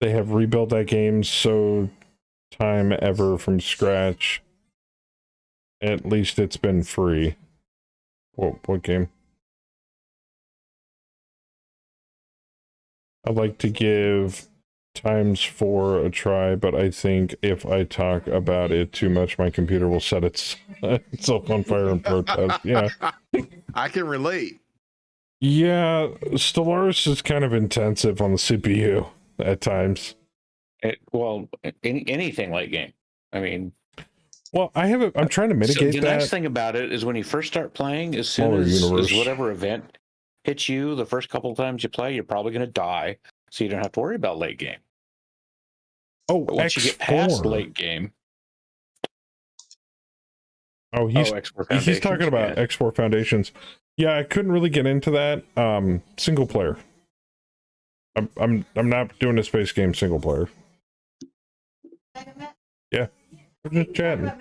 They have rebuilt that game so time ever from scratch. At least it's been free. What game? I'd like to give x4 a try, but I think if I talk about it too much, my computer will set itself on fire in protest. Yeah. I can relate. Yeah, Stellaris is kind of intensive on the CPU at times. Anything late game. I mean, well, I'm trying to mitigate the that. nice thing about it is when you first start playing, as soon as whatever event hits you, the first couple of times you play, you're probably going to die, so you don't have to worry about late game. Oh, but once you get past late game. Oh, he's talking about X4 Foundations. Yeah, I couldn't really get into that. Single player. I'm not doing a space game single player. Yeah, we're just chatting.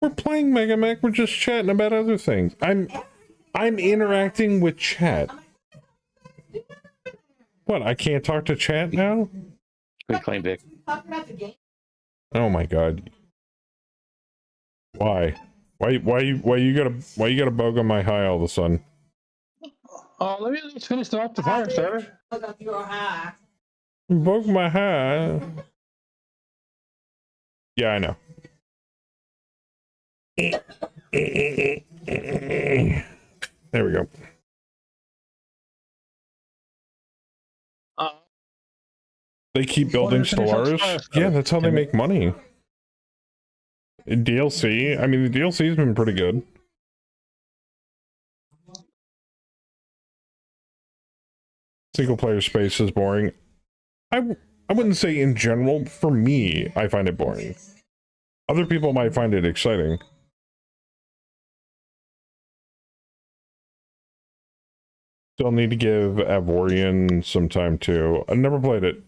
We're playing Mega Mech. We're just chatting about other things. I'm interacting with chat. What? I can't talk to chat now? We claim Dick. Oh my god. Why? Why you gotta bug on my high all of a sudden? Oh, let me just finish off the fire starter. Bug my high. Yeah, I know. There we go. They keep building Stellaris. Yeah, that's how they make money. In DLC, I mean, the DLC's been pretty good. Single player space is boring. I wouldn't say in general. For me, I find it boring. Other people might find it exciting. Still need to give Avorian some time too. I've never played it.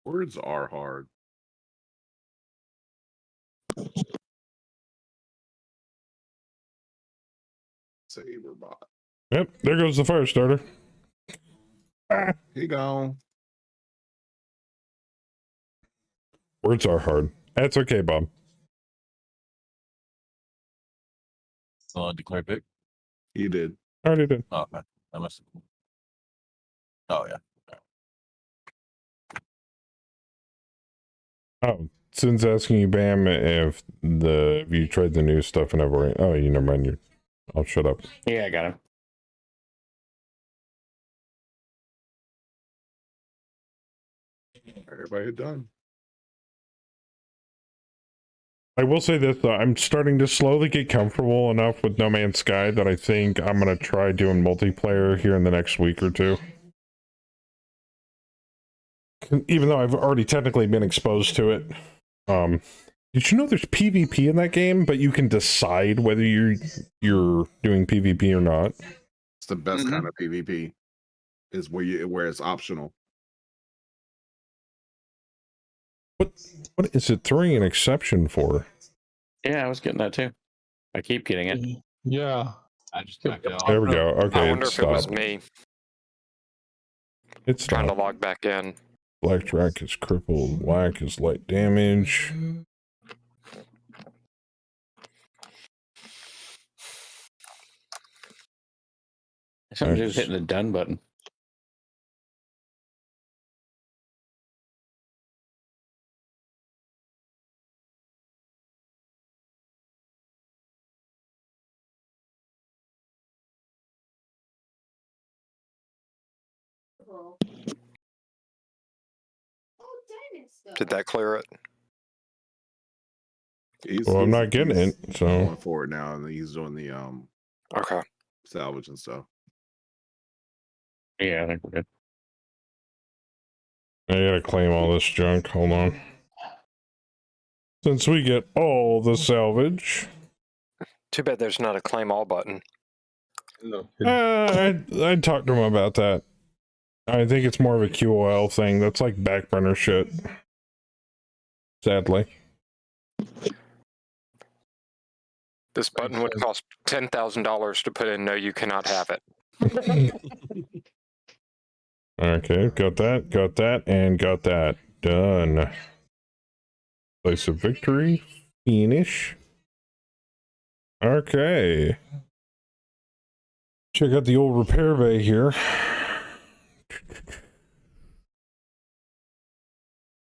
Words are hard. Saberbot. Yep, there goes the fire starter. Here you go. Words are hard. That's okay, Bob. Declare pick. You did. I already did. Oh, okay. I must have. Oh yeah. Oh, Sin's asking you, Bam, if you tried the new stuff and everything. Oh, you never mind. I'll shut up. Yeah, I got him. Everybody done. I will say this, though. I'm starting to slowly get comfortable enough with No Man's Sky that I think I'm going to try doing multiplayer here in the next week or two. Even though I've already technically been exposed to it. Did you know there's PvP in that game, but you can decide whether you're doing PvP or not? It's the best kind of PvP. Is where it's optional. What is it throwing an exception for? Yeah, I was getting that too. I keep getting it. Yeah. I just backed out. There we go. Okay, I wonder if it was stopped. me It's trying to not. log back in. Blackjack is crippled. Whack is light damage. Something just hitting the done button. Did that clear it? Well, I'm not getting it, so going forward now, and he's doing the Okay. salvage and stuff. Yeah, I think we're good. I gotta claim all this junk. Hold on. Since we get all the salvage, Too bad there's not a claim all button. No. I'd talk to him about that. I think it's more of a QOL thing. That's like backburner shit. Sadly. This button would cost $10,000 to put in. No, you cannot have it. Okay, got that, and got that. Done. Place of victory. Finish. Okay. Check out the old repair bay here.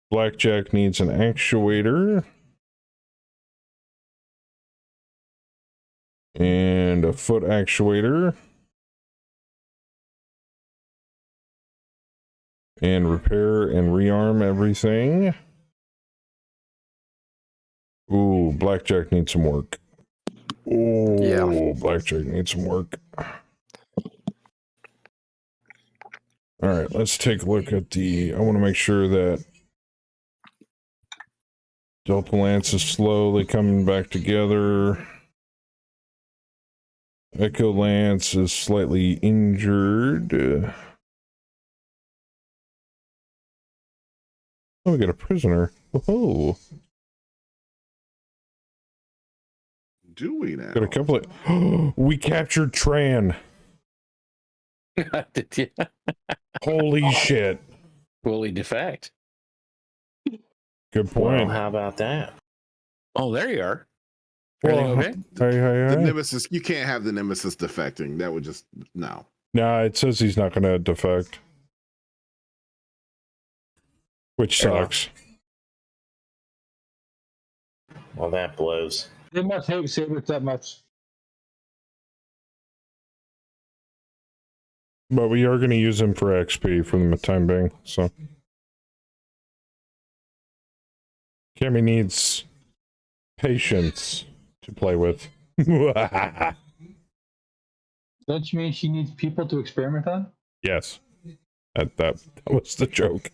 Blackjack needs an actuator. And a foot actuator. And repair and rearm everything. Ooh, Blackjack needs some work. Ooh, yeah. Blackjack needs some work. All right, let's take a look at I want to make sure that Delta Lance is slowly coming back together. Echo Lance is slightly injured. Oh, we got a prisoner. Oh. Do we now? Got a couple of... We captured Tran. Did you? Holy shit. Fully defect. Good point. Well, how about that? Oh, there you are. Well, Everything okay? The Hey. Nemesis, you can't have the Nemesis defecting. That would just, no. Nah, it says he's not going to defect. Which sucks. Well, that blows. They must hate Sabres that much. But we are going to use him for XP for the time being, so. Cammy needs patience to play with. Don't you mean she needs people to experiment on? Yes. That was the joke.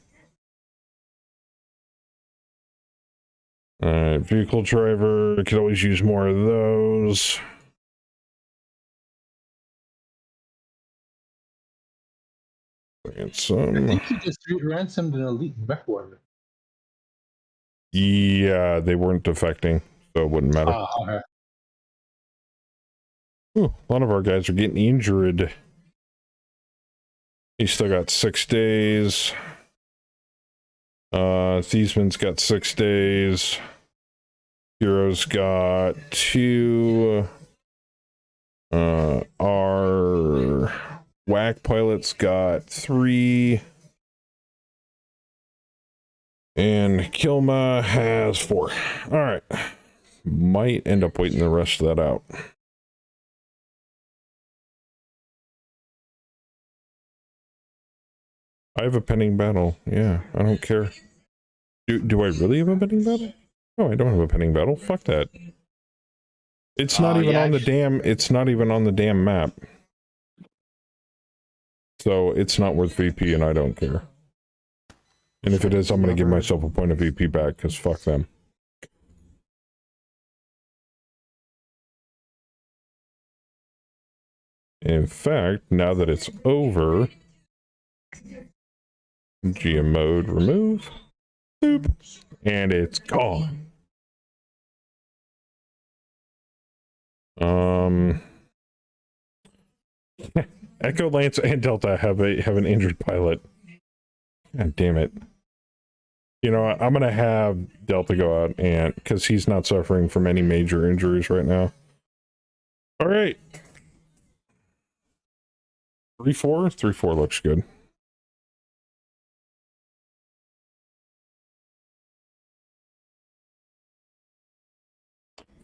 Alright, vehicle driver. Could always use more of those. And I some. think you just ransomed an elite mech warrior. Yeah, they weren't defecting, so it wouldn't matter. Okay. Ooh, a lot of our guys are getting injured. He's still got 6 days. Thiesman's got 6 days. Hero's got 2. Our whack pilot's got 3. And Kilma has 4. All right. Might end up waiting the rest of that out. I have a pending battle. Yeah, I don't care. Do I really have a pending battle? No, I don't have a pending battle. Fuck that. It's not even on the damn. It's not even on the damn map. So it's not worth VP, and I don't care. And if it is, I'm going to give myself a point of VP back because fuck them. In fact, now that it's over, GM mode remove, boop, and it's gone. Echo, Lance, and Delta have an injured pilot. God damn it. You know what? I'm gonna have Delta go out and because he's not suffering from any major injuries right now. All right. 3-4? 3-4 looks good.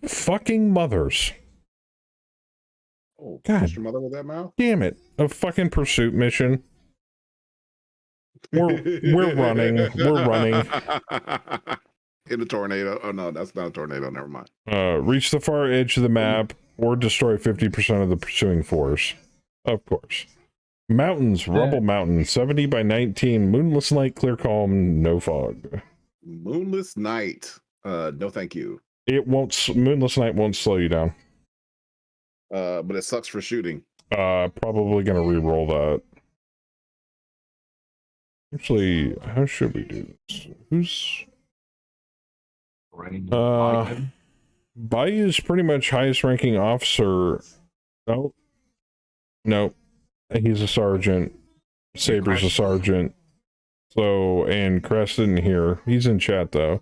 Fucking mothers. Oh, God. Mr. Mother with that mouth? Damn it. A fucking pursuit mission. We're running. We're running. In a tornado. Oh no, that's not a tornado. Never mind. Reach the far edge of the map or destroy 50% of the pursuing force. Of course. Mountains, Rubble Mountain, 70 by 19, moonless night, clear calm, no fog. Moonless night. No thank you. It won't, moonless night won't slow you down. But it sucks for shooting. Probably gonna re-roll that. Actually, how should we do this? Who's Bayou's pretty much highest ranking officer. Oh no, he's a sergeant. Saber's a sergeant. So, and Creston here. He's in chat though.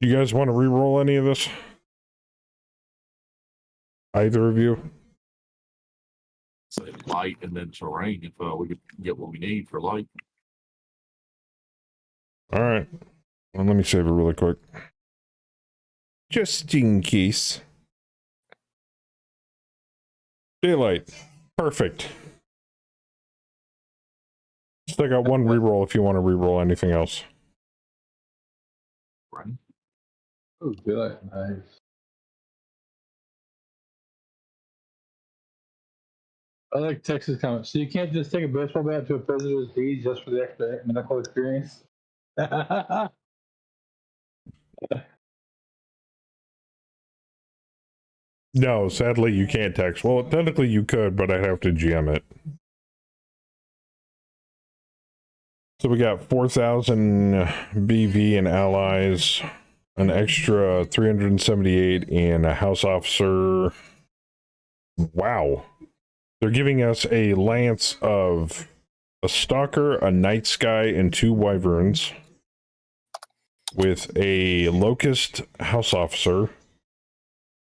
You guys want to re-roll any of this? Either of you? Say light and then terrain if we could get what we need for light. All right. Well, let me save it really quick. Just in case. Daylight. Perfect. Still got one reroll if you want to reroll anything else. Right. Oh, good. Nice. I like Texas comment. So you can't just take a baseball bat to a president's deed just for the extra medical experience? No, sadly you can't text. Well, technically you could, but I'd have to GM it. So we got 4,000 BV and allies, an extra 378 and a house officer. Wow. They're giving us a lance of a stalker, a night sky, and 2 wyverns with a locust house officer.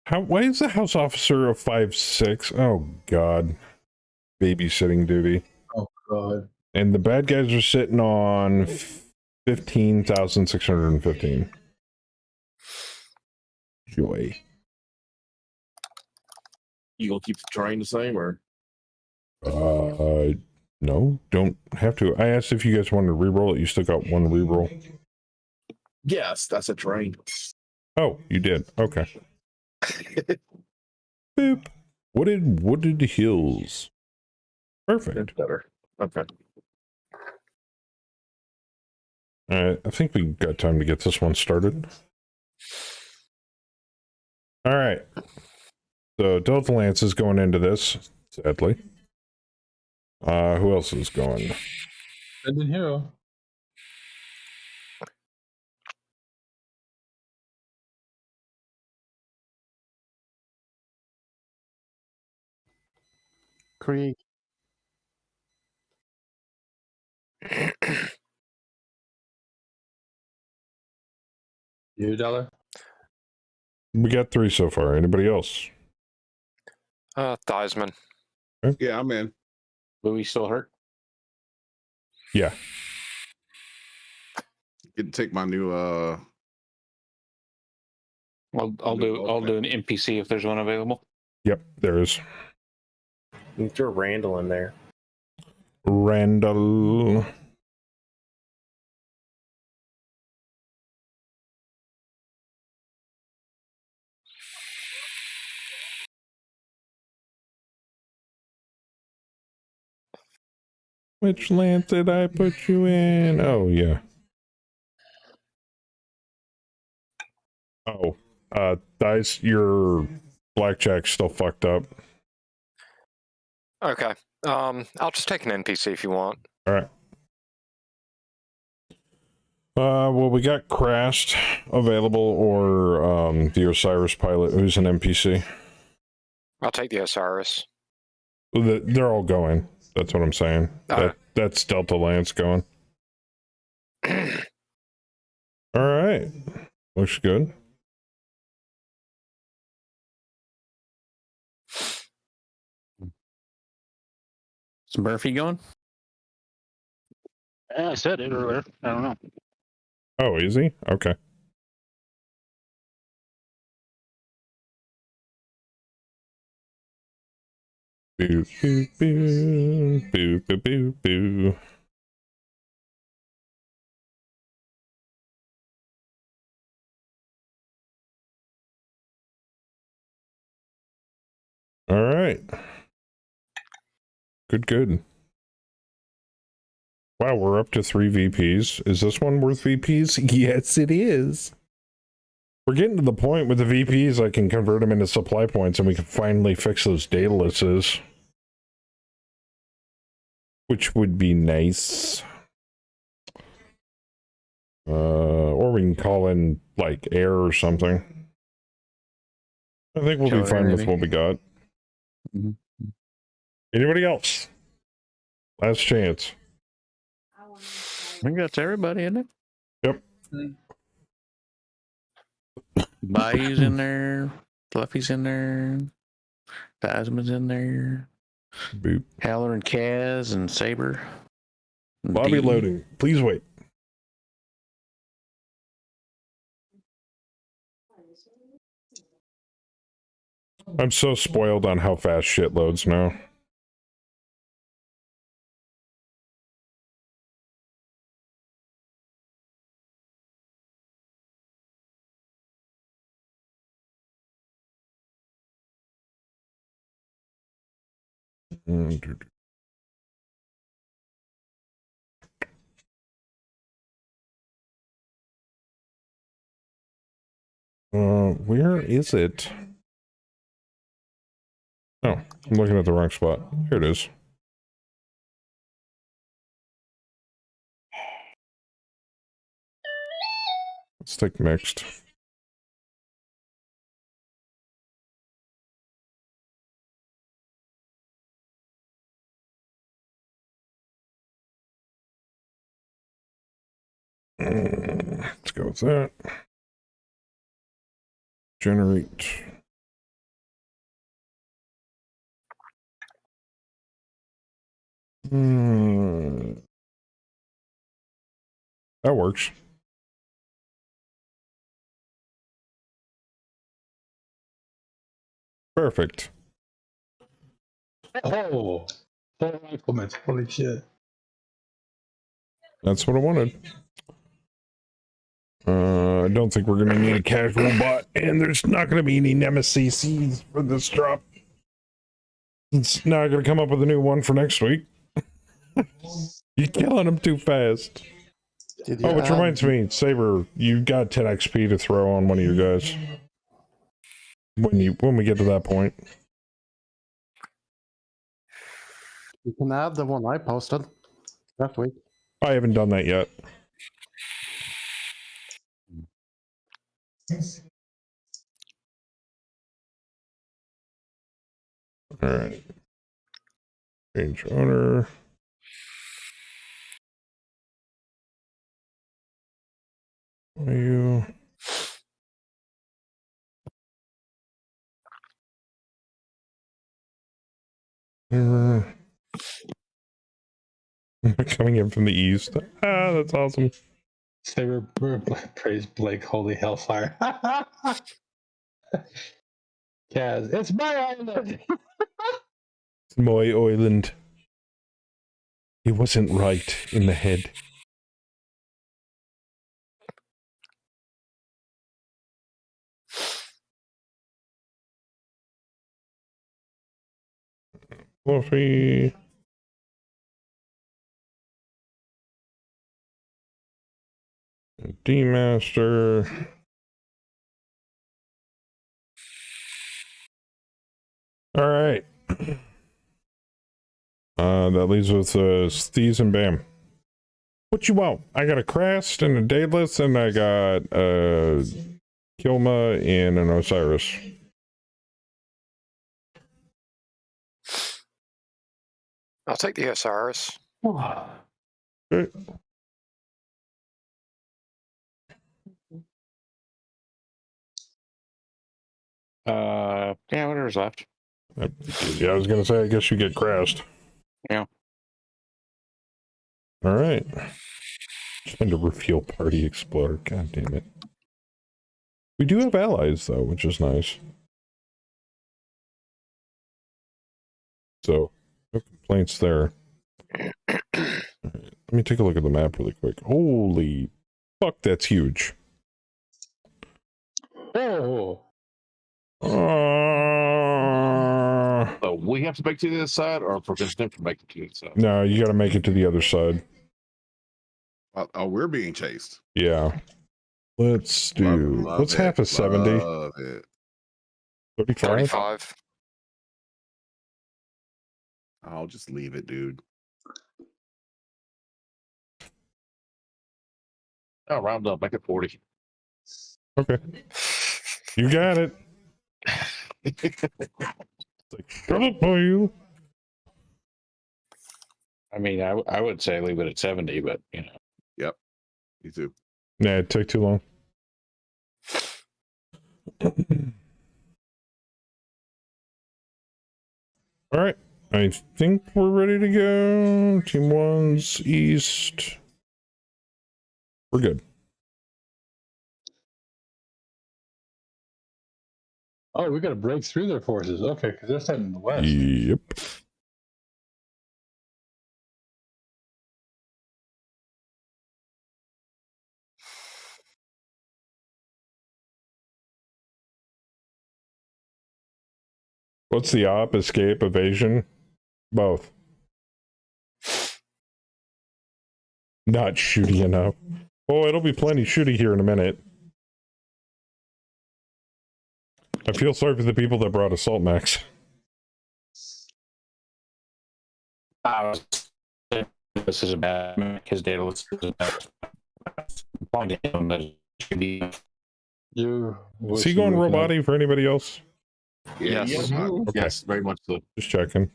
Why is the house officer a 5/6? Oh god. Babysitting duty. Oh god. And the bad guys are sitting on 15,615. Joy. You gonna keep the terrain the same or? No, don't have to. I asked if you guys wanted to reroll it. You still got one reroll. Yes, that's a terrain. Oh, you did. Okay. Boop. Wooded hills. Perfect. That's better. Okay. I think we got time to get this one started. All right. So Delta Lance is going into this, sadly. Who else is going? Legend Hero. Create. You, Dollar? We got 3 so far. Anybody else? Theismann. Yeah, I'm in. Louis still hurt? Yeah. take my new I'll do an NPC if there's one available. Yep, there is. You can throw Randall in there. Randall. Which land did I put you in? Oh, yeah. Oh, Dice, your blackjack's still fucked up. Okay. I'll just take an NPC if you want. All right. Well, we got Crashed available, or the Osiris pilot, who's an NPC. I'll take the Osiris. They're all going. That's what I'm saying. That's Delta Lance going. All right. Looks good. Is Murphy going? I said it earlier. I don't know. Oh, is he? Okay. Boo, boo, boo, boo, boo, boo, boo. All right. Good. Wow, we're up to 3 VPs. Is this one worth VPs? Yes, it is. We're getting to the point with the VPs, I can convert them into supply points and we can finally fix those data lists. Which would be nice. Or we can call in, like, air or something. I think we'll be fine with what we got. Mm-hmm. Anybody else? Last chance. I think that's everybody, isn't it? Yep. Bayou's in there. Fluffy's in there. Phasma's in there. Boop. Howler and Kaz and Saber. And Lobby D. loading. Please wait. I'm so spoiled on how fast shit loads now. Where is it? Oh, I'm looking at the wrong spot. Here it is. Let's take mixed. Let's go with that. Generate. That works. Perfect. Oh, 4 riflemen. Holy shit. That's what I wanted. I don't think we're going to need a casual bot, and there's not going to be any nemesis for this drop. It's not going to come up with a new one for next week. You're killing them too fast. Oh, which reminds me, Saber, you got 10 XP to throw on one of your guys. When we get to that point. You can add the one I posted last week. I haven't done that yet. All right. Change owner. Are you? Coming in from the east. Ah, that's awesome. Say praise Blake, holy hellfire. Kaz, it's my island. It's my island. He wasn't right in the head. Fluffy. D-Master. All right. That leaves us Steez and Bam. What you want? I got a Crest and a Daedalus, and I got a Kilma and an Osiris. I'll take the Osiris. Okay. Yeah, whatever's left. Yeah, I was gonna say, I guess you get crashed. Yeah. All right. Trying to refuel party exploder. God damn it. We do have allies though, which is nice. So no complaints there. Right, let me take a look at the map really quick. Holy fuck, that's huge. Oh. So we have to make it to the other side, or prevent them from making it to the other side? No, you got to make it to the other side. Oh, we're being chased. Yeah. Let's do. Love What's half of 70? Love it. 35? 35. I'll just leave it, dude. I'll round up, make it 40. Okay. You got it. Like, shut up, boy, you. I mean, I would say leave it at 70, but you know. Yep. Me too. Nah, it took too long. All right. I think we're ready to go. Team 1's east. We're good. Oh, we got to break through their forces. Okay, because they're sitting in the west. Yep. What's the op? Escape, evasion? Both. Not shooty enough. Oh, it'll be plenty shooty here in a minute. I feel sorry for the people that brought assault mechs. This is a bad. His data list is a bad. Is he going robotic for anybody else? Yes. Yes. Okay. Yes, very much so. Just checking.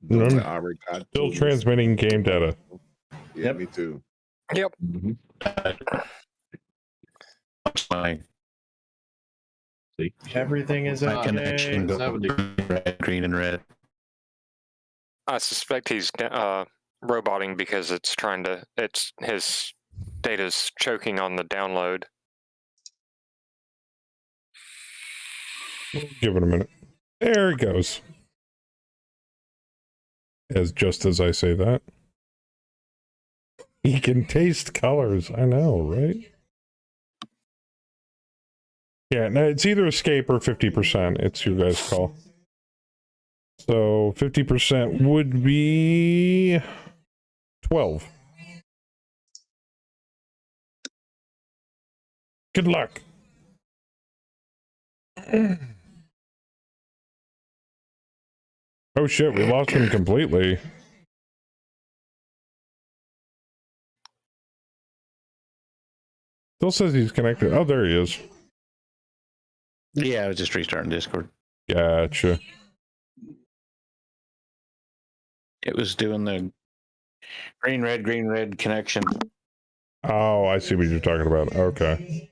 Don't None- let Ari God Still tools. transmitting game data. Yeah, me too. Yep. Fine. See? Everything is My okay. connection goes 70. red, green, and red. I suspect he's roboting because it's his data's choking on the download. Give it a minute. There it goes. Just as I say that. He can taste colors. I know, right? Yeah, no, it's either escape or 50%. It's your guys' call. So 50% would be 12. Good luck. Oh shit, we lost him completely. Still says he's connected. Oh, there he is. Yeah, I was just restarting Discord. Gotcha. It was doing the green, red connection. Oh, I see what you're talking about. Okay.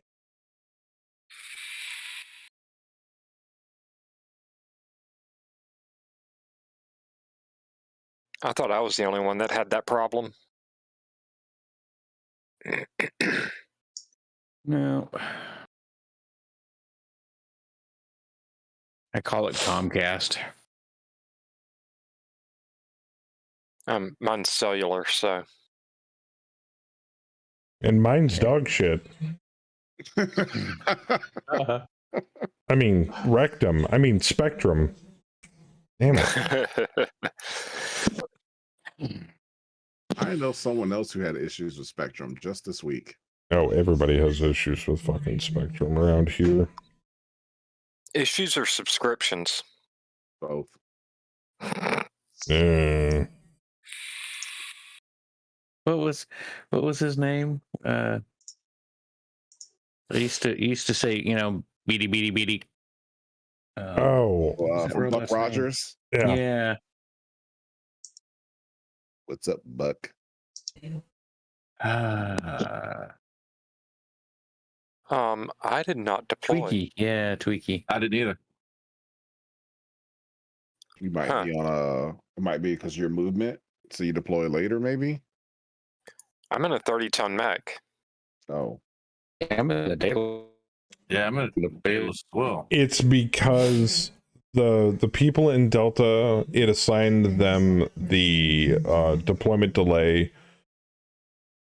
I thought I was the only one that had that problem. No. I call it Comcast. Mine's cellular, so. And mine's dog shit. I mean, rectum. I mean, spectrum. Damn it. I know someone else who had issues with Spectrum just this week. Oh, everybody has issues with fucking Spectrum around here. Issues or subscriptions? Both. What was his name? I used to say, beady beady beady. From Buck Rogers. Yeah. What's up, Buck? I did not deploy. Tweaky. Yeah, Tweaky. I didn't either. You might be on it might be because of your movement, so you deploy later, maybe. I'm in a 30-ton mech. Oh. Yeah, I'm in a daily. Yeah, I'm in a daily as well. It's because the people in Delta, it assigned them the deployment delay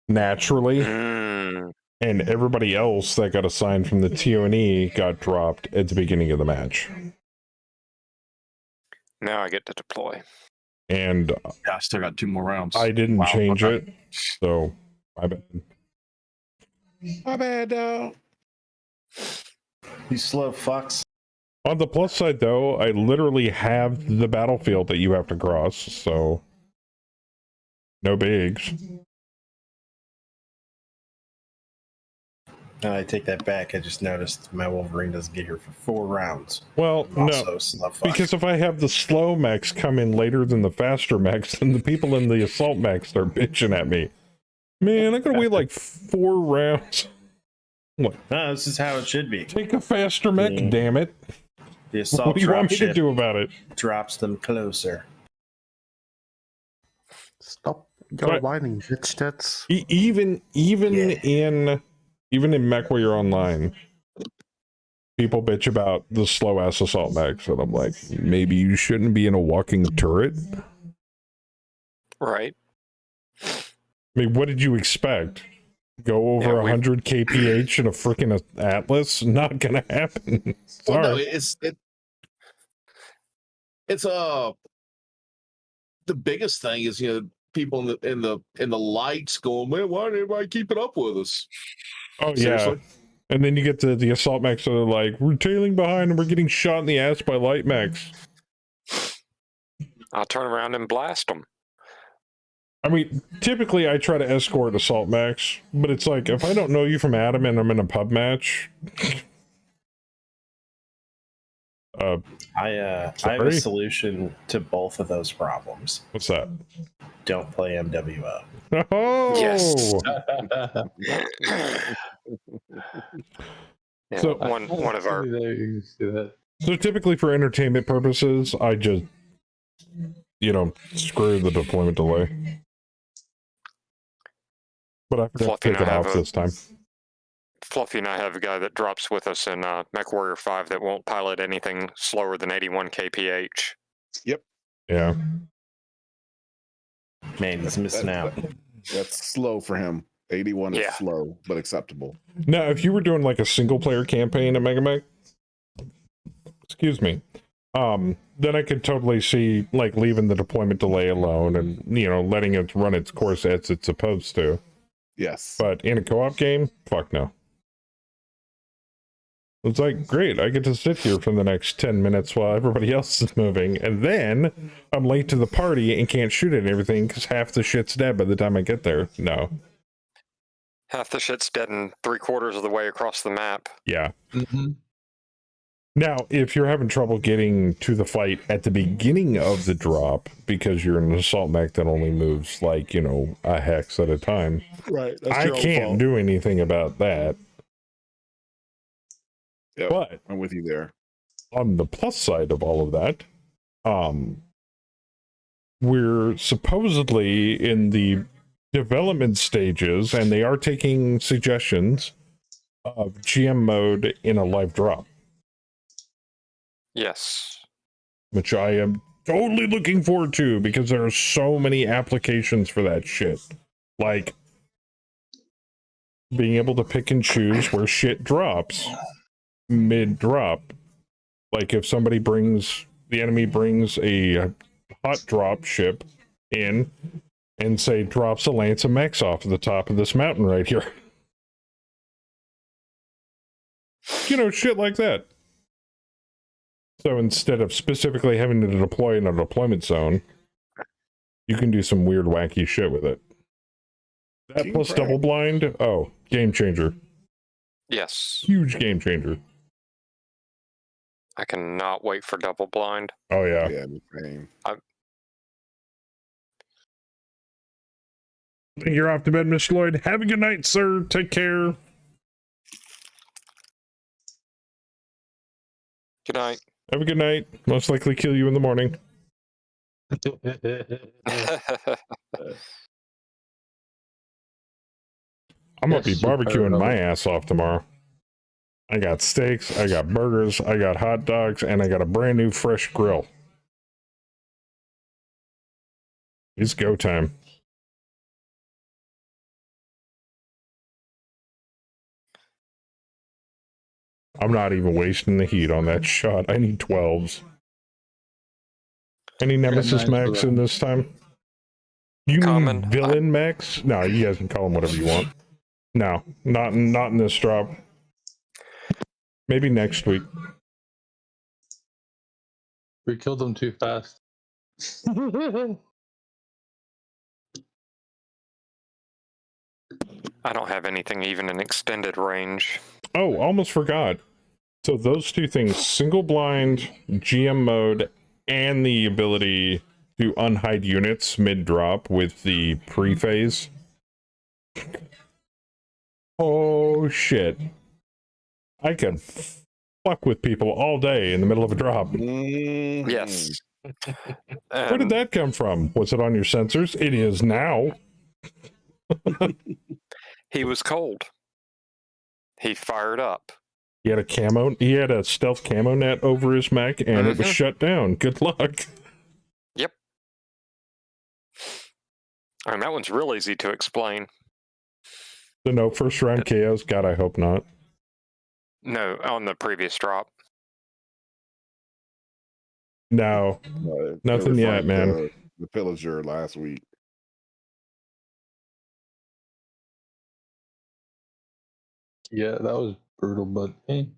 naturally, and everybody else that got assigned from the TONE got dropped at the beginning of the match. Now I get to deploy. And I still got 2 more rounds. I didn't change it, so my bad. My bad, dog. You slow fucks. On the plus side, though, I literally have the battlefield that you have to cross, so no bigs. I take that back. I just noticed my Wolverine doesn't get here for 4 rounds. Well, Also, no, slow fuck. because if I have the slow mechs come in later than the faster mechs, then the people in the assault mechs start bitching at me. Man, I gotta wait like 4 rounds. Look, no, this is how it should be. Take a faster mech, damn it. The assault what do you want me to dropship do about it? Drops them closer. Stop your whining, bitch tits. Even in MechWarrior Online, people bitch about the slow ass assault mechs, and I'm like, maybe you shouldn't be in a walking turret. Right. I mean, what did you expect? Go over 100 kph in a freaking Atlas? Not gonna happen. Sorry. Well, no, it's the biggest thing is people in the lights going, man, why did everybody keep it up with us? Oh Seriously? yeah. And then you get the assault mechs that are like, we're tailing behind and we're getting shot in the ass by light mechs. I'll turn around and blast them. I mean, typically I try to escort assault mechs, but it's like, if I don't know you from Adam and I'm in a pub match... I have a solution to both of those problems. What's that? Don't play MWO. Oh! Yes. Yeah, So one of our... So typically for entertainment purposes, I just, screw the deployment delay. But I forgot to take it off this time. Fluffy and I have a guy that drops with us in MechWarrior 5 that won't pilot anything slower than 81 kph. Yep. Yeah. Man, he's missing out. That's slow for him. 81 is slow, but acceptable. Now, if you were doing like a single player campaign at Megamech, excuse me, then I could totally see like leaving the deployment delay alone and, letting it run its course as it's supposed to. Yes. But in a co-op game, fuck no. It's like, great, I get to sit here for the next 10 minutes while everybody else is moving, and then I'm late to the party and can't shoot at everything because half the shit's dead by the time I get there. No. Half the shit's dead in 3/4 of the way across the map. Yeah. Mm-hmm. Now, if you're having trouble getting to the fight at the beginning of the drop because you're an assault mech that only moves like, a hex at a time, right? I can't do anything about that. Yep, but I'm with you there. On the plus side of all of that, we're supposedly in the development stages, and they are taking suggestions of GM mode in a live drop. Yes. Which I am totally looking forward to because there are so many applications for that shit. Like being able to pick and choose where shit drops mid-drop. Like if somebody the enemy brings a hot drop ship in and say drops a lance of mechs off the top of this mountain right here. You know, shit like that. So instead of specifically having to deploy in a deployment zone, you can do some weird wacky shit with it. That plus double blind, oh, game changer. Yes. Huge game changer. I cannot wait for double blind. Oh yeah. Yeah, the same. You're off to bed, Mr. Lloyd. Have a good night, sir. Take care. Good night. Have a good night. Most likely kill you in the morning. I'm gonna be barbecuing my ass off tomorrow. I got steaks, I got burgers, I got hot dogs, and I got a brand new fresh grill. It's go time. I'm not even wasting the heat on that shot. I need 12s. Any Nemesis Max in this time? You mean villain Max? No, you guys can call them whatever you want. No, not in this drop. Maybe next week. We killed them too fast. I don't have anything even in extended range. Oh, almost forgot. So those two things, single blind, GM mode, and the ability to unhide units mid-drop with the pre-phase. Oh, shit. I could fuck with people all day in the middle of a drop. Yes. Where did that come from? Was it on your sensors? It is now. He was cold. He fired up. He had a stealth camo net over his mech, and it was shut down. Good luck. Yep. And that one's real easy to explain. So no first round KOs? God, I hope not. No, on the previous drop. No. Nothing yet, man. The pillager last week. Yeah, that was brutal, but hey,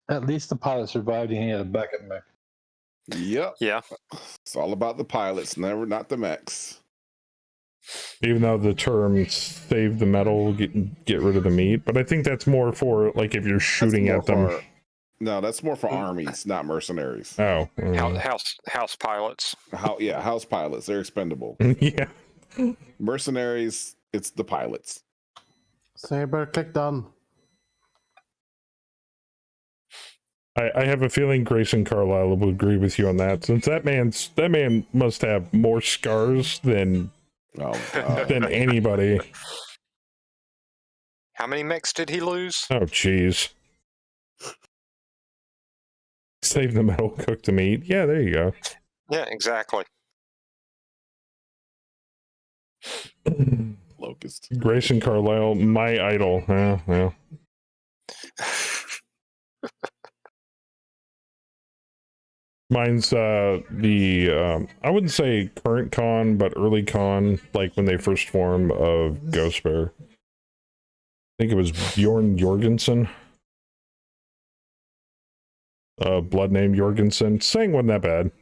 at least the pilot survived and he had a backup mech. Yep. Yeah. It's all about the pilots, not the mechs. Even though the term save the metal, get rid of the meat. But I think that's more for, like, if you're shooting at them. No, that's more for armies, not mercenaries. Oh. House pilots. House pilots. They're expendable. Yeah. Mercenaries, it's the pilots. Saber, click done. I have a feeling Grayson Carlisle will agree with you on that, since that man must have more scars than anybody. How many mechs did he lose? Oh, jeez. Save the metal, cook the meat. Yeah, there you go. Yeah, exactly. Locust. Grayson Carlisle, my idol. Yeah. Mine's the I wouldn't say current con, but early con, like when they first formed of Ghost Bear. I think it was Bjorn Jorgensen. Blood name Jorgensen. Saying wasn't that bad.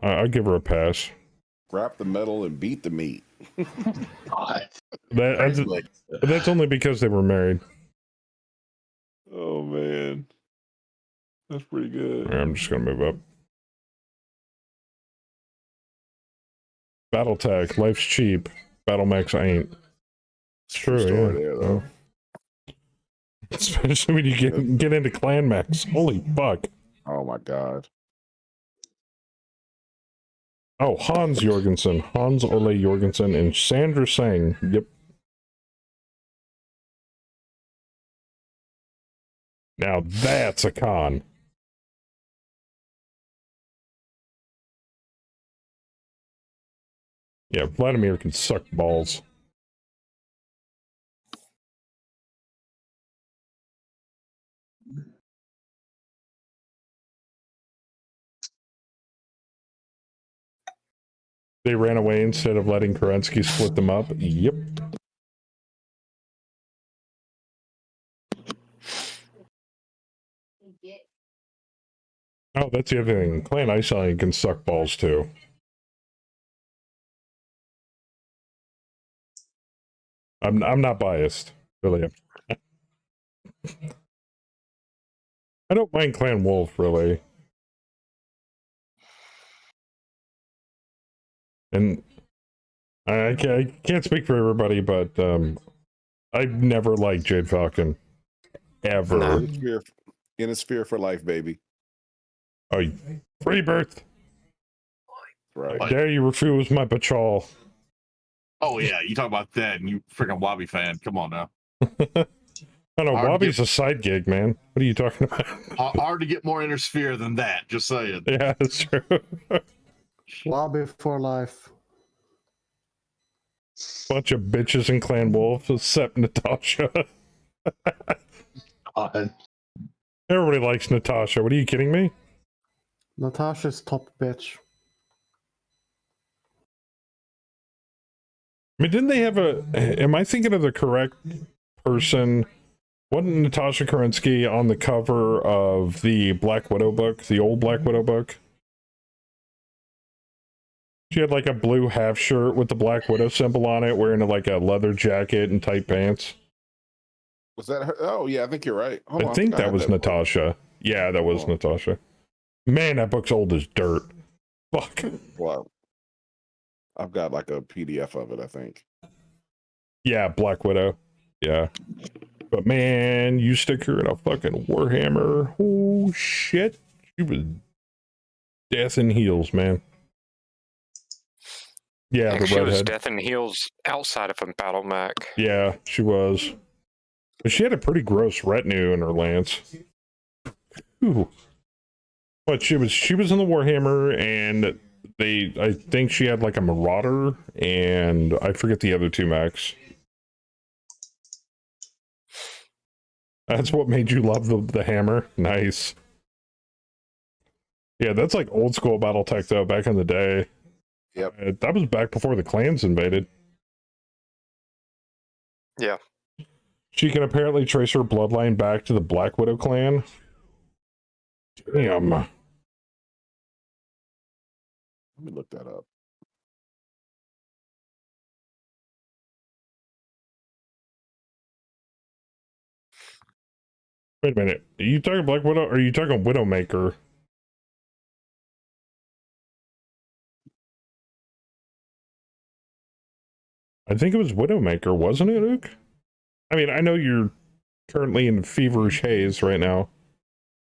I'll give her a pass. Grab the metal and beat the meat. That's only because they were married. Oh man. That's pretty good. I'm just gonna move up. Battletech, life's cheap. Battle mechs ain't. It's true, yeah. There, though. Especially when you get into clan mechs. Holy fuck. Oh my god. Oh, Hans Jorgensen. Hans Ole Jorgensen and Sandra Sang. Yep. Now that's a con. Yeah, Vladimir can suck balls. They ran away instead of letting Kerensky split them up. Yep. Oh, that's the other thing. Clan Iceland can suck balls too. I'm not biased, really. I don't mind Clan Wolf, really. And I can't speak for everybody, but I've never liked Jade Falcon. Ever. In a sphere for life, baby. Oh, free birth. Right. I dare you refuse my patrol. Oh yeah, you talk about that, and you freaking Wabi fan. Come on now. I don't know, Wabi's a side gig, man. What are you talking about? Hard to get more inner sphere than that. Just saying. Yeah, that's true. Lobby for life. Bunch of bitches in Clan Wolf, except Natasha. Everybody likes Natasha. What are you kidding me? Natasha's top bitch. I mean, didn't they have a... Am I thinking of the correct person? Wasn't Natasha Kerensky on the cover of the Black Widow book? The old Black Widow book? She had like a blue half shirt with the Black Widow symbol on it, wearing like a leather jacket and tight pants. Was that her? Oh, yeah, I think you're right. Hold on, I think that had was Natasha. Yeah, that was Natasha. Man, that book's old as dirt. Fuck. Wow. I've got like a PDF of it, I think. Yeah, Black Widow. Yeah. But man, you stick her in a fucking Warhammer. Oh, shit. She was death in heels, man. Yeah, the She was redhead. death in heels outside of a battle mech. Yeah, she was. But she had a pretty gross retinue in her lance. Ooh. But she was in the Warhammer, and I think she had like a Marauder, and I forget the other two mechs. That's what made you love the hammer. Nice. Yeah, that's like old school Battletech though, back in the day. Yep. That was back before the clans invaded. Yeah. She can apparently trace her bloodline back to the Black Widow clan. Damn. Let me look that up. Wait a minute. Are you talking Black Widow or are you talking Widowmaker? I think it was Widowmaker, wasn't it, Luke? I mean, I know you're currently in feverish haze right now.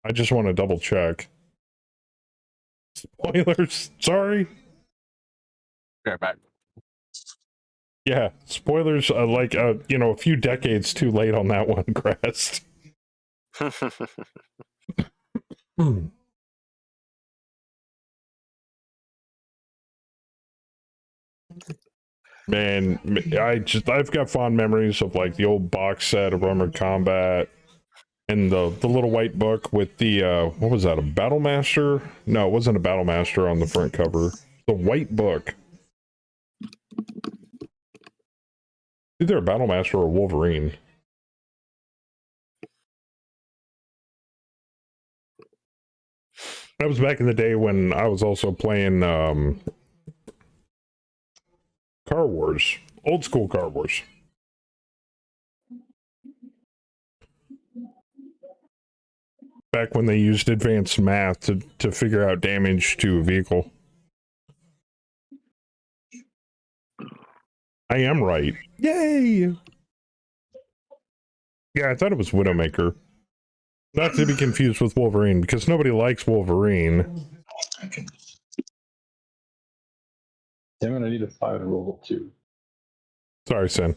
I just want to double check. Spoilers, sorry. Okay, back. Yeah, spoilers, a few decades too late on that one, Crest. Man, I've got fond memories of like the old box set of Armored Combat and the little white book with the what was that, a Battlemaster? No, it wasn't a Battlemaster on the front cover. The white book. Either a Battlemaster or a Wolverine. That was back in the day when I was also playing Car Wars, old school Car Wars. Back when they used advanced math to figure out damage to a vehicle. I am right. Yay! Yeah, I thought it was Widowmaker. Not to be confused with Wolverine, because nobody likes Wolverine. Damn it, I need a 5 and roll 2. Sorry, Sin.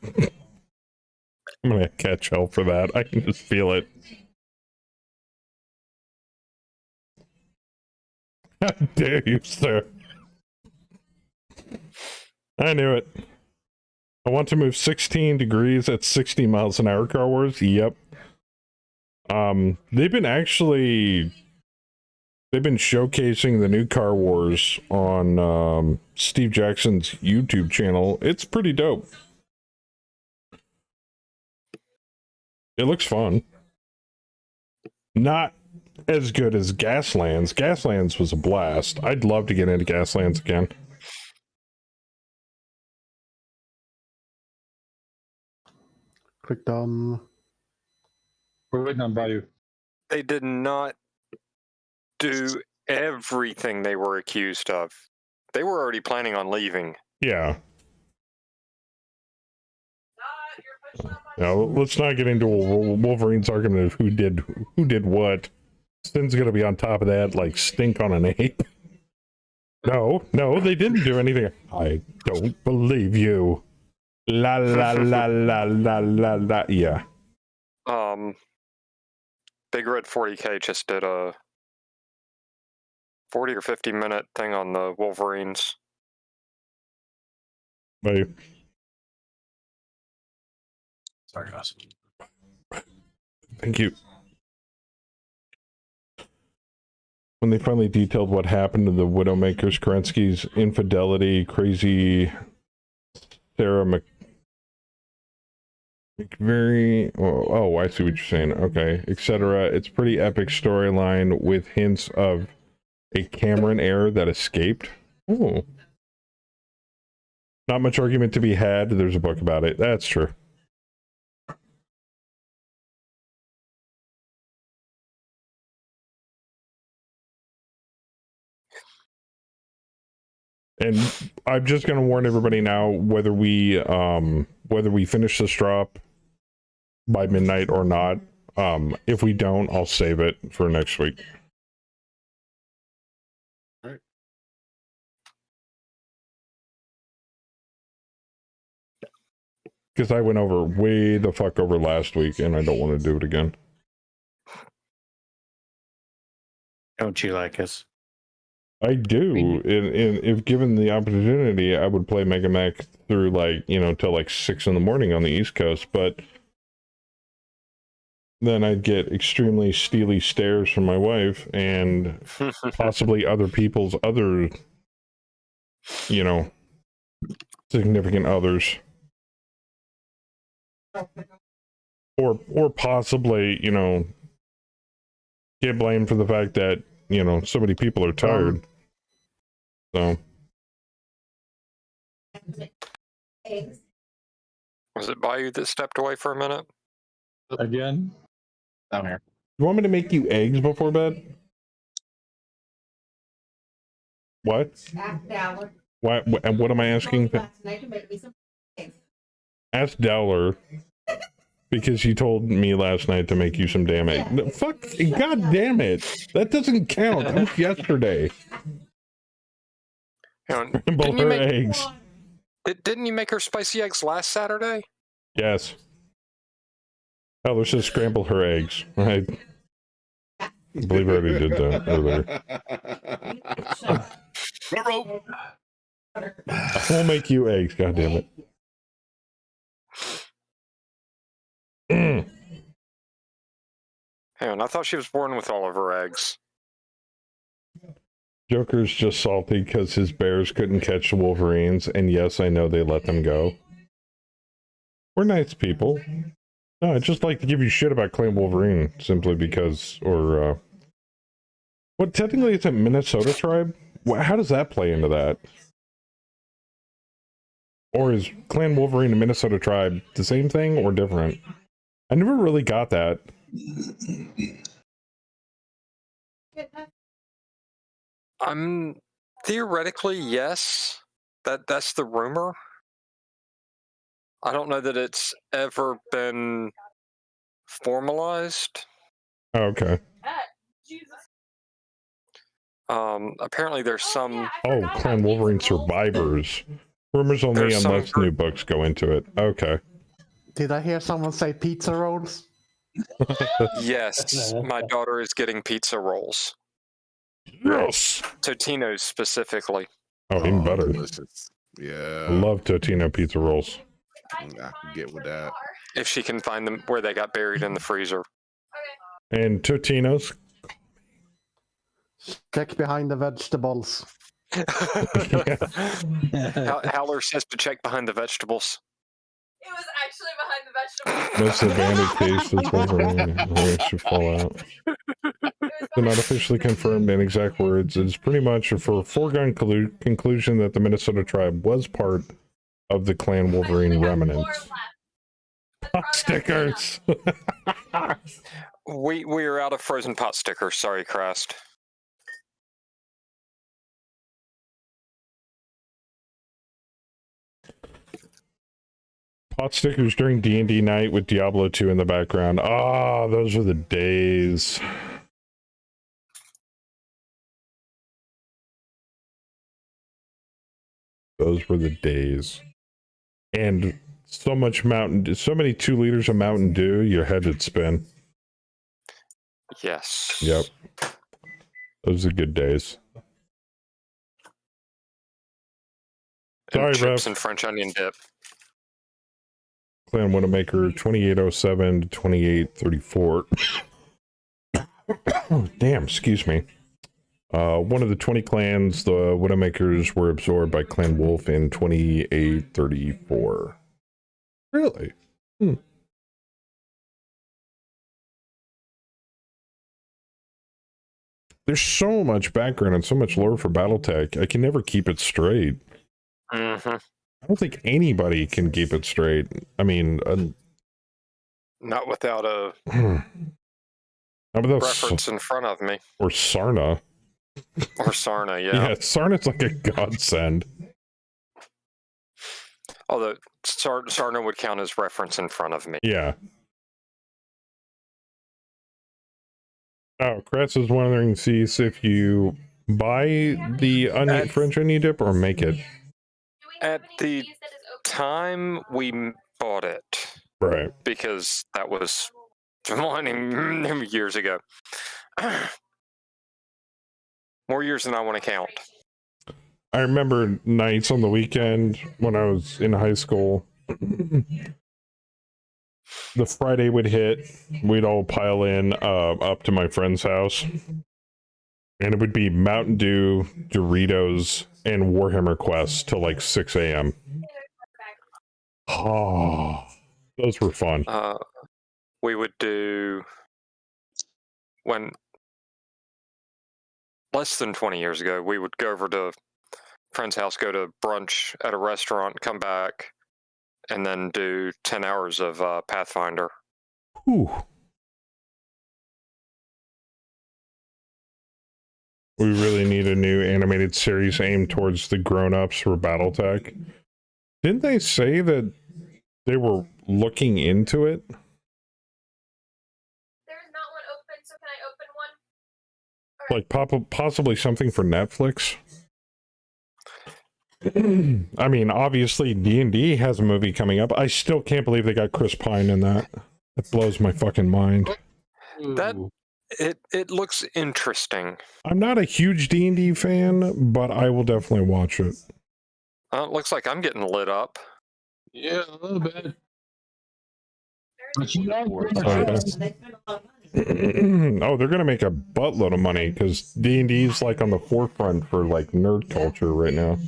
I'm gonna catch hell for that. I can just feel it. How dare you, sir? I knew it. I want to move 16 degrees at 60 miles an hour, Car Wars. Yep. They've been showcasing the new Car Wars on Steve Jackson's YouTube channel. It's pretty dope. It looks fun. Not as good as Gaslands. Gaslands was a blast. I'd love to get into Gaslands again. Quick done. We're waiting on Bayou. They did not do everything they were accused of. They were already planning on leaving. Yeah. Now, let's not get into Wolverine's argument of who did what. Stin's gonna be on top of that like stink on an ape. No, they didn't do anything. I don't believe you. La la la la la la la. Yeah. Big Red 40K just did a 40 or 50 minute thing on the Wolverines. Bye. Sorry, guys. Thank you. When they finally detailed what happened to the Widowmakers, Kerensky's infidelity, crazy Sarah McVeary. Oh, I see what you're saying. Okay, etc. It's pretty epic storyline with hints of a Cameron error that escaped. Oh, not much argument to be had. There's a book about it. That's true. And I'm just going to warn everybody now, whether we finish this drop by midnight or not. If we don't, I'll save it for next week. All right. Because I went over way the fuck over last week, and I don't want to do it again. Don't you like us? I do, and if given the opportunity, I would play Mega Mech through till like 6 in the morning on the East Coast, but then I'd get extremely steely stares from my wife and possibly other people's other, significant others, or possibly, get blamed for the fact that so many people are tired. So. Was it Bayou that stepped away for a minute? Again? Down here. You want me to make you eggs before bed? What? What? And what am I asking? Ask Dowler. Because you told me last night to make you some damn eggs. No, fuck, god damn it. That doesn't count. That was yesterday. Scramble her eggs. Didn't you make her spicy eggs last Saturday? Yes. Hell, let's just scramble her eggs. I believe I already did that earlier. We'll make you eggs, god damn it. Hang on, I thought she was born with all of her eggs. Joker's just salty because his bears couldn't catch the Wolverines, and yes, I know they let them go. We're nice people. No, I'd just like to give you shit about Clan Wolverine, simply because, what, technically it's a Minnesota tribe? How does that play into that? Or is Clan Wolverine and Minnesota tribe the same thing or different? I never really got that. Theoretically, yes. That's the rumor. I don't know that it's ever been formalized. Oh, okay. Apparently there's some. Oh, Clan Wolverine Survivors. Rumors only There's some unless new books go into it. Okay. Did I hear someone say pizza rolls? Yes, my daughter is getting pizza rolls. Yes. Totino's specifically. Oh, even better. Delicious. Yeah. I love Totino pizza rolls. I can get with that. If she can find them where they got buried in the freezer. And Totino's. Check behind the vegetables. Howler says to check behind the vegetables. It was actually behind the vegetables. Most of the banded cases Wolverine should fall out. They're not officially confirmed in exact words. It's pretty much a foregone conclusion that the Minnesota tribe was part of the Clan Wolverine remnants. Pot stickers! We are out of frozen pot stickers. Sorry, Crest. Pot stickers during D&D night with Diablo 2 in the background. Ah, those are the days. Those were the days. And so much so many 2 liters of Mountain Dew, your head would spin. Yes. Yep. Those are good days. And Sorry, chips Ref. and French onion dip. Clan Widowmaker 2807 to 2834. Oh, damn, excuse me. One of the 20 clans, the Widowmakers, were absorbed by Clan Wolf in 2834. Really? There's so much background and so much lore for Battletech. I can never keep it straight. Mm-hmm. I don't think anybody can keep it straight. I mean, Not without a not without reference in front of me. Or Sarna. Or Sarna, yeah. Yeah, Sarna's like a godsend. Although Sarna would count as reference in front of me. Yeah. Oh, Kratz is wondering, sees if you buy the French onion dip or make it. At the time we bought it. Right. Because that was many years ago. More years than I want to count. I remember nights on the weekend when I was in high school. The Friday would hit, we'd all pile in up to my friend's house. And it would be Mountain Dew, Doritos, and Warhammer Quest till like 6 a.m. Oh, those were fun. We would do when less than 20 years ago, we would go over to a friend's house, go to brunch at a restaurant, come back, and then do 10 hours of Pathfinder. Whew. We really need a new animated series aimed towards the grown-ups for Battletech. Didn't they say that they were looking into it? There's not one open, so can I open one? Like possibly something for Netflix? I mean, obviously D&D has a movie coming up. I still can't believe they got Chris Pine in that. It blows my fucking mind. That it looks interesting. I'm not a huge D&D fan, but I will definitely watch it. It looks like I'm getting lit up. Yeah, a little bit. Oh, they're gonna make a buttload of money because D&D is like on the forefront for like nerd culture right now.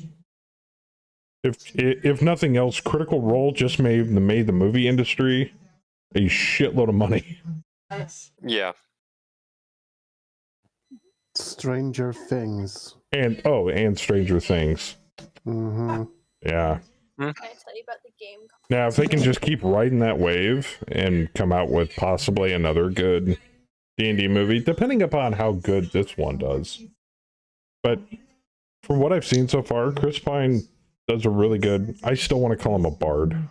If nothing else, Critical Role just made the movie industry a shitload of money. Yeah. Stranger Things. And Stranger Things. Mm-hmm. Yeah. Can I tell you about the game? Now, if they can just keep riding that wave and come out with possibly another good D&D movie, depending upon how good this one does. But from what I've seen so far, Chris Pine does a really good. I still want to call him a bard.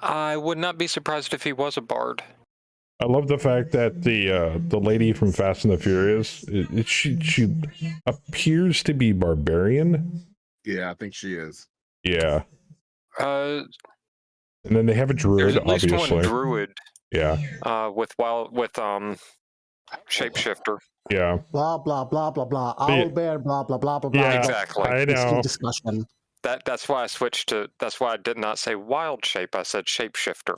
I would not be surprised if he was a bard. I love the fact that the lady from Fast and the Furious, she appears to be barbarian. Yeah, I think she is. Yeah. And then they have a druid, there's at least obviously. one druid. Yeah. With shapeshifter. Yeah. Blah blah blah blah blah. Owl bear. Blah blah blah blah blah. Yeah, exactly. I know. Discussion. That's why I switched to. That's why I did not say wild shape. I said shapeshifter.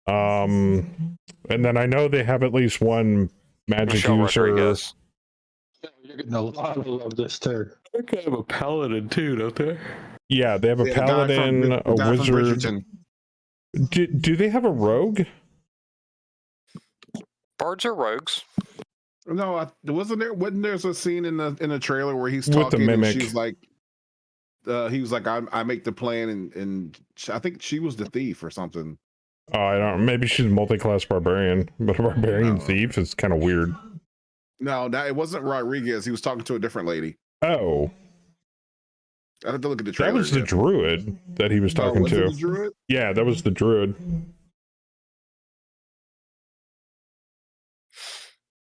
And then I know they have at least one magic Michelle user. Rodriguez. You're getting a lot of this too. They kind of a paladin too, don't they? Yeah, they have a paladin, a wizard. Do they have a rogue? Bards are rogues. No, wasn't there a scene in the trailer where he's With the talking and mimic. she's like, he was like, I make the plan, and I think she was the thief or something. Oh, I don't. Maybe she's a multi-class barbarian, but a barbarian thief is kind of weird. No, it wasn't Rodriguez. He was talking to a different lady. Oh, I have to look at the trailer. that was the druid that he was talking was to. it the druid? Yeah, that was the druid.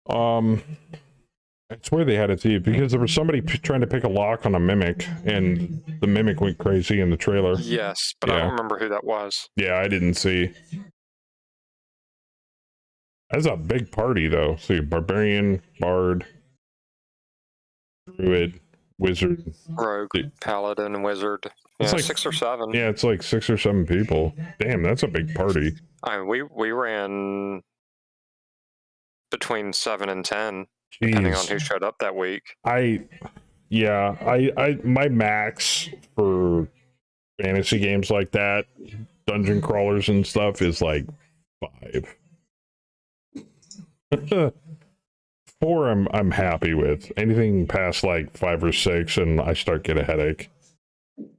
I swear they had a thief because there was somebody trying to pick a lock on a mimic, and the mimic went crazy in the trailer. Yes, but I don't remember who that was. Yeah, I didn't see. That's a big party, though. See, barbarian, bard, druid, wizard, rogue, paladin, and wizard. It's Yeah, like 6 or 7. Yeah, it's like 6 or 7 people. Damn, that's a big party. I mean, we ran between 7 and 10, depending on who showed up that week. I my max for fantasy games like that, dungeon crawlers and stuff, is like 5. 4 I'm happy with. Anything past like 5 or 6 and I start getting a headache.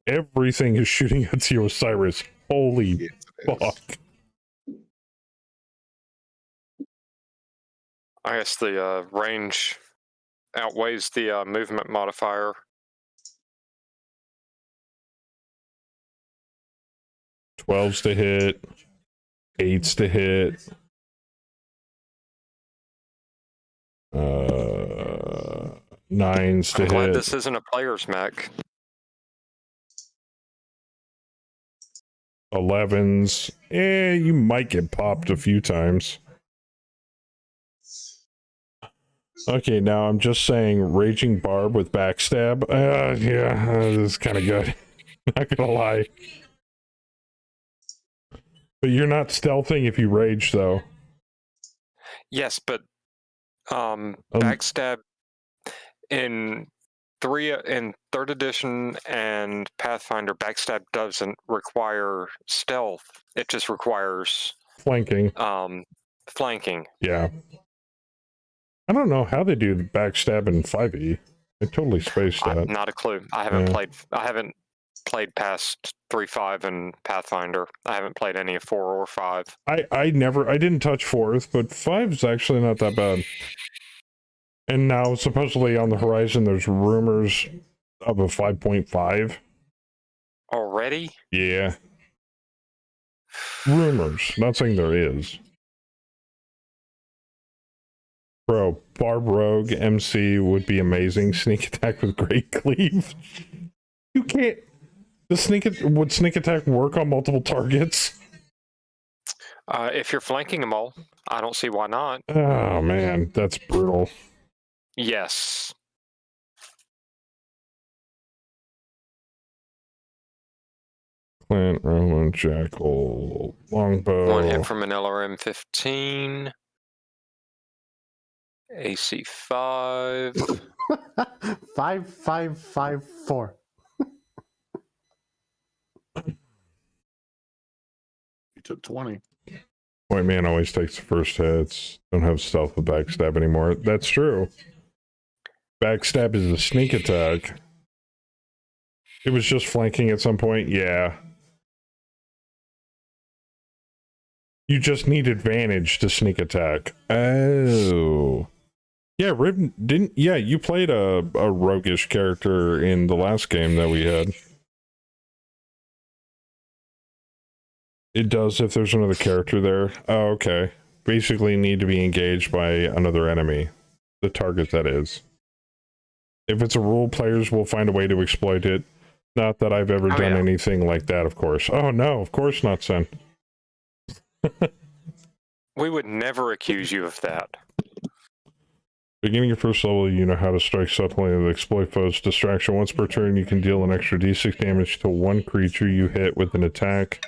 Everything is shooting at the Osiris. Holy fuck. I guess the range outweighs the movement modifier. $12s to hit, 8s to hit. 9s to I'm glad hit. this isn't a player's mech. 11s. You might get popped a few times. Okay, now I'm just saying Raging Barb with backstab. Yeah, this is kind of good. Not gonna lie. But you're not stealthing if you rage, though. Yes, but backstab in 3rd edition and Pathfinder, backstab doesn't require stealth. It just requires Flanking. flanking. Yeah. I don't know how they do the backstab in 5e. I totally spaced that. Not a clue. I haven't played past 3.5 and Pathfinder. I haven't played any of 4 or 5. I didn't touch 4th, but 5's actually not that bad. And now supposedly on the horizon there's rumors of a 5.5. Already? Yeah. Rumors. Not saying there is. Bro, Barb Rogue MC would be amazing. Sneak attack with Great Cleave. You can't. Would sneak attack work on multiple targets? If you're flanking them all, I don't see why not. Oh man, that's brutal. Yes. Clint, Roman, Jackal, Longbow. 1 hit from an LRM-15. AC 5. 5, 5, 5, 4. You took 20. White man always takes the first hits. Don't have stealth with backstab anymore. That's true. Backstab is a sneak attack. It was just flanking at some point. Yeah. You just need advantage to sneak attack. Oh. Yeah, Rib didn't. Yeah, you played a roguish character in the last game that we had. It does if there's another character there. Oh, okay. basically need to be engaged by another enemy. The target, that is. If it's a rule, players will find a way to exploit it. Not that I've ever done anything like that, of course. Oh no, of course not, son. We would never accuse you of that. Beginning your first level, you know how to strike subtly and exploit foes' distraction. Once per turn, you can deal an extra d6 damage to one creature you hit with an attack.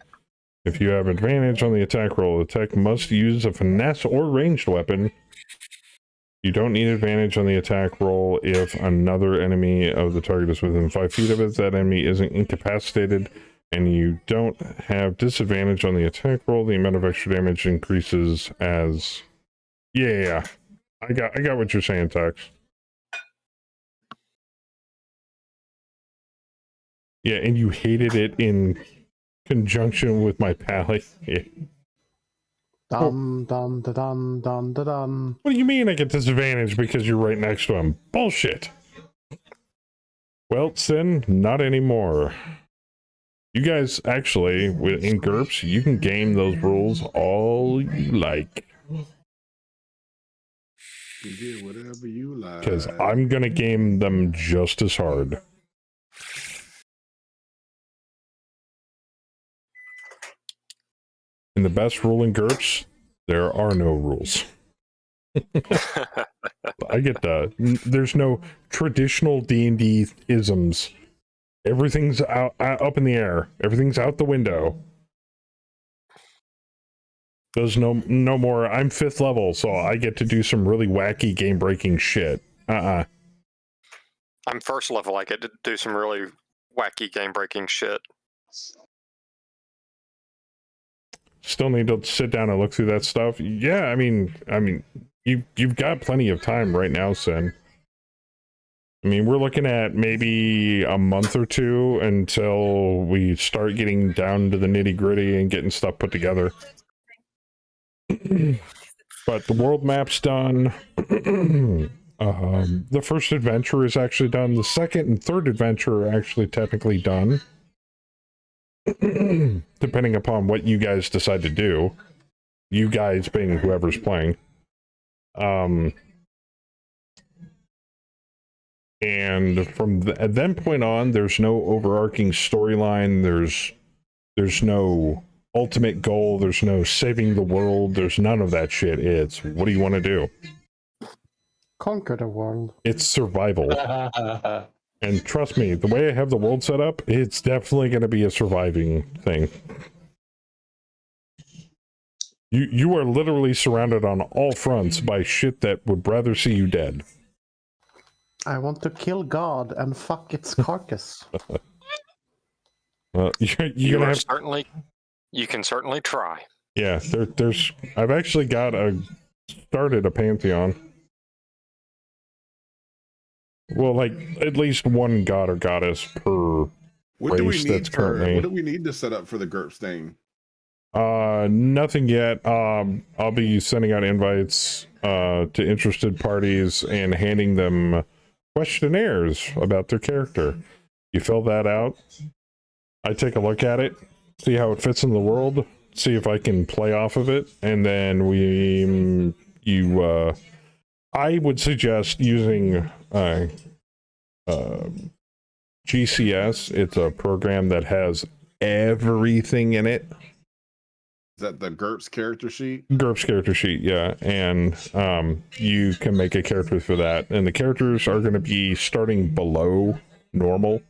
If you have advantage on the attack roll, the attack must use a finesse or ranged weapon. You don't need advantage on the attack roll if another enemy of the target is within 5 feet of it. That enemy isn't incapacitated, and you don't have disadvantage on the attack roll. The amount of extra damage increases as... Yeah, I got what you're saying, Tex. Yeah, and you hated it in conjunction with my pally. Yeah. Dun, dun, dun, dun, dun, dun, dun. What do you mean I get disadvantage because you're right next to him? Bullshit. Well, Sin, not anymore. You guys, actually, in GURPS, you can game those rules all you like. You do whatever you like. Because I'm going to game them just as hard. In the best rule in GURPS, there are no rules. I get that. There's no traditional D&D isms. Everything's out, up in the air. Everything's out the window. There's no more. I'm 5th level, so I get to do some really wacky game-breaking shit. I'm 1st level. I get to do some really wacky game-breaking shit. Still need to sit down and look through that stuff. Yeah, I mean, you've got plenty of time right now, Sin. I mean, we're looking at maybe a month or two until we start getting down to the nitty-gritty and getting stuff put together. But the world map's done. The first adventure is actually done. The second and third adventure are actually technically done. Depending upon what you guys decide to do. You guys being whoever's playing. And from at that point on, there's no overarching storyline. There's no ultimate goal. There's no saving the world. There's none of that shit. It's what do you want to do? Conquer the world. It's survival. And trust me, the way I have the world set up, it's definitely going to be a surviving thing. You are literally surrounded on all fronts by shit that would rather see you dead. I want to kill God and fuck its carcass. Well, you're gonna have... You can certainly try. Yeah, there's. I've actually started a pantheon. Well, like at least one god or goddess per race that's currently. What do we need to set up for the GURPS thing? Nothing yet. I'll be sending out invites to interested parties and handing them questionnaires about their character. You fill that out. I take a look at it, see how it fits in the world, see if I can play off of it, and then I would suggest using GCS. It's a program that has everything in it. Is that the GURPS character sheet? GURPS character sheet, yeah. And you can make a character for that. And the characters are going to be starting below normal.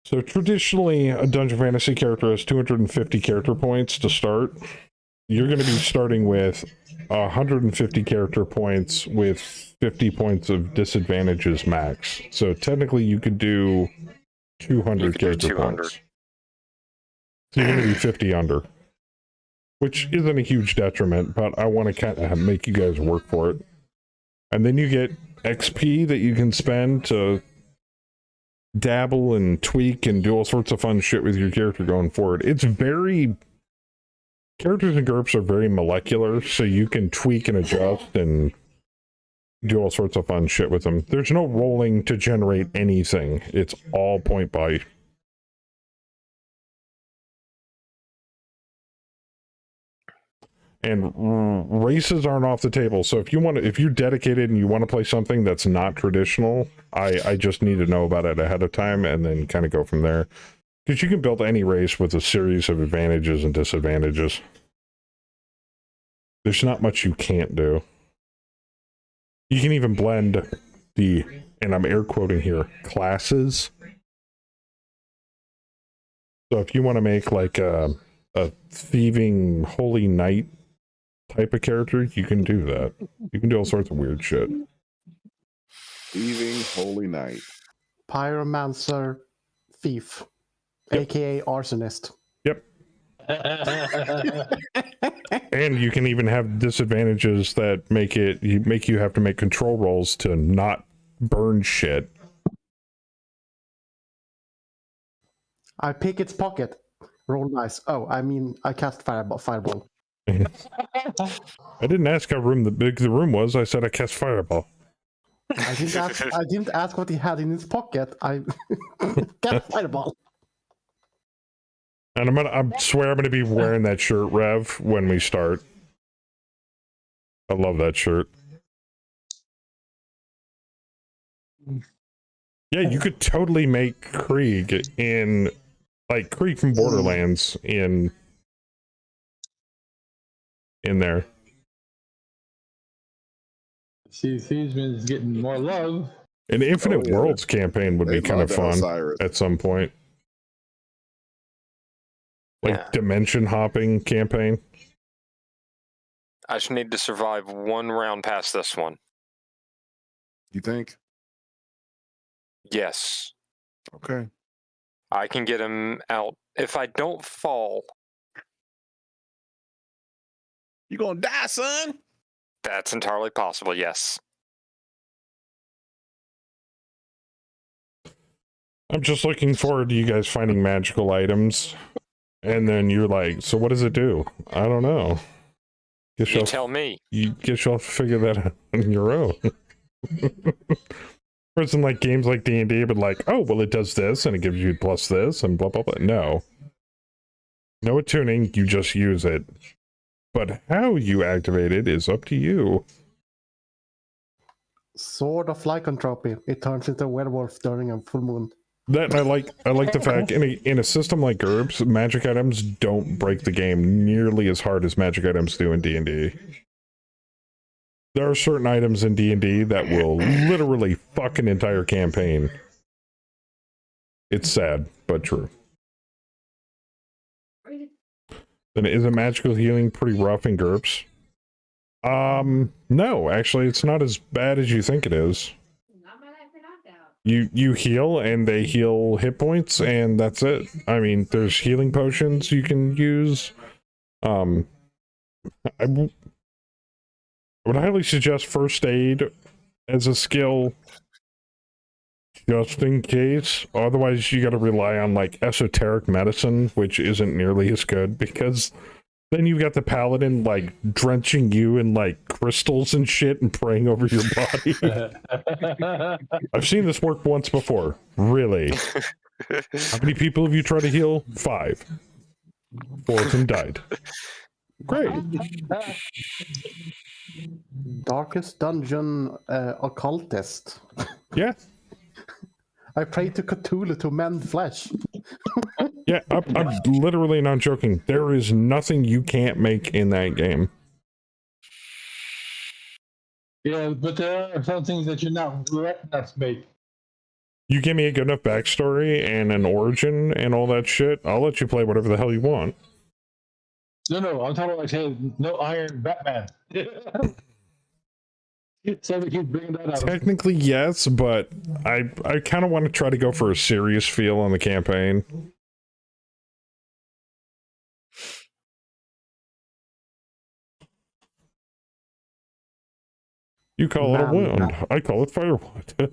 So traditionally, a Dungeon Fantasy character has 250 character points to start. You're going to be starting with 150 character points with 50 points of disadvantages max. So technically you could do 200 character points. So you're going to be 50 under. Which isn't a huge detriment, but I want to kind of make you guys work for it. And then you get XP that you can spend to dabble and tweak and do all sorts of fun shit with your character going forward. It's very... Characters in GURPS are very molecular, so you can tweak and adjust and do all sorts of fun shit with them. There's no rolling to generate anything. It's all point by. And races aren't off the table. So if you're dedicated and you want to play something that's not traditional, I just need to know about it ahead of time and then kind of go from there. Because you can build any race with a series of advantages and disadvantages. There's not much you can't do. You can even blend the, and I'm air quoting here, classes. So if you want to make like a thieving holy knight type of character, you can do that. You can do all sorts of weird shit. Thieving holy knight. Pyromancer thief, aka arsonist. Yep. And you can even have disadvantages that make you have to make control rolls to not burn shit. I pick its pocket. Roll nice. Oh, I mean, I cast fireball. I didn't ask how big the room was. I said I cast fireball. I didn't ask what he had in his pocket. I cast fireball. And I swear I'm gonna be wearing that shirt, Rev, when we start. I love that shirt. Yeah, you could totally make Krieg in, like, Krieg from Borderlands in there. Seaman's getting more love. An Infinite Worlds campaign would be kind of fun at some point. Like dimension hopping campaign. I just need to survive one round past this one. You think? Yes. Okay. I can get him out. If I don't fall. You gonna die, son? That's entirely possible, yes. I'm just looking forward to you guys finding magical items. And then you're like, so what does it do? I don't know. You tell me. You guess you'll figure that out on your own. Whereas in like games like D&D, but like, oh, well, it does this, and it gives you plus this, and blah, blah, blah. No. No attuning, you just use it. But how you activate it is up to you. Sword of lycanthropy. It turns into a werewolf during a full moon. That I like the fact in a system like GURPS, magic items don't break the game nearly as hard as magic items do in D&D. There are certain items in D&D that will literally fuck an entire campaign. It's sad, but true. Then isn't magical healing pretty rough in GURPS? No, actually, it's not as bad as you think it is. You heal, and they heal hit points, and that's it. I mean, there's healing potions you can use. I would highly suggest first aid as a skill, just in case. Otherwise, you got to rely on, like, esoteric medicine, which isn't nearly as good, because then you've got the paladin, like, drenching you in, like, crystals and shit and praying over your body. I've seen this work once before. Really. How many people have you tried to heal? 5. 4 of them died. Great. Darkest Dungeon occultist. Yeah. I pray to Cthulhu to mend flesh. Yeah, I'm literally not joking. There is nothing you can't make in that game. Yeah, but there are some things that you're not letting us make. You give me a good enough backstory and an origin and all that shit, I'll let you play whatever the hell you want. No, I'm talking about like saying no Iron Batman. So we keep bringing that up. Technically, yes, but I kind of want to try to go for a serious feel on the campaign. You call it a wound. I call it firewood.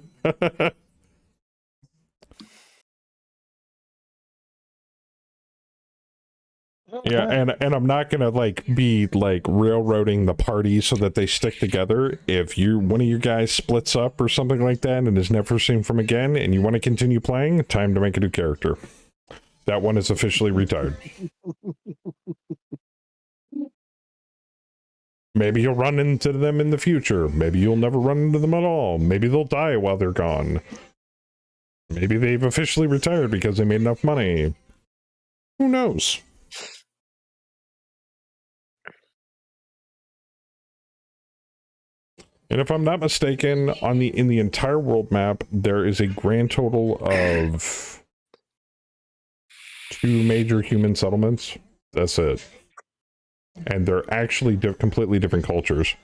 Yeah, and I'm not gonna like be like railroading the party so that they stick together. If one of your guys splits up or something like that and is never seen from again, and you want to continue playing, time to make a new character. That one is officially retired. Maybe you'll run into them in the future. Maybe you'll never run into them at all. Maybe they'll die while they're gone. Maybe they've officially retired because they made enough money. Who knows? And if I'm not mistaken, in the entire world map, there is a grand total of 2 major human settlements. That's it. And they're actually completely different cultures.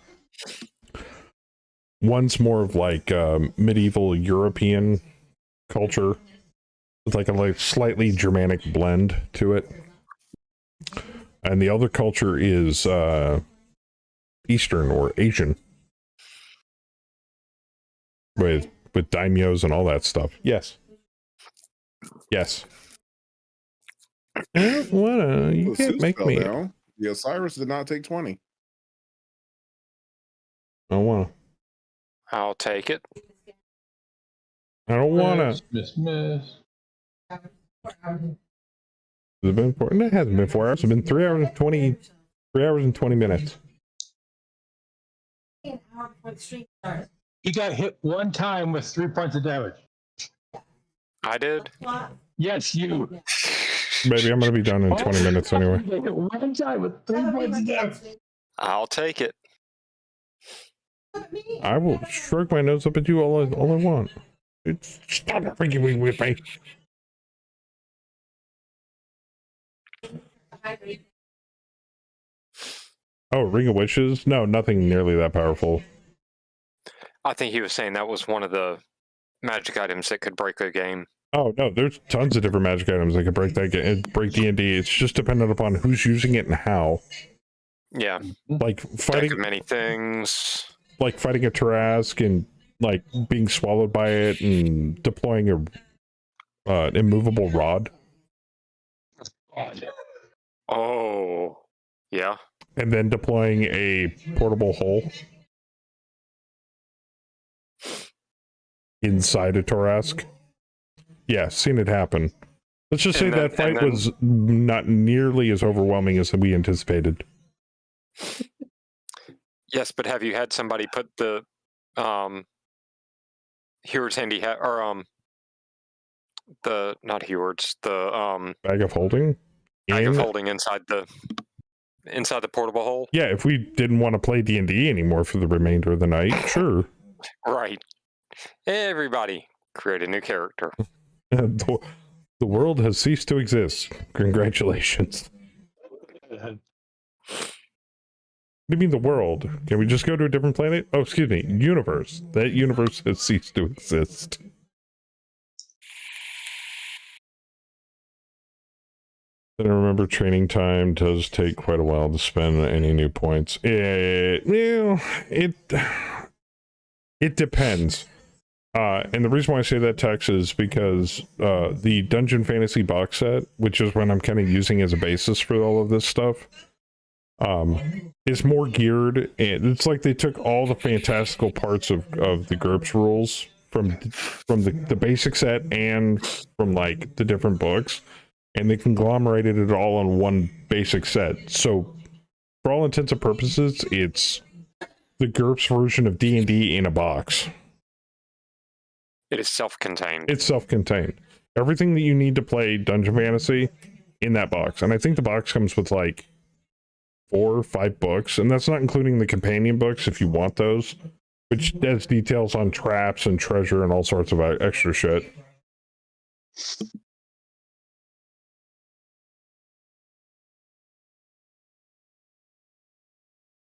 One's more of like medieval European culture with like a slightly Germanic blend to it. And the other culture is Eastern or Asian. With daimyos and all that stuff. Yes. Yes. You can't make me. Down. The Osiris did not take 20. I don't wanna. I'll take it. I don't wanna. Miss. Has it been 4? No, it hasn't been 4 hours. It's been 3 hours and 20. 3 hours and 20 minutes. An hour before the stream started. He got hit one time with 3 points of damage. I did. Yes, you. Maybe I'm gonna be done in 20 minutes anyway. He got hit one time with 3 points of damage. I'll take it. I will shrug my nose up at you all I want. Stop arguing with me. Oh, Ring of Wishes? No, nothing nearly that powerful. I think he was saying that was one of the magic items that could break a game. Oh no, there's tons of different magic items that could break that game, break D&D. It's just dependent upon who's using it and how. Yeah. Like fighting Deck of many things. Like fighting a Tarask and like being swallowed by it and deploying a immovable rod. Oh, yeah. And then deploying a portable hole inside a Tarask. Yeah, seen it happen. Let's just say that fight was not nearly as overwhelming as we anticipated. Yes, but have you had somebody put the Heward's handy hat or the not Heward's the bag of holding? Bag of holding inside the portable hole? Yeah, if we didn't want to play D&D anymore for the remainder of the night, sure. Right. Everybody create a new character. The world has ceased to exist. Congratulations. What do you mean the world? Can we just go to a different planet? Oh, excuse me, universe. That universe has ceased to exist. I remember training time does take quite a while to spend any new points. It depends. And the reason why I say that, Tex, is because the Dungeon Fantasy box set, which is what I'm kind of using as a basis for all of this stuff, is more geared, and it's like they took all the fantastical parts of the GURPS rules from the basic set and from like the different books, and they conglomerated it all on one basic set. So for all intents and purposes, it's the GURPS version of D&D in a box. It is self-contained. It's self-contained. Everything that you need to play Dungeon Fantasy in that box. And I think the box comes with like 4 or 5 books, and that's not including the companion books if you want those, which has details on traps and treasure and all sorts of extra shit.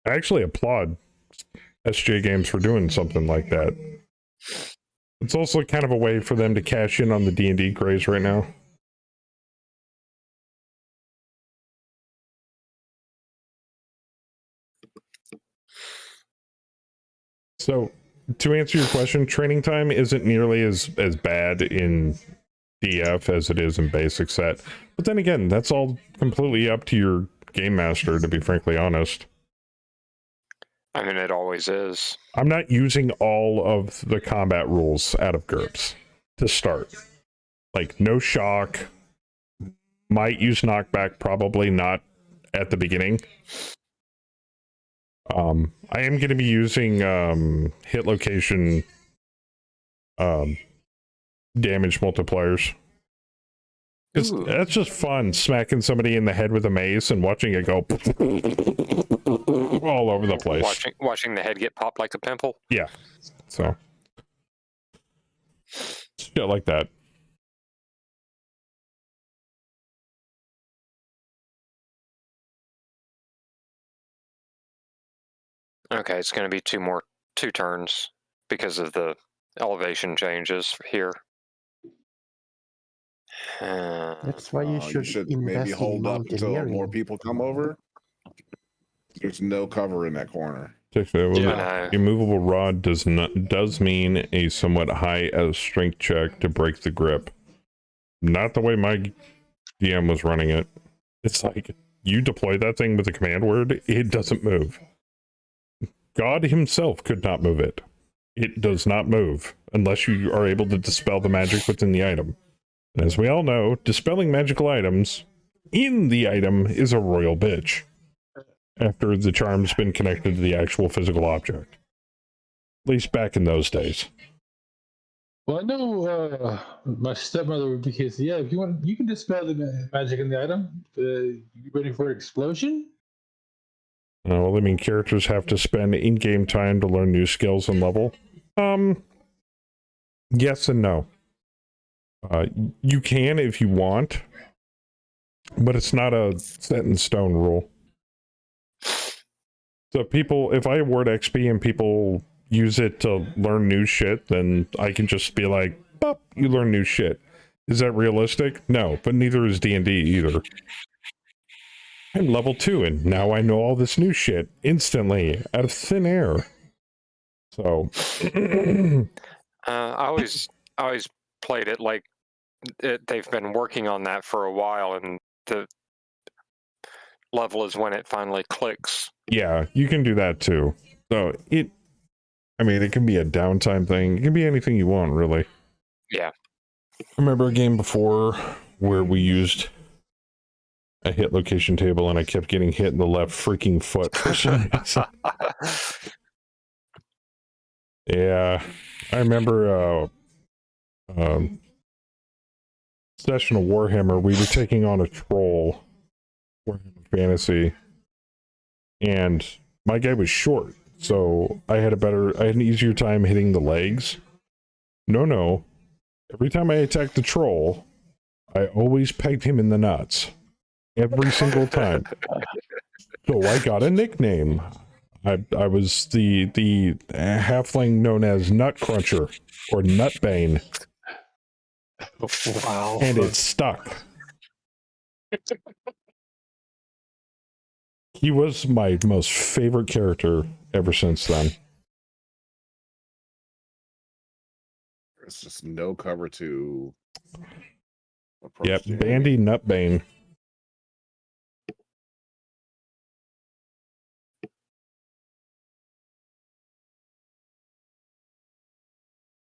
I actually applaud SJ Games for doing something like that. It's also kind of a way for them to cash in on the D&D craze right now. So, to answer your question, training time isn't nearly as bad in DF as it is in basic set. But then again, that's all completely up to your game master, to be frankly honest. I mean, it always is. I'm not using all of the combat rules out of GURPS to start. Like, no shock. Might use knockback, probably not at the beginning. I am going to be using hit location damage multipliers. That's just fun, smacking somebody in the head with a mace and watching it go all over the place. Watching the head get popped like a pimple. Yeah, so shit like that. Okay, it's going to be two turns because of the elevation changes here. That's why you should invest maybe hold in up until mountaineering. more people come over. There's no cover in that corner. Immovable rod does mean a somewhat high strength check to break the grip. Not the way my DM was running it. It's like you deploy that thing with a command word, it doesn't move. God himself could not move it. It does not move unless you are able to dispel the magic within the item. And as we all know, dispelling magical items in the item is a royal bitch after the charm's been connected to the actual physical object. At least back in those days. Well, I know my stepmother would be case. Yeah, if you want, you can dispel the magic in the item. You ready for explosion? Well, I mean, characters have to spend in-game time to learn new skills and level. Yes and no. You can if you want, but it's not a set in stone rule. So if I award XP and people use it to learn new shit, then I can just be like, "Bop, you learn new shit." Is that realistic? No, but neither is D&D either. I'm level 2, and now I know all this new shit instantly out of thin air. So, I always played it like they've been working on that for a while, and the level is when it finally clicks. Yeah, you can do that too. So it can be a downtime thing. It can be anything you want, really. Yeah. I remember a game before where we used a hit location table and I kept getting hit in the left freaking foot for some reason. Yeah. I remember session of Warhammer, we were taking on a troll, Warhammer Fantasy, and my guy was short, so I had an easier time hitting the legs. No. Every time I attacked the troll, I always pegged him in the nuts. Every single time. So I got a nickname. I was the halfling known as Nut Cruncher or Nutbane. Wow. And it stuck. He was my most favorite character ever since then. There's just no cover to approach. Yep, Bandy Nutbane.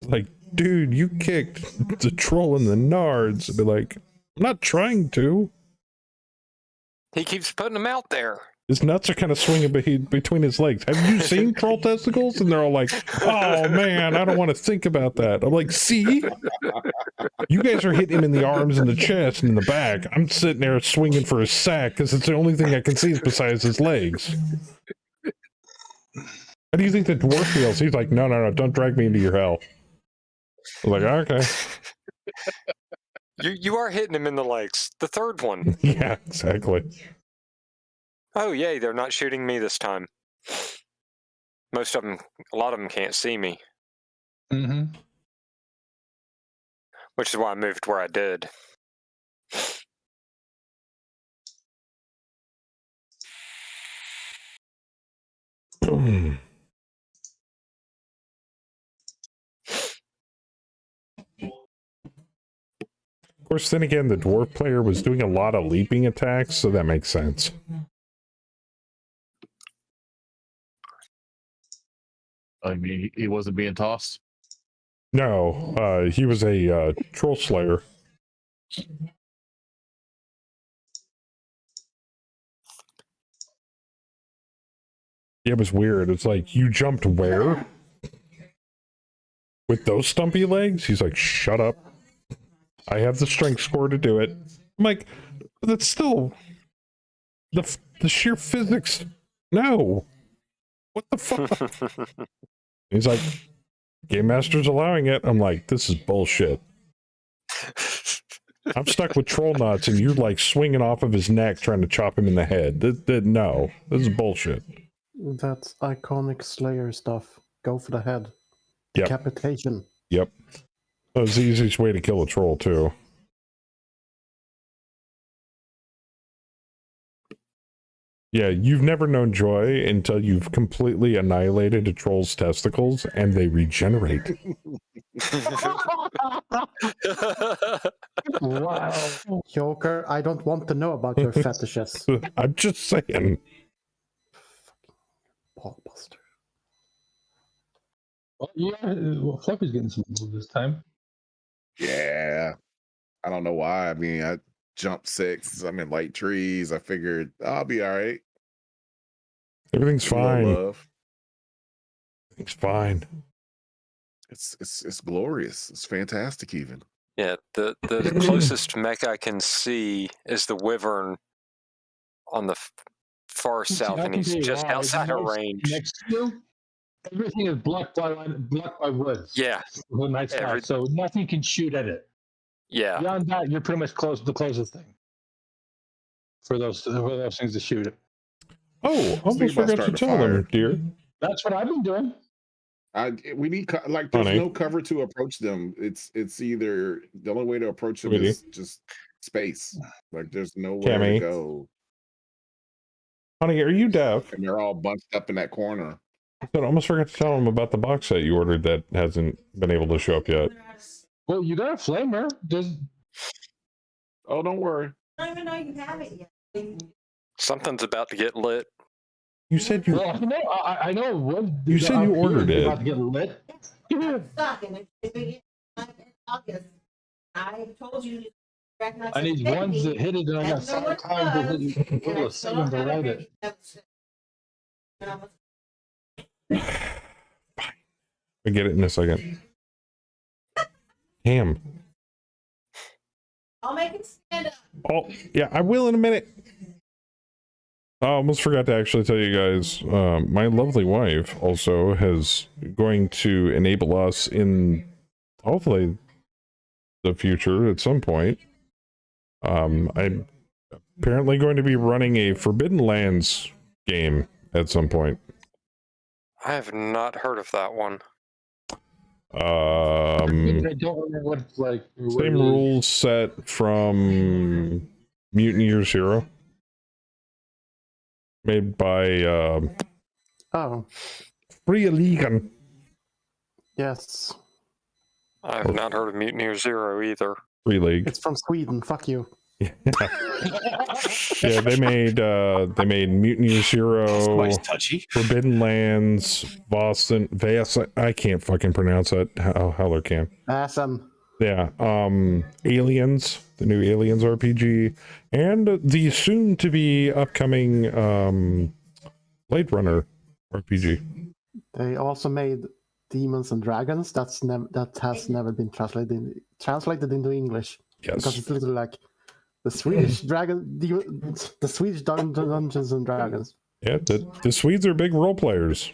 Like, dude, you kicked the troll in the nards. I'd be like, I'm not trying to. He keeps putting them out there. His nuts are kind of swinging between his legs. Have you seen troll testicles? And they're all like, oh man, I don't want to think about that. I'm like, see? You guys are hitting him in the arms and the chest and in the back. I'm sitting there swinging for his sack because it's the only thing I can see besides his legs. How do you think the dwarf feels? He's like, no, don't drag me into your hell. I was like, okay. You are hitting him in the legs. The third one. Yeah, exactly. Oh, yay, they're not shooting me this time. A lot of them can't see me. Mm-hmm. Which is why I moved where I did. Of course, then again, the dwarf player was doing a lot of leaping attacks, so that makes sense. I mean, he wasn't being tossed? No, he was a troll slayer. Yeah, it was weird. It's like, you jumped where? With those stumpy legs? He's like, shut up. I have the strength score to do it. I'm like, that's still the sheer physics. No. What the fuck? He's like, Game Master's allowing it. I'm like, this is bullshit. I'm stuck with troll knots and you're like swinging off of his neck trying to chop him in the head. No, this is bullshit. That's iconic Slayer stuff. Go for the head. Yep. Decapitation. Yep. That was the easiest way to kill a troll, too. Yeah, you've never known joy until you've completely annihilated a troll's testicles and they regenerate. Wow. Joker, I don't want to know about your fetishes. I'm just saying. Ballbuster. Well, yeah, well, Fluffy's getting some moves this time. Yeah. I don't know why. I mean, I jumped 6. I'm in light trees. I figured I'll be all right. Everything's fine. Love. Everything's fine. It's glorious. It's fantastic even. Yeah, the closest mech I can see is the Wyvern on the far south, and he's just outside of range. Next to you, everything is blocked by woods. Yeah. Night sky, so nothing can shoot at it. Yeah. Beyond that, you're pretty much the closest thing for those things to shoot it. Oh, almost forgot to tell them, dear. That's what I've been doing. We need there's no cover to approach them. It's either the only way to approach them is just space. Like there's nowhere to go. Honey, are you deaf? And they're all bunched up in that corner. I almost forgot to tell them about the box set you ordered that hasn't been able to show up yet. Well, you got a flamer. Oh, don't worry. I don't even know you have it yet. Something's about to get lit. You said you. Well, I know. What you said you ordered it. About to get lit. I'm stuck in it. In August. I told you to recognize. I need ones that hit it, and I got 7 times to hit it. 7 to write it. I get it in a second. Damn. I'll make it stand up. Oh, yeah, I will in a minute. I almost forgot to actually tell you guys, my lovely wife also is going to enable us in, hopefully, the future at some point. I'm apparently going to be running a Forbidden Lands game at some point. I have not heard of that one. I don't remember what it's like. Same rules set from Mutant Year Zero. Made by Free Legion. Yes. I have not heard of Mutineer Zero either. Free League. It's from Sweden. Fuck you. Yeah, they made Mutineer Zero, Forbidden Lands, Boston, I can't fucking pronounce that. Heller can. Awesome. Yeah, Aliens, the new Aliens RPG, and the soon-to-be upcoming Blade Runner RPG. They also made Demons and Dragons. That has never been translated into English. Yes, because it's literally like the Swedish the Swedish Dungeons and Dragons. Yeah, the Swedes are big role players,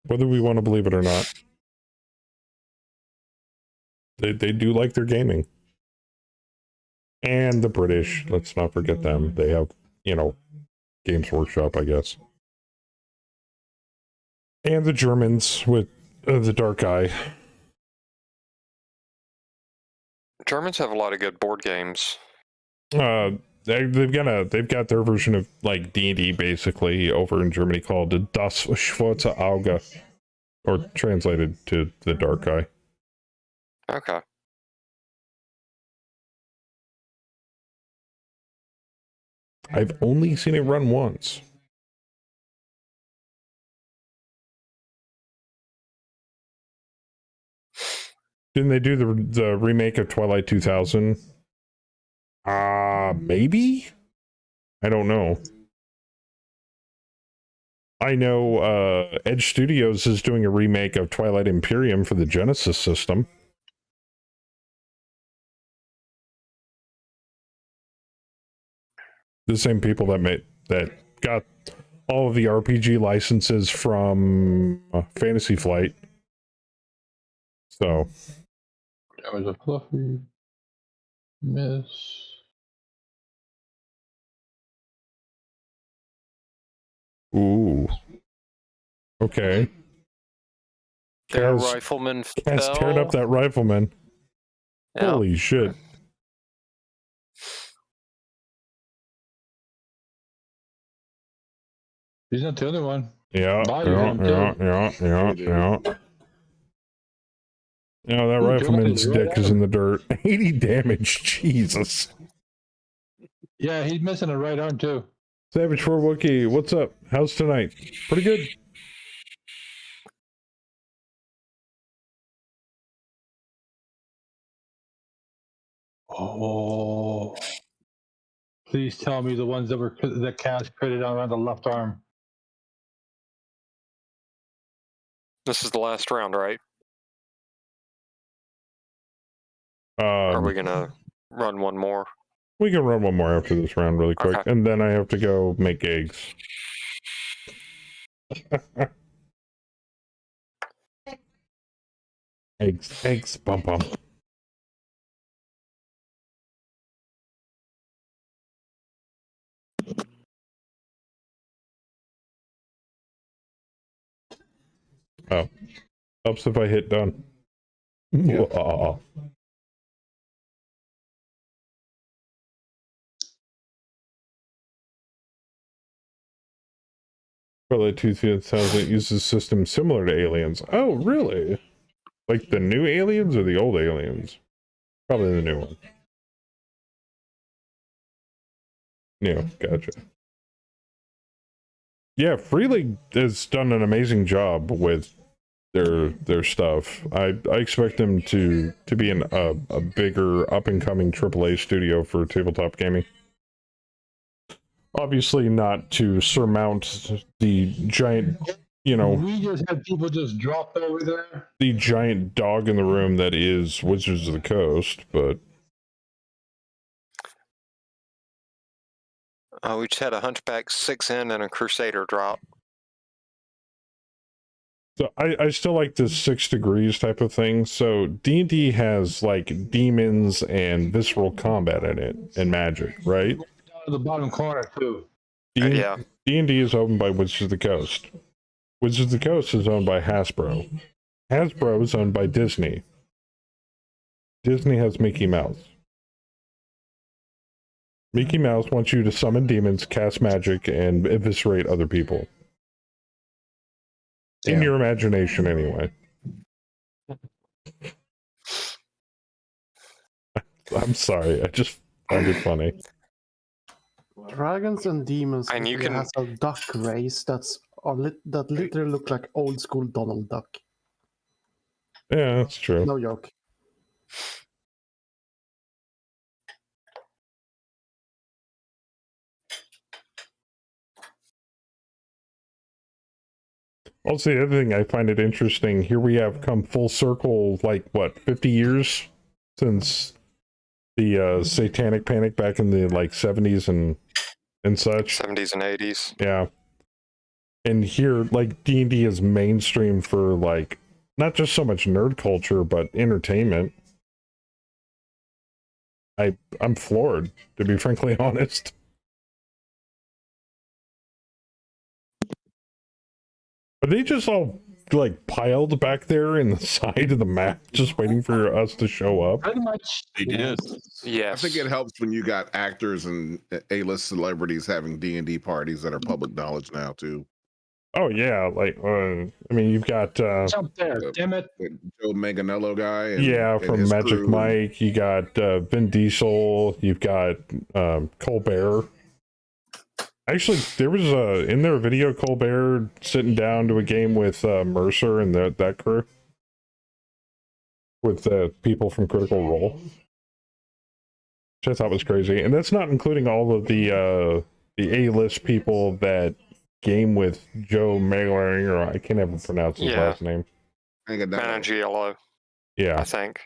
whether we want to believe it or not. They do like their gaming. And the British, let's not forget them. They have, Games Workshop, I guess. And the Germans with the Dark Eye. Germans have a lot of good board games. They've got their version of like D&D basically over in Germany called Das Schwarze Auge, or translated to the Dark Eye. Okay. I've only seen it run once. Didn't they do the remake of Twilight 2000? Maybe? I don't know. I know Edge Studios is doing a remake of Twilight Imperium for the Genesis system. The same people that got all of the RPG licenses from Fantasy Flight. So That was a fluffy miss. ooh. Okay. Their Kaz rifleman teared up fell. that rifleman. Yeah. Holy shit. He's not the only one. Yeah, Body yeah, hit him, yeah, too. yeah. Yeah, that Ooh, rifleman's Jordan's right dick is on. in the dirt. 80 damage, Jesus. Yeah, he's missing a right arm, too. Savage 4 Wookie, what's up? How's tonight? Pretty good. Oh. Please tell me the ones that were the cast critted around the left arm. This is the last round, right? Are we gonna run one more? We can run one more after this round really quick, Okay. and then I have to go make eggs. eggs, bum bum. Oh, helps if I hit done. Yeah. Probably 2000 uses systems similar to Aliens. Oh, really? Like the new Aliens or the old Aliens? Probably the new one. Yeah, gotcha. Yeah, Free League has done an amazing job with their stuff. I expect them to be a bigger up and coming AAA studio for tabletop gaming. Obviously, not to surmount the giant, We just had people just drop over there. the giant dog in the room that is Wizards of the Coast, but We just had a Hunchback 6-in and a Crusader drop. so I still like this 6 degrees type of thing. So D&D has like demons and visceral combat in it and magic, right? Down to the bottom corner, too. Yeah. D&D is owned by Wizards of the Coast. Wizards of the Coast is owned by Hasbro. Hasbro is owned by Disney. Disney has Mickey Mouse. Mickey Mouse wants you to summon demons, cast magic, and eviscerate other people. In your imagination, anyway. I'm sorry, I just find it funny. Dragons and demons And you literally can- has a duck race that literally look like old school Donald Duck. Yeah, that's true. No joke. Also, the other thing I find it interesting, here we have come full circle, like, what, 50 years since the Satanic Panic back in the, like, 70s and such. 70s and 80s. Yeah. And here, like, D&D is mainstream for, like, not just so much nerd culture, but entertainment. I'm floored, to be frankly honest. Are they just all, like, piled back there in the side of the map, just waiting for us to show up? Pretty much. They did. Yes. I think it helps when you got actors and A-list celebrities having D&D parties that are public knowledge now too. Oh, yeah, like, I mean, you've got... Jump there, damn it. Joe Manganiello guy. And, yeah, and from his Magic crew. Mike, you got Vin Diesel, you've got Colbert. Actually, there was in their video Colbert sitting down to a game with Mercer and that crew. With people from Critical Role. Which I thought was crazy. And that's not including all of the A-list people that game with Joe Maguire, or I can't ever pronounce his last name. Manganiello, Yeah. I think.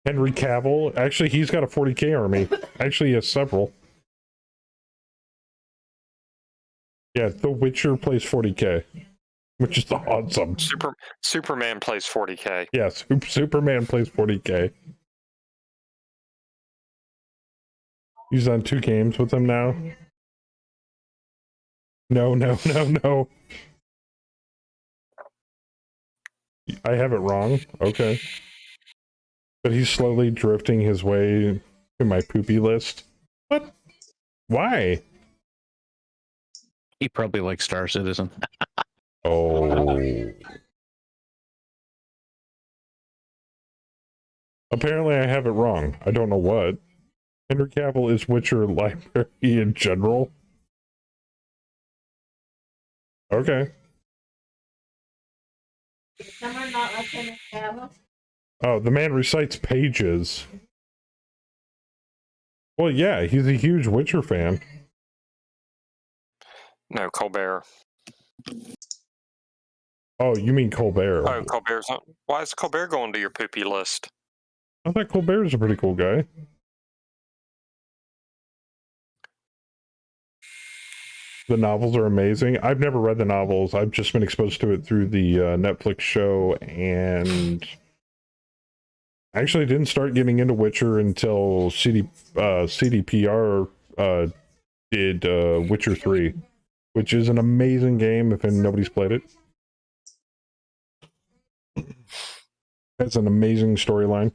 Henry Cavill. Actually, he's got a 40k army. Actually, he has several. Yeah, The Witcher plays 40k, which is awesome. Superman plays 40k. Yeah, Superman plays 40k. He's on 2 games with him now. No. I have it wrong. Okay. But he's slowly drifting his way to my poopy list. What? Why? He probably likes Star Citizen. Oh. Apparently I have it wrong. I don't know what. Henry Cavill is Witcher library in general. Okay. Someone not like Henry Cavill? Oh, the man recites pages. Well, yeah, he's a huge Witcher fan. No, Colbert. Oh, you mean Colbert. Oh, Colbert's on. Why is Colbert going to your poopy list? I thought Colbert's a pretty cool guy. The novels are amazing. I've never read the novels. I've just been exposed to it through the Netflix show, and I actually didn't start getting into Witcher until CDPR did Witcher 3, which is an amazing game if nobody's played it. It's an amazing storyline.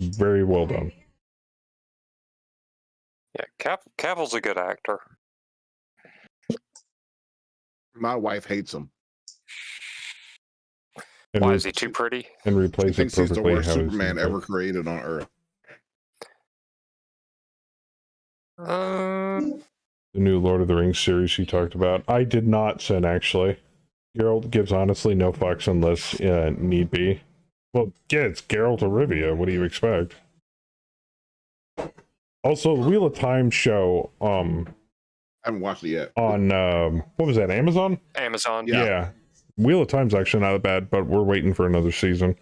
Very well done. Yeah, Cavill's a good actor. My wife hates him. And Why is he too pretty? And replays She thinks it he's the perfectly worst how Superman ever created on Earth. The new Lord of the Rings series she talked about. I did not send, actually. Geralt gives honestly no fucks unless need be. Well, yeah, it's Geralt of Rivia. What do you expect? Also, the Wheel of Time show, I haven't watched it yet. on, what was that, Amazon? Amazon. Yeah. Wheel of Time's actually not bad, but we're waiting for another season.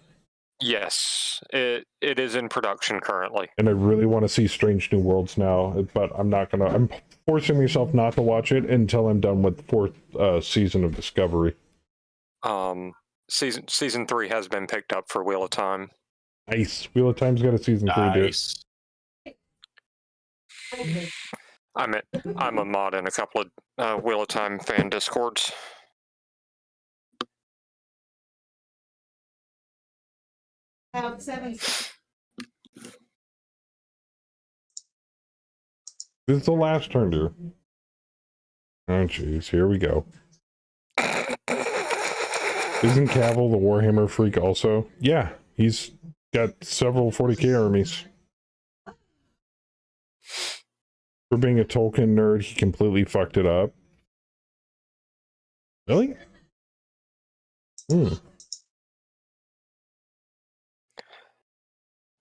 Yes, it is in production currently. And I really want to see Strange New Worlds now, but I'm not gonna, I'm forcing myself not to watch it until I'm done with the 4th season of Discovery. Season 3 has been picked up for Wheel of Time. Nice. Wheel of Time's got a season 3, dude. I'm a mod in a couple of Wheel of Time fan discords. Have 7. This is the last turn, dude. Oh, jeez. Here we go. Isn't Cavill the Warhammer freak also? Yeah, he's got several 40k armies. For being a Tolkien nerd, he completely fucked it up. Really?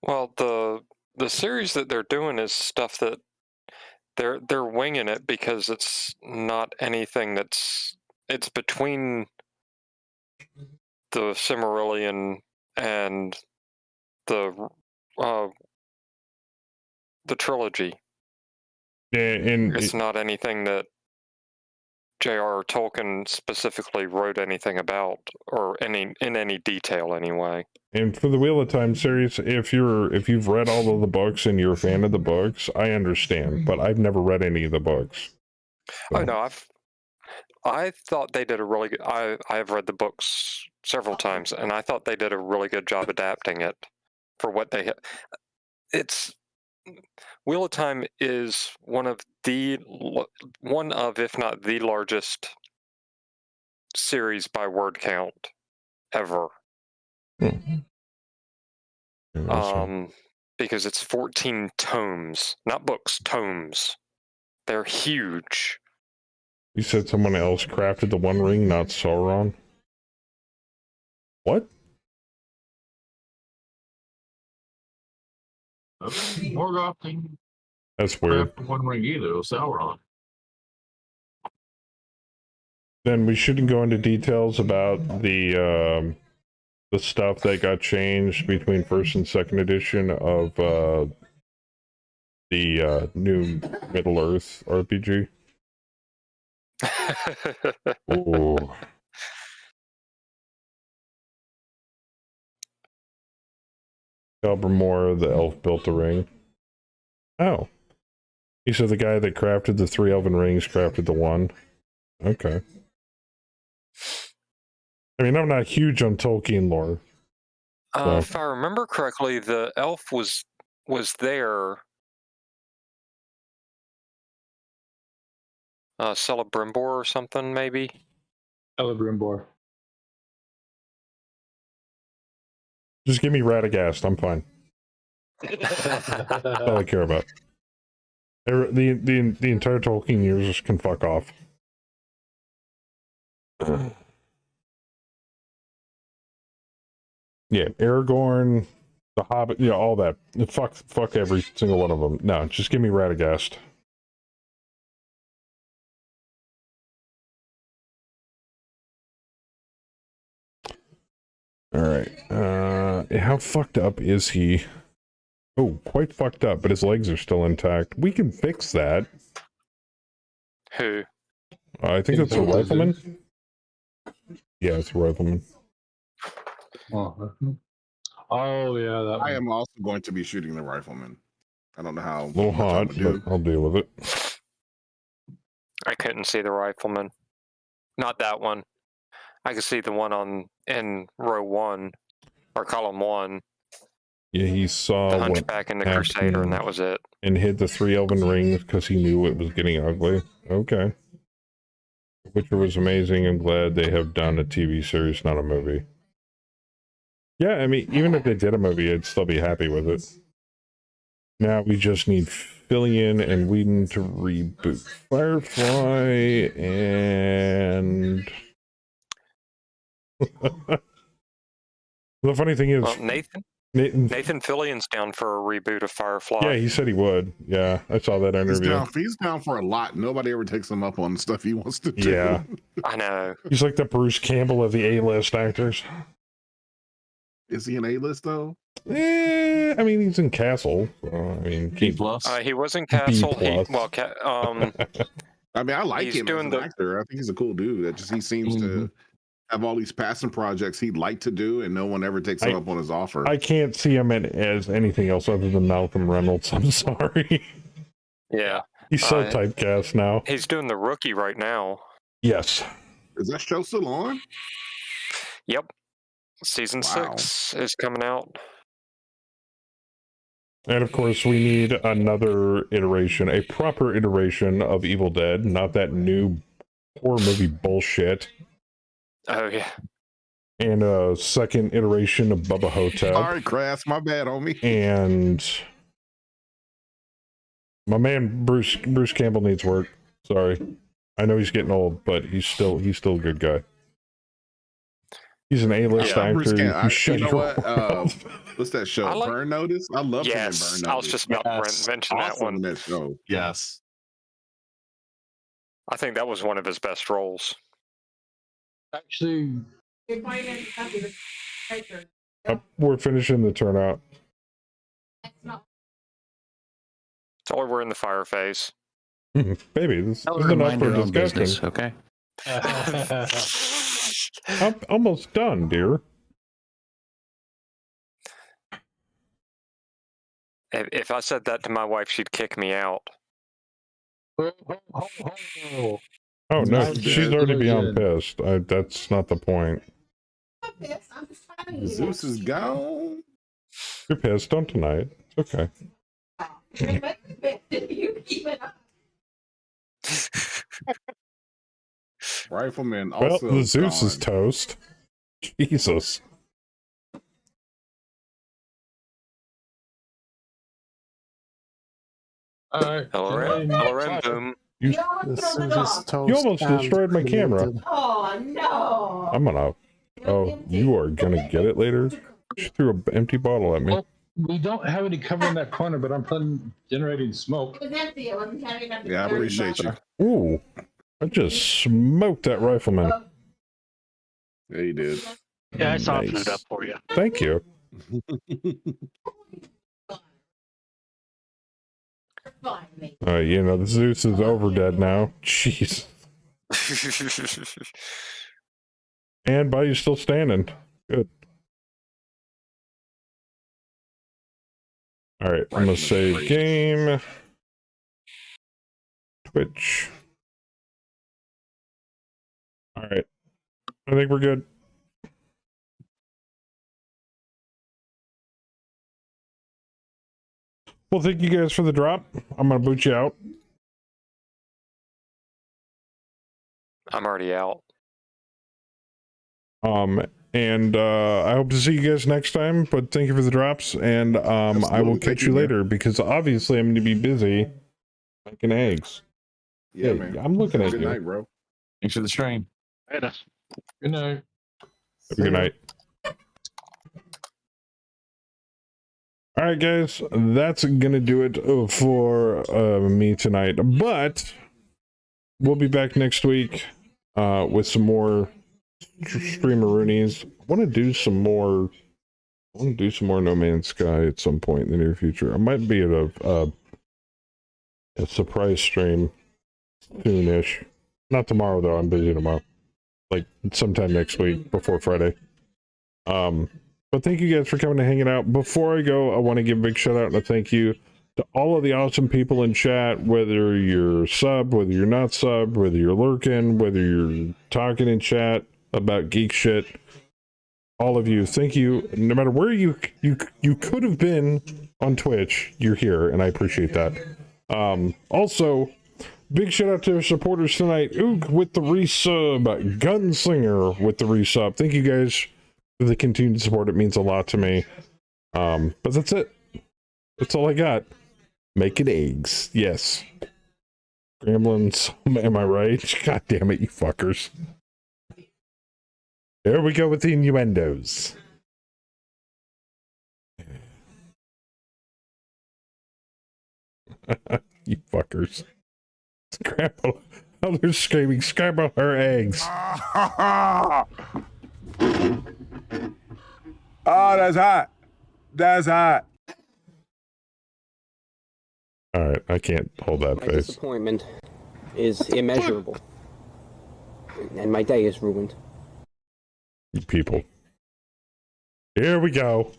Well, the series that they're doing is stuff that they're winging it because it's not anything it's between the Silmarillion and the trilogy. And it's not anything that J.R.R. Tolkien specifically wrote anything about, or in any detail anyway. And for the Wheel of Time series, if you've read all of the books and you're a fan of the books, I understand, but I've never read any of the books. So. Oh no, I thought they did a really good. I've read the books several times, and I thought they did a really good job adapting it for what they. It's Wheel of Time is one of, if not the largest series by word count ever. Because it's 14 tomes, not books, tomes. They're huge. You said someone else crafted the One Ring, not Sauron? What? More often. That's weird. One ring either. It was Sauron. Then we shouldn't go into details about the stuff that got changed between first and second edition of the new Middle Earth RPG. Ooh. Calbermore, the elf, built the ring. Oh. He said the guy that crafted the 3 elven rings crafted the one. Okay. I mean, I'm not huge on Tolkien lore. So. If I remember correctly, the elf was there. Celebrimbor or something, maybe? Celebrimbor. Just give me Radagast, I'm fine. That's all I care about. The entire Tolkien users can fuck off. Yeah, Aragorn, the Hobbit, yeah, all that. Fuck every single one of them. No, just give me Radagast. All right. How fucked up is he? Oh, quite fucked up, but his legs are still intact. We can fix that. Who? I think it's a rifleman. Yeah, it's a rifleman. Oh yeah, that I am also going to be shooting the rifleman. I don't know how. A little hot, but I'll deal with it. I couldn't see the rifleman. Not that one. I could see the one in row 1 or column 1. Yeah, he saw the Hunchback and the Crusader, and that was it. And hid the 3 elven rings because he knew it was getting ugly. Okay. Witcher was amazing. I'm glad they have done a TV series, not a movie. Yeah, I mean, even if they did a movie, I'd still be happy with it. Now we just need Fillion and Whedon to reboot Firefly, and... The funny thing is... Well, Nathan Fillion's down for a reboot of Firefly. Yeah, he said he would. Yeah, I saw that interview. He's down for a lot. Nobody ever takes him up on stuff he wants to do. Yeah. I know. He's like the Bruce Campbell of the A-list actors. Is he an A-list, though? I mean, he's in Castle. I mean, B+. He was in Castle. I mean, I like him as an actor. I think he's a cool dude. He seems to have all these passion projects he'd like to do, and no one ever takes him up on his offer. I can't see him as anything else other than Malcolm Reynolds. I'm sorry. Yeah. He's so typecast now. He's doing The Rookie right now. Yes. Is that show still on? Yep. Season 6 is coming out. And of course, we need another iteration, a proper iteration of Evil Dead, not that new horror movie bullshit. Oh, yeah. And a second iteration of Bubba Hotep. All right, Crass, my bad, homie. And my man Bruce Campbell needs work. Sorry. I know he's getting old, but he's still a good guy. He's an A-list actor. You know what? What's that show? Burn Notice? I love him in Burn Notice. I was just about to mention that one. That show. Yes. I think that was one of his best roles. Actually, we're finishing the turnout. So we're in the fire phase. Baby, this is enough for discussion. Business, okay. I'm almost done, dear. If I said that to my wife, she'd kick me out. Oh no, she's already beyond pissed. That's not the point. Zeus is gone. You're pissed. Don't deny it. It's okay. Rifleman Well, also the Zeus gone. is toast. Jesus. Hello, boom. You almost destroyed my camera. Oh no! I'm gonna. Oh, you are gonna get it later. She threw an empty bottle at me. We don't have any cover in that corner, but I'm putting generating smoke. It was empty. It wasn't heavy enough. Yeah, I appreciate you. Ooh, I just smoked that rifleman. Yeah, you did. Yeah, I softened Nice. it up for you. Thank you. You know, the Zeus is over dead now. Jeez. And Buddy's still standing. Good. All right, I'm gonna save game. Twitch. All right, I think we're good. Well, thank you guys for the drop. I'm gonna boot you out. I'm already out. And I hope to see you guys next time, but thank you for the drops, and I will catch you later, because obviously I'm going to be busy making eggs. Yeah, Hey, man. I'm looking at Good you. night, bro. Thanks for the stream. Later. Good night. Have a good night. All right, guys, that's going to do it for me tonight, but we'll be back next week with some more streameroonies. I want to do some more No Man's Sky at some point in the near future. I might be at a surprise stream soonish. Not tomorrow though. I'm busy tomorrow. Like sometime next week before Friday. But thank you guys for coming and hanging out. Before I go, I want to give a big shout out and a thank you to all of the awesome people in chat, whether you're sub, whether you're not sub, whether you're lurking, whether you're talking in chat about geek shit. All of you, thank you. No matter where you could have been on Twitch, you're here, and I appreciate that. Also, big shout out to our supporters tonight. Ook with the resub, Gunslinger with the resub. Thank you guys for the continued support. It means a lot to me. But that's it. That's all I got. Making eggs. Yes. Gremlins. Am I right? God damn it, you fuckers. There we go with the innuendos. You fuckers. Scramble. Oh, they're screaming, scramble her eggs. Oh, that's hot. That's hot. Alright, I can't hold that My face. disappointment is immeasurable. And my day is ruined. You people. Here we go.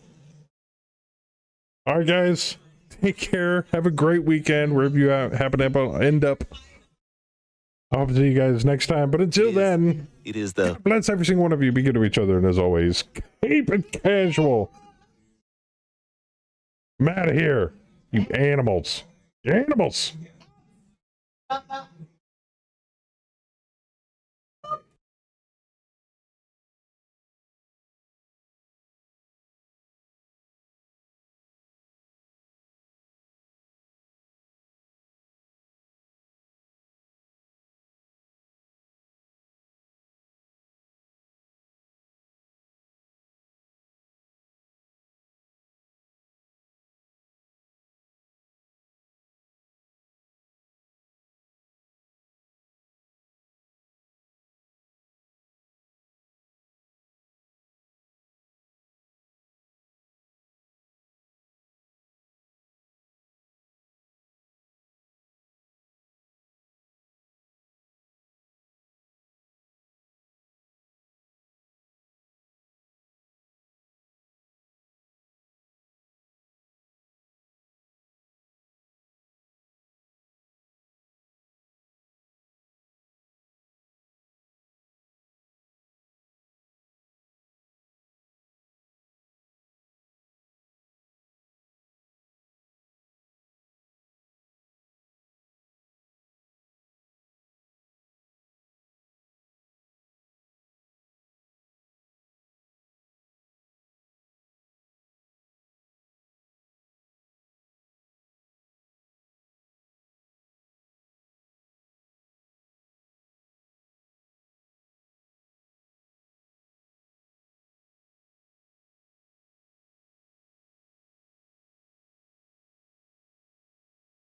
Alright, guys. Take care. Have a great weekend wherever you happen to end up. I hope to see you guys next time. But until then, it is the bless every single one of you. Be good to each other. And as always, keep it casual. I'm out of here. You animals. You animals.